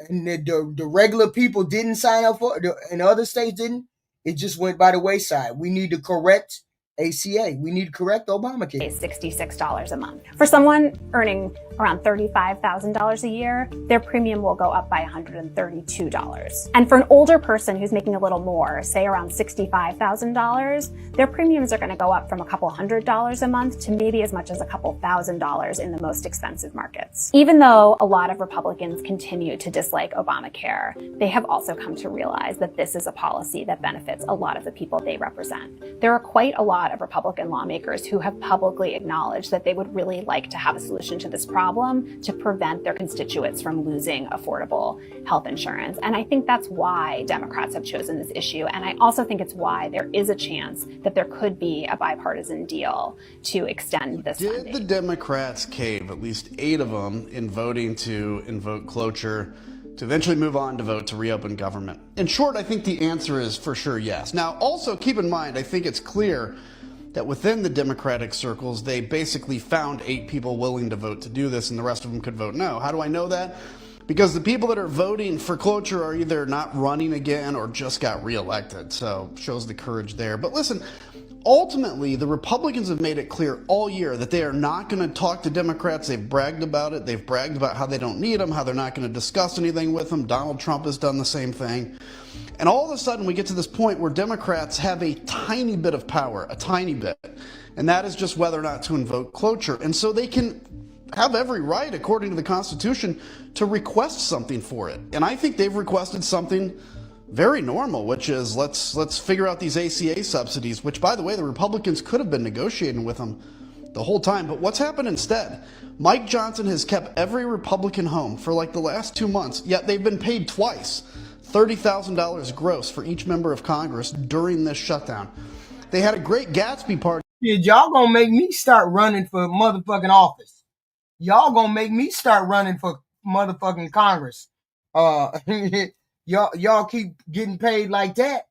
and the regular people didn't sign up for it, and other states didn't. It just went by the wayside. We need to correct ACA. We need to correct Obamacare. $66 a month. For someone earning around $35,000 a year, their premium will go up by $132. And for an older person who's making a little more, say around $65,000, their premiums are going to go up from a couple $100 a month to maybe as much as a couple $1,000 in the most expensive markets. Even though a lot of Republicans continue to dislike Obamacare, they have also come to realize that this is a policy that benefits a lot of the people they represent. There are quite a lot of Republican lawmakers who have publicly acknowledged that they would really like to have a solution to this problem to prevent their constituents from losing affordable health insurance. And I think that's why Democrats have chosen this issue. And I also think it's why there is a chance that there could be a bipartisan deal to extend this funding. Did the Democrats cave, at least 8 of them, in voting to invoke cloture to eventually move on to vote to reopen government? In short, I think the answer is for sure yes. Now, also keep in mind, I think it's clear that within the Democratic circles, they basically found 8 people willing to vote to do this, and the rest of them could vote no. How do I know that? Because the people that are voting for cloture are either not running again or just got reelected, so shows the courage there. But listen, ultimately, the Republicans have made it clear all year that they are not going to talk to Democrats. They've bragged about it. They've bragged about how they don't need them, how they're not going to discuss anything with them. Donald Trump has done the same thing. And all of a sudden, we get to this point where Democrats have a tiny bit of power, a tiny bit. And that is just whether or not to invoke cloture. And so they can have every right, according to the Constitution, to request something for it. And I think they've requested something very normal, which is let's figure out these ACA subsidies, which, by the way, the Republicans could have been negotiating with them the whole time. But what's happened instead? Mike Johnson has kept every Republican home for like the last 2 months, yet they've been paid twice. $30,000 gross for each member of Congress during this shutdown. They had a great Gatsby party. Y'all gonna make me start running for motherfucking office. Y'all gonna make me start running for motherfucking Congress. Y'all keep getting paid like that.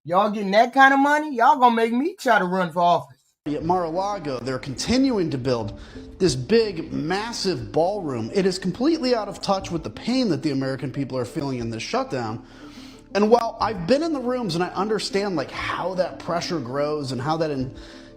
Y'all getting that kind of money. Y'all gonna make me try to run for office. At Mar-a-Lago, they're continuing to build this big, massive ballroom. It is completely out of touch with the pain that the American people are feeling in this shutdown. And while I've been in the rooms and I understand like how that pressure grows and how that,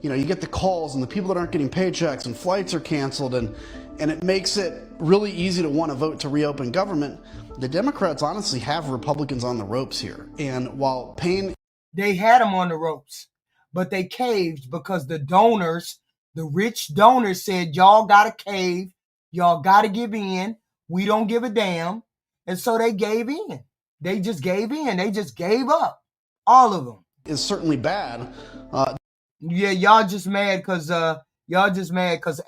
you get the calls and the people that aren't getting paychecks and flights are canceled and it makes it really easy to want to vote to reopen government, the Democrats honestly have Republicans on the ropes here. And while pain... They had them on the ropes, but they caved because the donors, the rich donors said, y'all got to cave. Y'all got to give in. We don't give a damn. And so they gave in. They just gave in. They just gave up. All of them. Is certainly bad. Yeah, y'all just mad because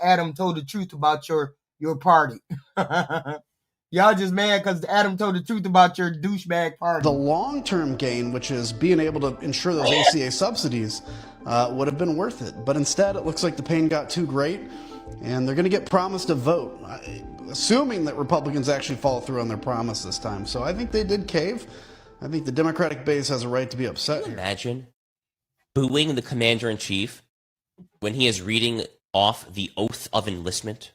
Adam told the truth about your your party. Y'all just mad because Adam told the truth about your douchebag party. The long-term gain, which is being able to ensure those ACA subsidies, would have been worth it. But instead, it looks like the pain got too great, and they're going to get promised a vote, assuming that Republicans actually follow through on their promise this time. So I think they did cave. I think the Democratic base has a right to be upset. Can you imagine booing the commander-in-chief when he is reading off the oath of enlistment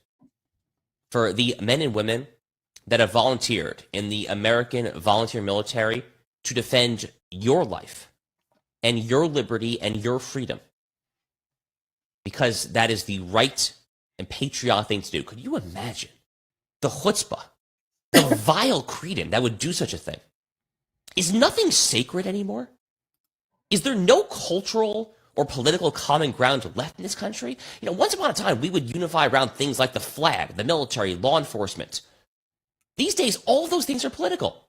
for the men and women that have volunteered in the American volunteer military to defend your life and your liberty and your freedom, because that is the right and patriotic thing to do. Could you imagine the chutzpah, the vile cretin that would do such a thing? Is nothing sacred anymore? Is there no cultural or political common ground left in this country? You know, once upon a time, we would unify around things like the flag, the military, law enforcement. These days, all of those things are political.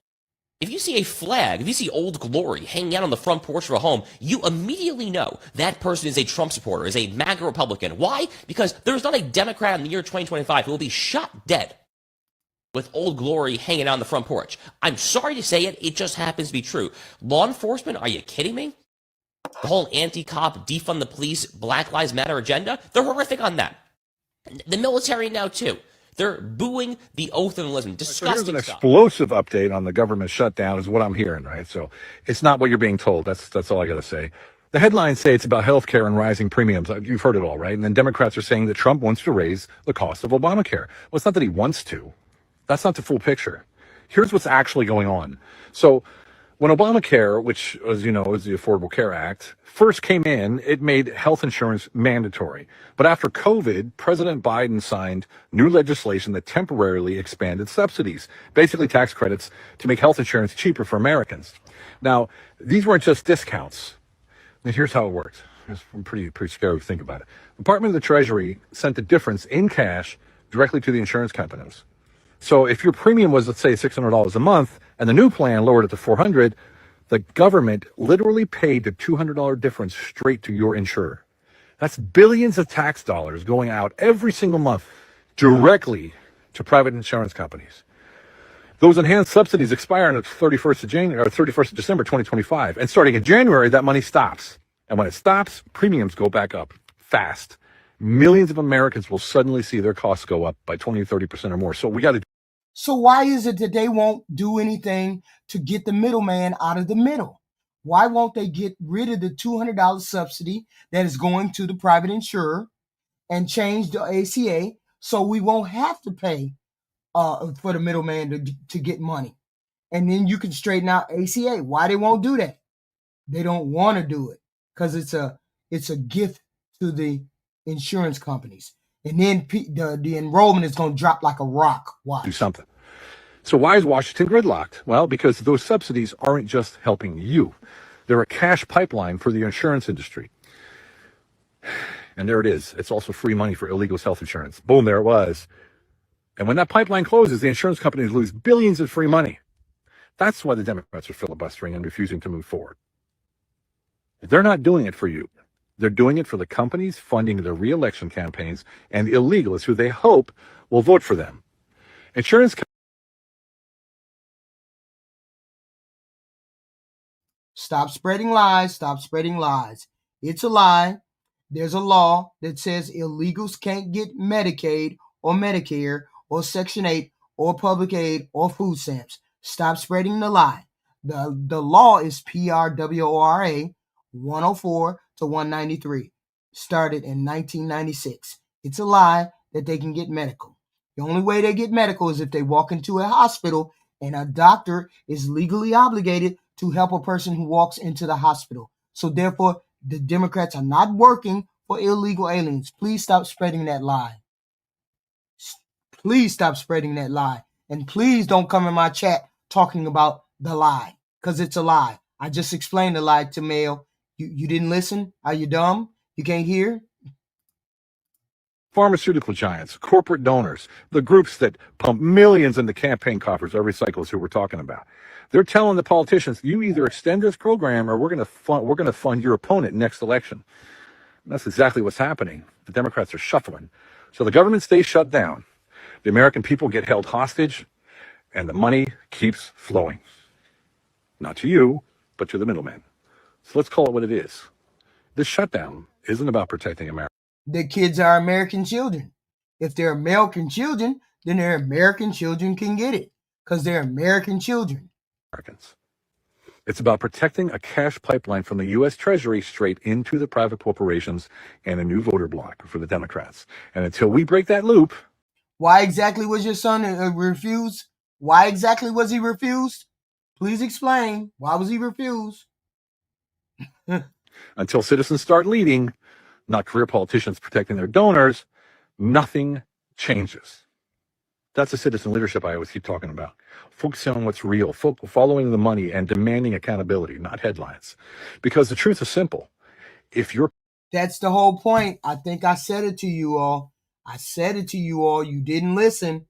If you see a flag, if you see Old Glory hanging out on the front porch of a home, you immediately know that person is a Trump supporter, is a MAGA Republican. Why? Because there's not a Democrat in the year 2025 who will be shot dead with Old Glory hanging out on the front porch. I'm sorry to say it, it just happens to be true. Law enforcement, are you kidding me? The whole anti-cop, defund the police, Black Lives Matter agenda, they're horrific on that. The military now, too. They're booing the oath of enlistment. Disgusting So here's an stuff. explosive update on the government shutdown is what I'm hearing, right? So it's not what you're being told. That's all I got to say. The headlines say it's about healthcare and rising premiums. You've heard it all, right? And then Democrats are saying that Trump wants to raise the cost of Obamacare. Well, it's not that he wants to. That's not the full picture. Here's what's actually going on. So when Obamacare, which, as you know, is the Affordable Care Act, first came in, it made health insurance mandatory. But after COVID, President Biden signed new legislation that temporarily expanded subsidies, basically tax credits, to make health insurance cheaper for Americans. Now, these weren't just discounts. And here's how it worked. It's pretty scary to think about it. The Department of the Treasury sent the difference in cash directly to the insurance companies. So if your premium was, let's say, $600 a month, and the new plan lowered it to $400, the government literally paid the $200 difference straight to your insurer. That's billions of tax dollars going out every single month directly to private insurance companies. Those enhanced subsidies expire on the 31st of January or 31st of December 2025, and starting in January, that money stops. And when it stops, premiums go back up fast. Millions of Americans will suddenly see their costs go up by 20 or 30% or more. So we got to. So why is it that they won't do anything to get the middleman out of the middle? Why won't they get rid of the $200 subsidy that is going to the private insurer and change the ACA so we won't have to pay for the middleman to get money? And then you can straighten out ACA. Why they won't do that? They don't want to do it because it's a gift to the insurance companies. And then the enrollment is going to drop like a rock. Watch. Do something. So why is Washington gridlocked? Well, because those subsidies aren't just helping you. They're a cash pipeline for the insurance industry. And there it is. It's also free money for illegal health insurance. Boom, there it was. And when that pipeline closes, the insurance companies lose billions of free money. That's why the Democrats are filibustering and refusing to move forward. They're not doing it for you. They're doing it for the companies funding their re-election campaigns and the illegals who they hope will vote for them. Insurance. Stop spreading lies. Stop spreading lies. It's a lie. There's a law that says illegals can't get Medicaid or Medicare or Section 8 or public aid or food stamps. Stop spreading the lie. The law is PRWORA 104 to 193. Started in 1996. It's a lie that they can get medical. The only way they get medical is if they walk into a hospital and a doctor is legally obligated to help a person who walks into the hospital. So therefore, the Democrats are not working for illegal aliens. Please stop spreading that lie. Please stop spreading that lie. And please don't come in my chat talking about the lie, because it's a lie. I just explained the lie to Mail. You didn't listen? Are you dumb? You can't hear? Pharmaceutical giants, corporate donors, the groups that pump millions into campaign coffers every cycle is who we're talking about. They're telling the politicians, you either extend this program or we're going to fund your opponent next election. And that's exactly what's happening. The Democrats are shuffling. So the government stays shut down. The American people get held hostage, and the money keeps flowing. Not to you, but to the middlemen. So let's call it what it is. This shutdown isn't about protecting America. The kids are American children. If they're American children, then their American children can get it because they're American children. Americans. It's about protecting a cash pipeline from the U.S. Treasury straight into the private corporations and a new voter bloc for the Democrats. And until we break that loop... Why exactly was your son refused? Why exactly was he refused? Please explain. Why was he refused? Until citizens start leading, not career politicians protecting their donors, nothing changes. That's the citizen leadership I always keep talking about. Focusing on what's real, following the money and demanding accountability, not headlines. Because the truth is simple. If you're... That's the whole point. I think I said it to you all. You didn't listen.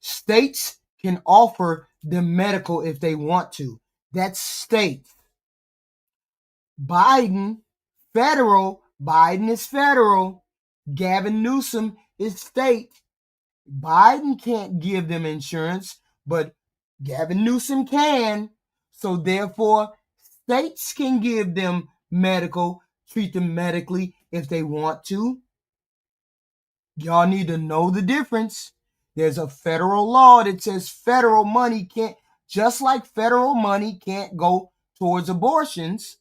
States can offer the medical if they want to. That's state. Biden is federal. Gavin Newsom is state. Biden can't give them insurance, but Gavin Newsom can. So therefore, states can give them medical, treat them medically if they want to. Y'all need to know the difference. There's a federal law that says federal money can't, just like federal money can't go towards abortions,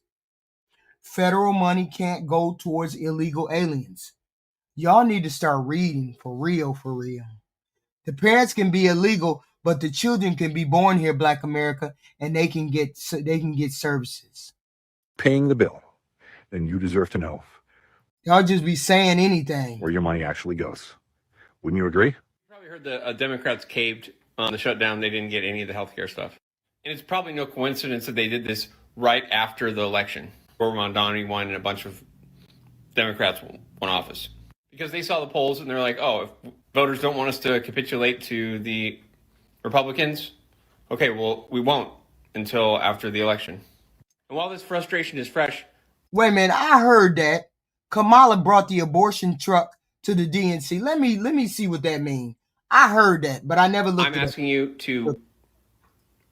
federal money can't go towards illegal aliens. Y'all need to start reading for real, for real. The parents can be illegal, but the children can be born here, Black America, and they can get services. Paying the bill, then you deserve to know. Y'all just be saying anything. Where your money actually goes. Wouldn't you agree? You probably heard the Democrats caved on the shutdown. They didn't get any of the healthcare stuff. And it's probably no coincidence that they did this right after the election, where Mondani won and a bunch of Democrats won office. Because they saw the polls and they're like, oh, if voters don't want us to capitulate to the Republicans, okay, well, we won't until after the election. And while this frustration is fresh... Wait a minute, I heard that Kamala brought the abortion truck to the DNC. Let me see what that means. I heard that, but I never looked at it. I'm asking you to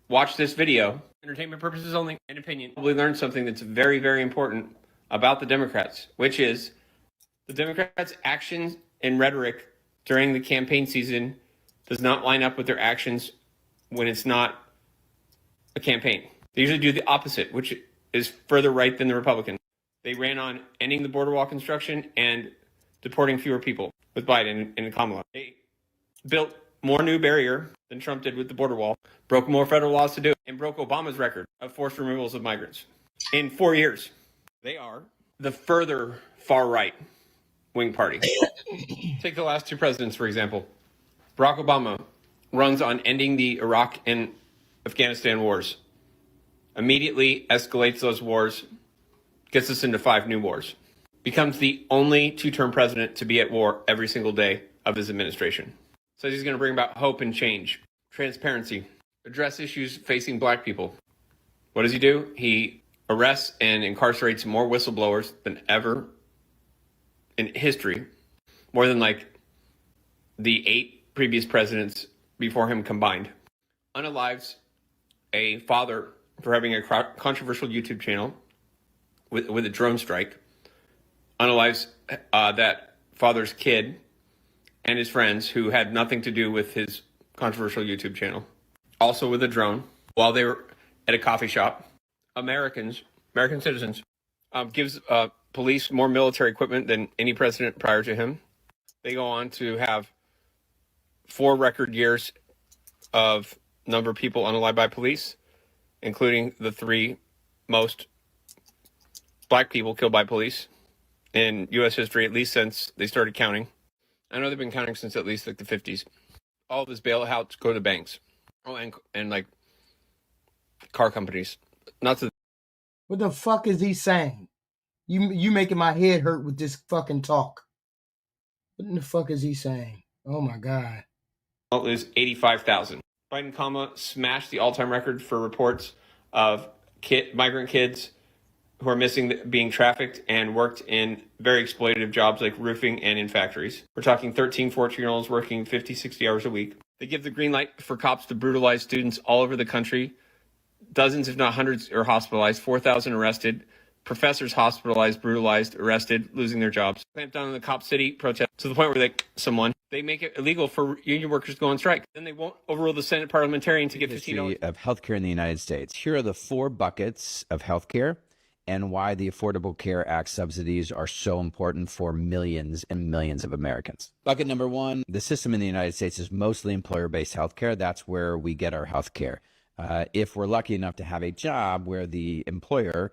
watch this video, entertainment purposes only, and opinion. Probably learn something that's very, very important about the Democrats, which is the Democrats' actions and rhetoric during the campaign season does not line up with their actions when it's not a campaign. They usually do the opposite, which is further right than the Republicans. They ran on ending the border wall construction and deporting fewer people with Biden and Kamala. They built more new barrier than Trump did with the border wall, broke more federal laws to do it, and broke Obama's record of forced removals of migrants in 4 years. They are the further far right wing party. Take the last two presidents, for example. Barack Obama runs on ending the Iraq and Afghanistan wars, immediately escalates those wars, gets us into 5 new wars, becomes the only two-term president to be at war every single day of his administration. Says he's going to bring about hope and change, transparency, address issues facing Black people. What does he do? He arrests and incarcerates more whistleblowers than ever in history, more than like the 8 previous presidents before him combined. Unalives a father for having a controversial YouTube channel with a drone strike. Unalives that father's kid and his friends who had nothing to do with his controversial YouTube channel, also with a drone, while they were at a coffee shop. American citizens, gives police more military equipment than any president prior to him. They go on to have 4 record years of number of people unalived by police, including the 3 most Black people killed by police in U.S. history, at least since they started counting. I know they've been counting since at least like the 50s. All of this bailouts go to banks. Oh, and like car companies. Not to... What the fuck is he saying? You making my head hurt with this fucking talk. What in the fuck is he saying? Oh my God. It was 85,000. Biden, comma, smashed the all-time record for reports of migrant kids who are missing being trafficked and worked in very exploitative jobs like roofing and in factories. We're talking 13, 14-year-olds working 50, 60 hours a week. They give the green light for cops to brutalize students all over the country. Dozens, if not hundreds, are hospitalized, 4,000 arrested, professors hospitalized, brutalized, arrested, losing their jobs. Clamped down on the Cop City protest to the point where they make it illegal for union workers to go on strike. Then they won't overrule the Senate parliamentarian to get $15. Of healthcare in the United States. Here are the 4 buckets of healthcare and why the Affordable Care Act subsidies are so important for millions and millions of Americans. Bucket number 1, the system in the United States is mostly employer-based healthcare. That's where we get our healthcare. If we're lucky enough to have a job where the employer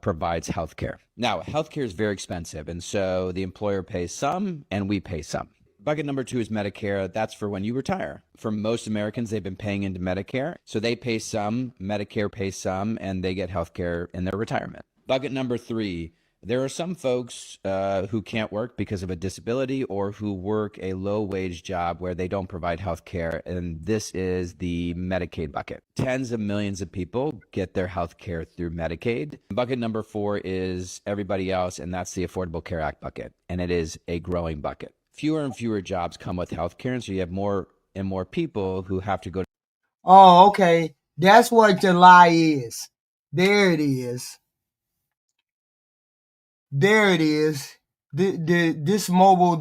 provides healthcare. Now, healthcare is very expensive, and so the employer pays some and we pay some. Bucket number 2 is Medicare. That's for when you retire. For most Americans, they've been paying into Medicare. So they pay some, Medicare pays some, and they get healthcare in their retirement. Bucket number 3, there are some folks who can't work because of a disability or who work a low-wage job where they don't provide health care, and this is the Medicaid bucket. Tens of millions of people get their health care through Medicaid. Bucket number 4 is everybody else, and that's the Affordable Care Act bucket, and it is a growing bucket. Fewer and fewer jobs come with health care, and so you have more and more people who have to go. Oh, okay. That's what the lie is. There it is. There it is. This mobile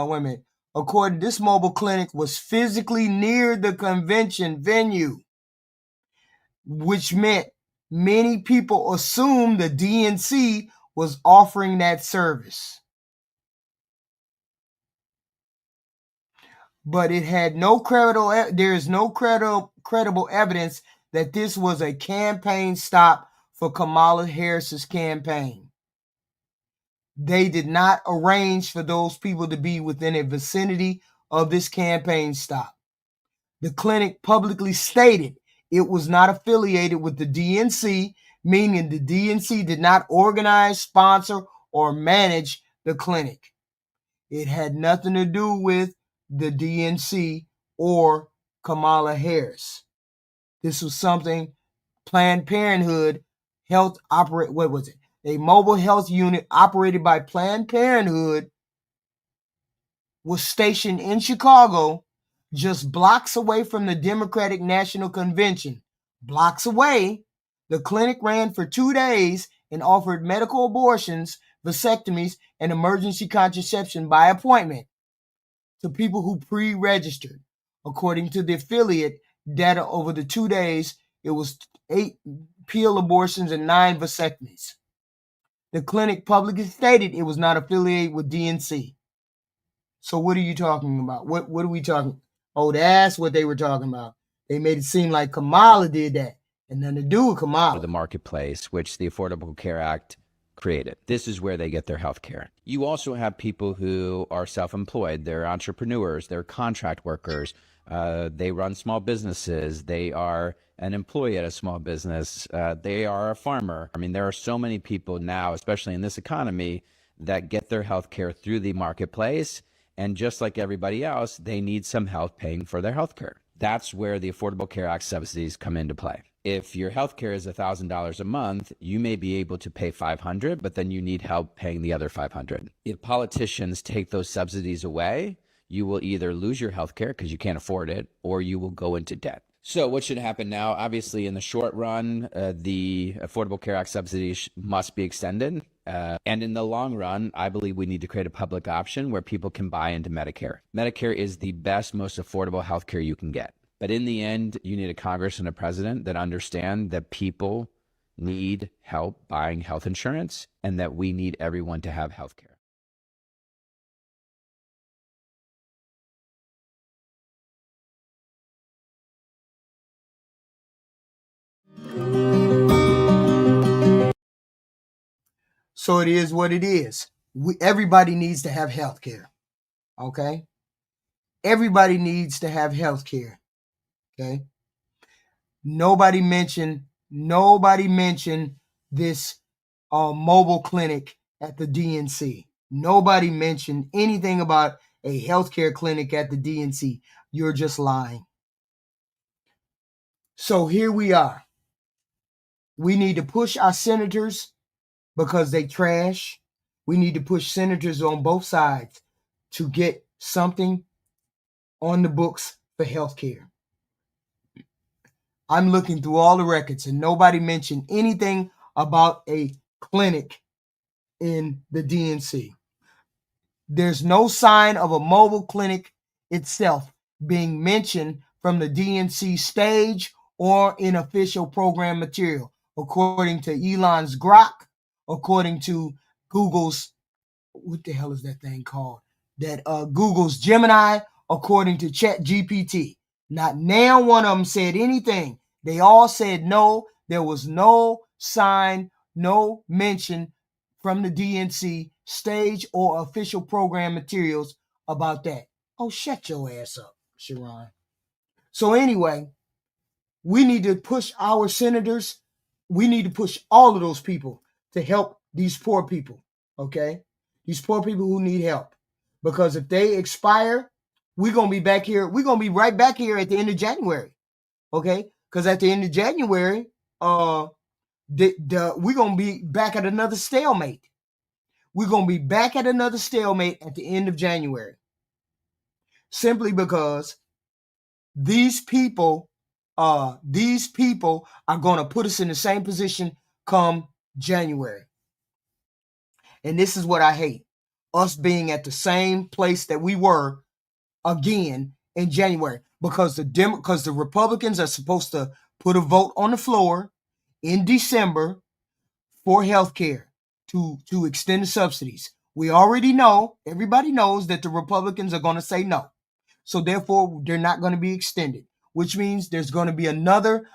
women. According to this mobile clinic was physically near the convention venue, which meant many people assumed the DNC was offering that service. But it had no there is no credible evidence that this was a campaign stop for Kamala Harris's campaign. They did not arrange for those people to be within a vicinity of this campaign stop. The clinic publicly stated it was not affiliated with the DNC, meaning the DNC did not organize, sponsor, or manage the clinic. It had nothing to do with the DNC or Kamala Harris. This was something Planned Parenthood health operate. What was it? A mobile health unit operated by Planned Parenthood was stationed in Chicago, just blocks away from the Democratic National Convention. Blocks away, the clinic ran for 2 days and offered medical abortions, vasectomies, and emergency contraception by appointment to people who pre-registered. According to the affiliate data over the 2 days, it was 8 peel abortions and 9 vasectomies. The clinic publicly stated it was not affiliated with DNC. So what are you talking about? What are we talking? Oh, that's what they were talking about. They made it seem like Kamala did that. And nothing to do with Kamala. The marketplace, which the Affordable Care Act created. This is where they get their health care. You also have people who are self-employed. They're entrepreneurs. They're contract workers. They run small businesses. They are an employee at a small business. They are a farmer. I mean, there are so many people now, especially in this economy, that get their health care through the marketplace. And just like everybody else, they need some help paying for their health care. That's where the Affordable Care Act subsidies come into play. If your health care is $1,000 a month, you may be able to pay $500, but then you need help paying the other $500. If politicians take those subsidies away, you will either lose your health care because you can't afford it, or you will go into debt. So what should happen now? Obviously, in the short run, the Affordable Care Act subsidies must be extended. And in the long run, I believe we need to create a public option where people can buy into Medicare. Medicare is the best, most affordable health care you can get. But in the end, you need a Congress and a president that understand that people need help buying health insurance and that we need everyone to have health care. So it is what it is. Everybody needs to have health care. Okay? Everybody needs to have health care. Okay? Nobody mentioned this mobile clinic at the DNC. Nobody mentioned anything about a healthcare clinic at the DNC. You're just lying. So here we are. We need to push our senators because they trash. We need to push senators on both sides to get something on the books for health care. I'm looking through all the records and nobody mentioned anything about a clinic in the DNC. There's no sign of a mobile clinic itself being mentioned from the DNC stage or in official program material, according to Elon's Grok, according to Google's, what the hell is that thing called? That Google's Gemini, according to ChatGPT. Not now one of them said anything. They all said no. There was no sign, no mention from the DNC stage or official program materials about that. Oh, shut your ass up, Sharon. So anyway, we need to push our senators. We need to push all of those people to help these poor people, okay? These poor people who need help. Because if they expire, we're going to be back here. We're going to be right back here at the end of January, okay? Because at the end of January, we're going to be back at another stalemate. We're going to be back at another stalemate at the end of January. Simply because these people are going to put us in the same position come January. And this is what I hate. Us being at the same place that we were again in January. Because the Republicans are supposed to put a vote on the floor in December for health care to extend the subsidies. We already know, everybody knows that the Republicans are going to say no. So therefore, they're not going to be extended, which means there's going to be another,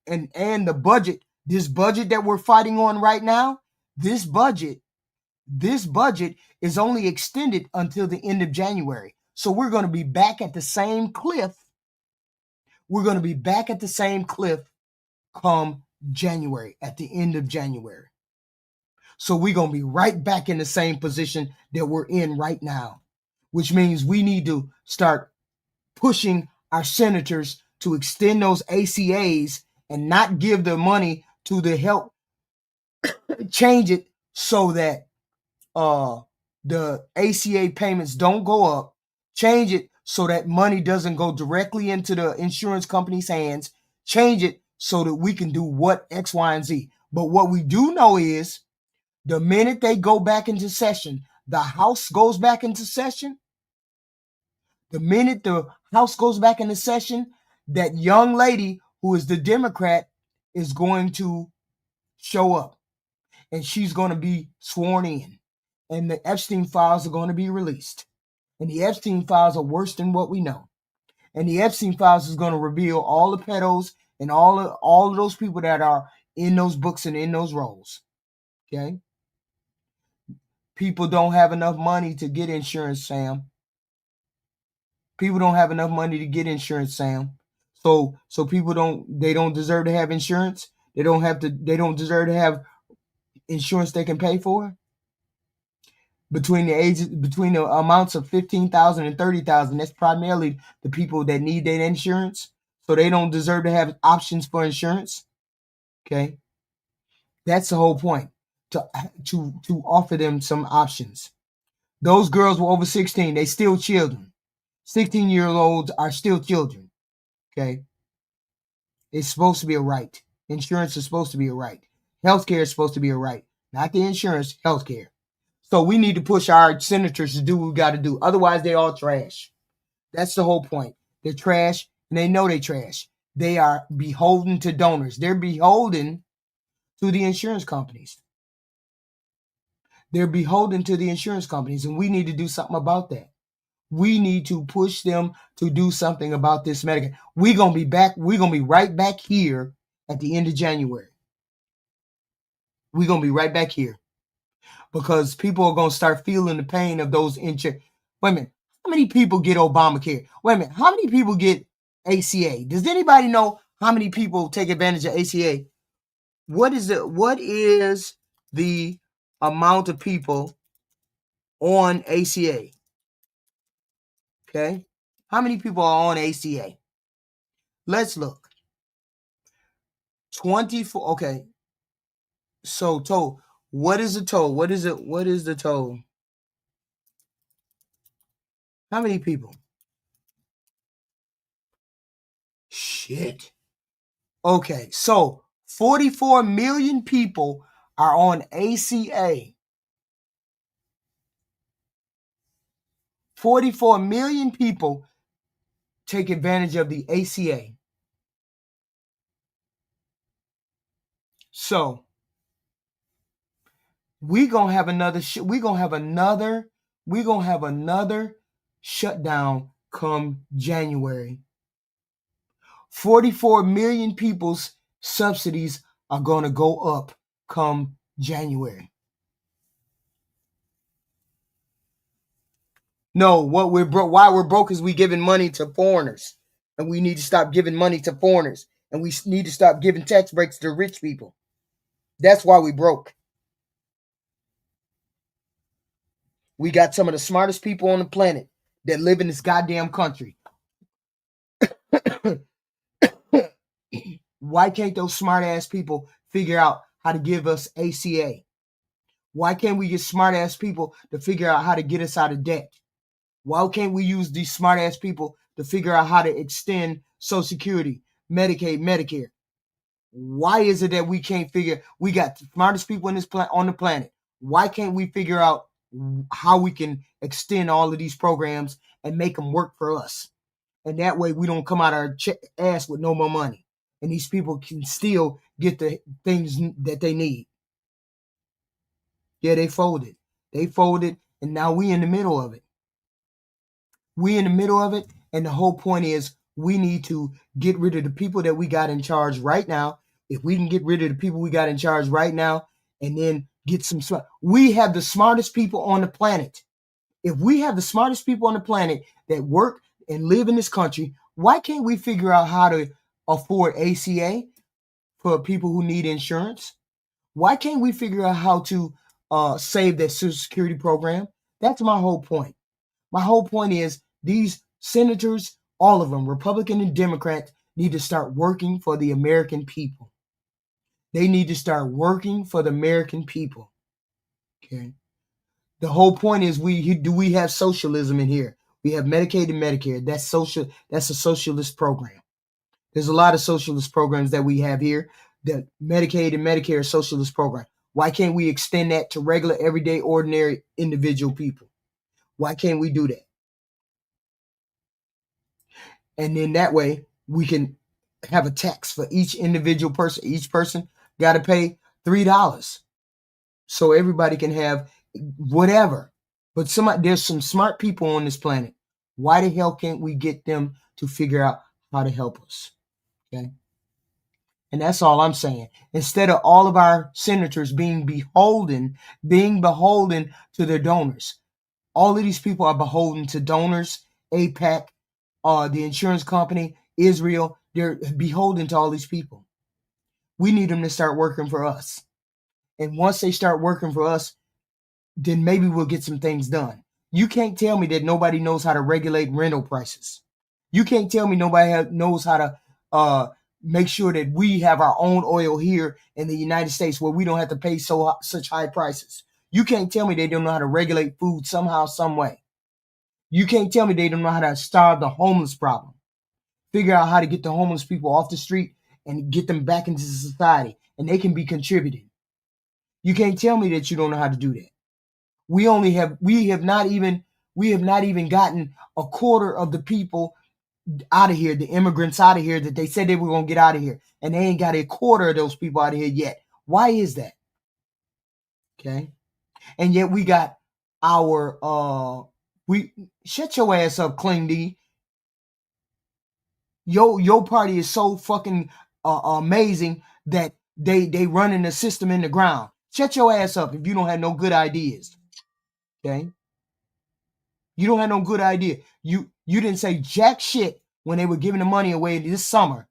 and the budget, this budget that we're fighting on right now, this budget is only extended until the end of January. So we're going to be back at the same cliff. We're going to be back at the same cliff come January, at the end of January. So we're going to be right back in the same position that we're in right now, which means we need to start pushing our senators to extend those ACAs and not give the money to the help, change it so that the ACA payments don't go up, change it so that money doesn't go directly into the insurance company's hands, change it so that we can do what X, Y, and Z. But what we do know is the minute they go back into session, the House goes back into session. The minute the House goes back into session, that young lady who is the Democrat is going to show up and she's going to be sworn in and the Epstein files are going to be released. And the Epstein files are worse than what we know. And the Epstein files is going to reveal all the pedos and all of those people that are in those books and in those roles. Okay? People don't have enough money to get insurance, Sam. People don't have enough money to get insurance, Sam. So people don't deserve to have insurance. They don't deserve to have insurance they can pay for. Between the amounts of 15,000 and 30,000, that's primarily the people that need their insurance. So they don't deserve to have options for insurance. Okay? That's the whole point, to offer them some options. Those girls were over 16, they still children. 16-year-olds are still children. Okay? It's supposed to be a right. Insurance is supposed to be a right. Healthcare is supposed to be a right. Not the insurance, healthcare. So we need to push our senators to do what we got to do. Otherwise, they're all trash. That's the whole point. They're trash, and they know they're trash. They are beholden to donors. They're beholden to the insurance companies. They're beholden to the insurance companies, and we need to do something about that. We need to push them to do something about this Medicare. We're going to be back. We're going to be right back here at the end of January. We're going to be right back here because people are going to start feeling the pain of those insurance. Wait a minute. How many people get Obamacare? Wait a minute. How many people get ACA? Does anybody know how many people take advantage of ACA? What is the amount of people on ACA? Okay. How many people are on ACA? Let's look. 24. Okay. So toll. What is the toll? What is it? What is the toll? How many people? Shit. Okay, so 44 million people are on ACA. 44 million people take advantage of the ACA. So we're gonna have another shutdown come January. 44 million people's subsidies are gonna go up come January. No, what we're broke. Why we're broke is we giving money to foreigners, and we need to stop giving money to foreigners, and we need to stop giving tax breaks to rich people. That's why we broke. We got some of the smartest people on the planet that live in this goddamn country. Why can't those smart ass people figure out how to give us ACA? Why can't we get smart ass people to figure out how to get us out of debt? Why can't we use these smart ass people to figure out how to extend Social Security, Medicaid, Medicare? Why is it that we can't figure? We got the smartest people on the planet. Why can't we figure out how we can extend all of these programs and make them work for us? And that way we don't come out our ass with no more money. And these people can still get the things that they need. Yeah, they folded. And now we in the middle of it. And the whole point is we need to get rid of the people that we got in charge right now. If we can get rid of the people we got in charge right now and then get some smart. We have the smartest people on the planet. If we have the smartest people on the planet that work and live in this country, why can't we figure out how to afford ACA for people who need insurance? Why can't we figure out how to save that Social Security program? That's my whole point. My whole point is these senators, all of them, Republican and Democrat, need to start working for the American people. They need to start working for the American people. Okay. The whole point is we have socialism in here. We have Medicaid and Medicare. That's social. That's a socialist program. There's a lot of socialist programs that we have here. The Medicaid and Medicare socialist program. Why can't we extend that to regular, everyday, ordinary individual people? Why can't we do that? And then that way we can have a tax for each individual person. Each person got to pay $3. So everybody can have whatever. But there's some smart people on this planet. Why the hell can't we get them to figure out how to help us? Okay. And that's all I'm saying. Instead of all of our senators being beholden to their donors. All of these people are beholden to donors, APAC, the insurance company, Israel. They're beholden to all these people. We need them to start working for us. And once they start working for us, then maybe we'll get some things done. You can't tell me that nobody knows how to regulate rental prices. You can't tell me nobody knows how to make sure that we have our own oil here in the United States where we don't have to pay such high prices. You can't tell me they don't know how to regulate food somehow, some way. You can't tell me they don't know how to starve the homeless problem. Figure out how to get the homeless people off the street and get them back into society, and they can be contributing. You can't tell me that you don't know how to do that. We have not even gotten a quarter of the people out of here, the immigrants out of here that they said they were going to get out of here, and they ain't got a quarter of those people out of here yet. Why is that? Okay. And yet we got shut your ass up, Cling D. Your party is so fucking amazing that they running the system in the ground. Shut your ass up if you don't have no good ideas. Okay? You don't have no good idea. You didn't say jack shit when they were giving the money away this summer.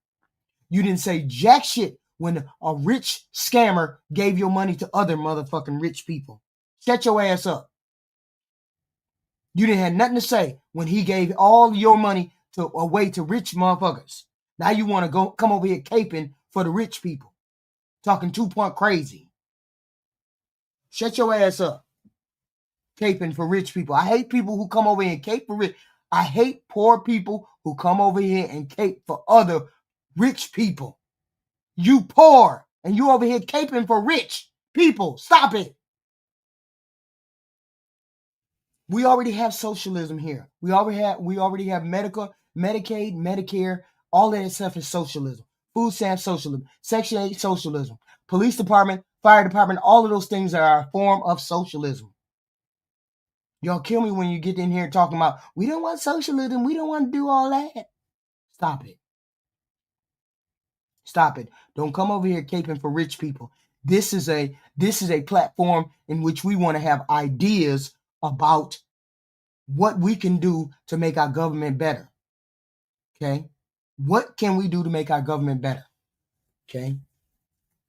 You didn't say jack shit when a rich scammer gave your money to other motherfucking rich people. Shut your ass up. You didn't have nothing to say when he gave all your money away to rich motherfuckers. Now you want to come over here caping for the rich people. Talking 2-point crazy. Shut your ass up. Caping for rich people. I hate people who come over here and cape for rich. I hate poor people who come over here and cape for other rich people. You poor and you over here caping for rich people. Stop it. We already have socialism here. We already have Medicaid, Medicare, all of that stuff is socialism. Food stamp socialism, Section 8 socialism, police department, fire department, all of those things are a form of socialism. Y'all kill me when you get in here talking about, we don't want socialism, we don't want to do all that. Stop it. Stop it. Don't come over here caping for rich people. This is a platform in which we want to have ideas about what we can do to make our government better. Okay? What can we do to make our government better? Okay?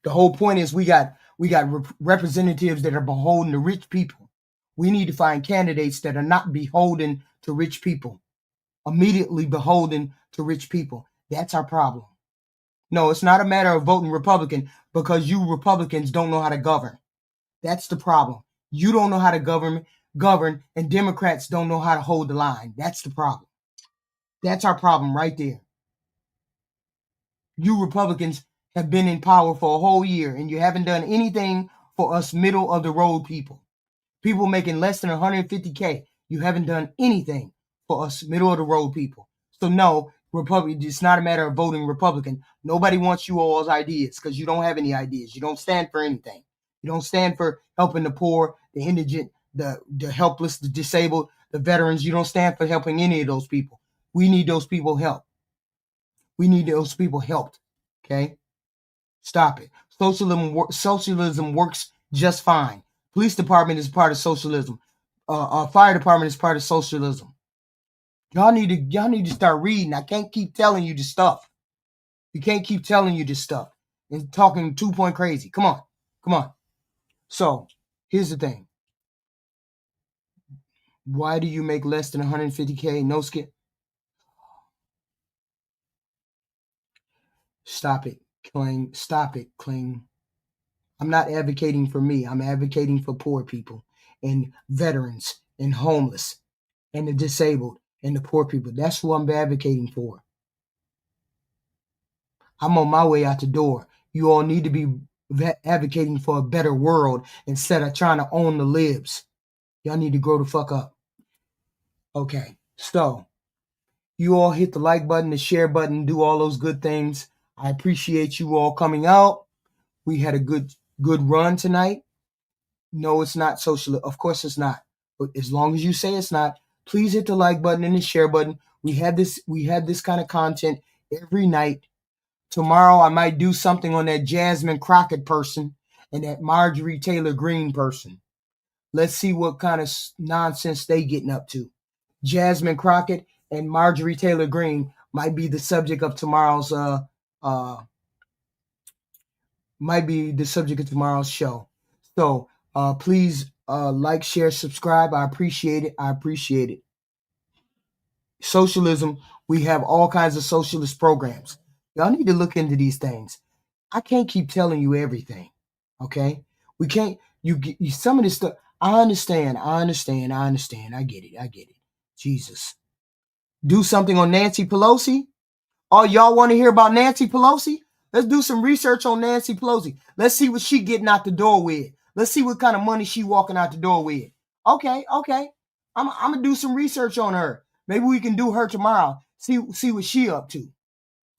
The whole point is we got representatives that are beholden to rich people. We need to find candidates that are not beholden to rich people. Immediately beholden to rich people. That's our problem. No, it's not a matter of voting Republican because you Republicans don't know how to govern. That's the problem. You don't know how to govern, and Democrats don't know how to hold the line. That's the problem. That's our problem right there. You Republicans have been in power for a whole year and you haven't done anything for us middle of the road people. People making less than $150K. You haven't done anything for us middle of the road people. So no, it's not a matter of voting Republican. Nobody wants you all's ideas because you don't have any ideas. You don't stand for anything. You don't stand for helping the poor, the indigent, the helpless, the disabled, the veterans. You don't stand for helping any of those people. We need those people help. We need those people helped. Okay? Stop it. Socialism works just fine. Police department is part of socialism. Fire department is part of socialism. Y'all need to start reading. I can't keep telling you this stuff. You can't keep telling you this stuff and talking 2-point crazy. Come on. So here's the thing. Why do you make less than $150K? No skin. Stop it, Kling. Stop it, Kling. I'm not advocating for me. I'm advocating for poor people and veterans and homeless and the disabled and the poor people. That's who I'm advocating for. I'm on my way out the door. You all need to be advocating for a better world instead of trying to own the libs. Y'all need to grow the fuck up. Okay, so you all hit the like button, the share button, do all those good things. I appreciate you all coming out. We had a good run tonight. No, it's not social. Of course it's not. But as long as you say it's not, please hit the like button and the share button. We have this kind of content every night. Tomorrow I might do something on that Jasmine Crockett person and that Marjorie Taylor Greene person. Let's see what kind of nonsense they getting up to. Jasmine Crockett and Marjorie Taylor Greene might be the subject of tomorrow's show. So please like, share, subscribe. I appreciate it. Socialism, we have all kinds of socialist programs. Y'all need to look into these things. I can't keep telling you everything. Okay? We can't, you some of this stuff. I understand. I get it. Jesus. Do something on Nancy Pelosi? Oh, y'all want to hear about Nancy Pelosi? Let's do some research on Nancy Pelosi. Let's see what she getting out the door with. Let's see what kind of money she walking out the door with. Okay. I'm going to do some research on her. Maybe we can do her tomorrow. See what she up to.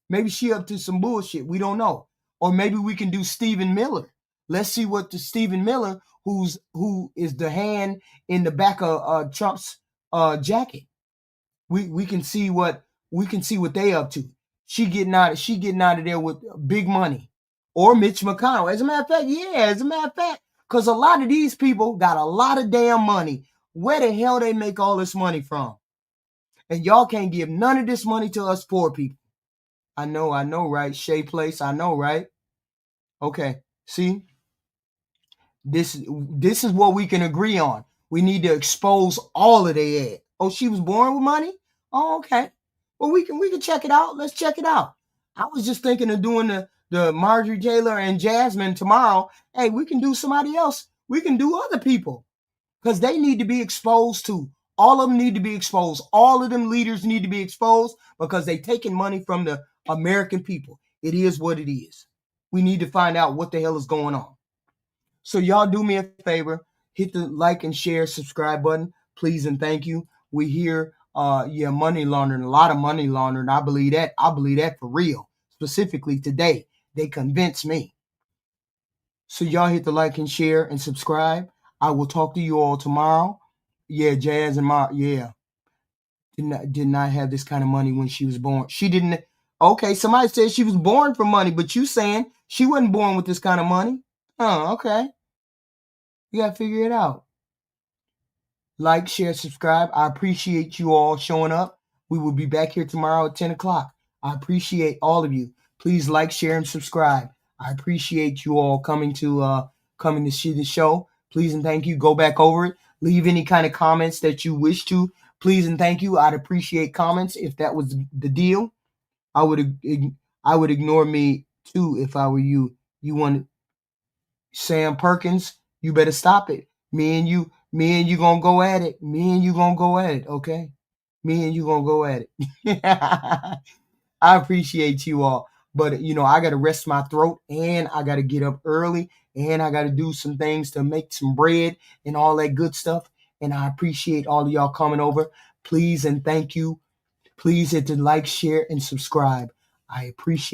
Maybe she up to some bullshit. We don't know. Or maybe we can do Stephen Miller. Let's see what the Stephen Miller, who is the hand in the back of Trump's jacket. We can see what they up to. She getting out of there with big money. Or Mitch McConnell. As a matter of fact, because a lot of these people got a lot of damn money. Where the hell they make all this money from? And y'all can't give none of this money to us poor people. I know, right? Shea Place, I know, right? Okay, see? This is what we can agree on. We need to expose all of their ad. Oh, she was born with money? Oh, okay. Well, we can check it out. Let's check it out. I was just thinking of doing the Marjorie Taylor and Jasmine tomorrow. Hey, we can do somebody else. We can do other people because they need to be exposed too. All of them need to be exposed. All of them leaders need to be exposed because they taking money from the American people. It is what it is. We need to find out what the hell is going on. So y'all do me a favor, hit the like and share, subscribe button, please and thank you. We hear money laundering, a lot of money laundering. I believe that. I believe that for real. Specifically today, they convinced me. So y'all hit the like and share and subscribe. I will talk to you all tomorrow. Yeah, Jazz and did not have this kind of money when she was born. She didn't. Okay, somebody said she was born for money, but you saying she wasn't born with this kind of money. Oh, okay. You got to figure it out. Like, share, subscribe. I appreciate you all showing up. We will be back here tomorrow at 10 o'clock. I appreciate all of you. Please like, share, and subscribe. I appreciate you all coming to see the show. Please and thank you. Go back over it. Leave any kind of comments that you wish to. Please and thank you. I'd appreciate comments if that was the deal. I would ignore me too if I were you. You want Sam Perkins? You better stop it. Me and you gonna go at it. Okay? Me and you gonna go at it. I appreciate you all. But, I got to rest my throat and I got to get up early and I got to do some things to make some bread and all that good stuff. And I appreciate all of y'all coming over. Please and thank you. Please hit the like, share, and subscribe. I appreciate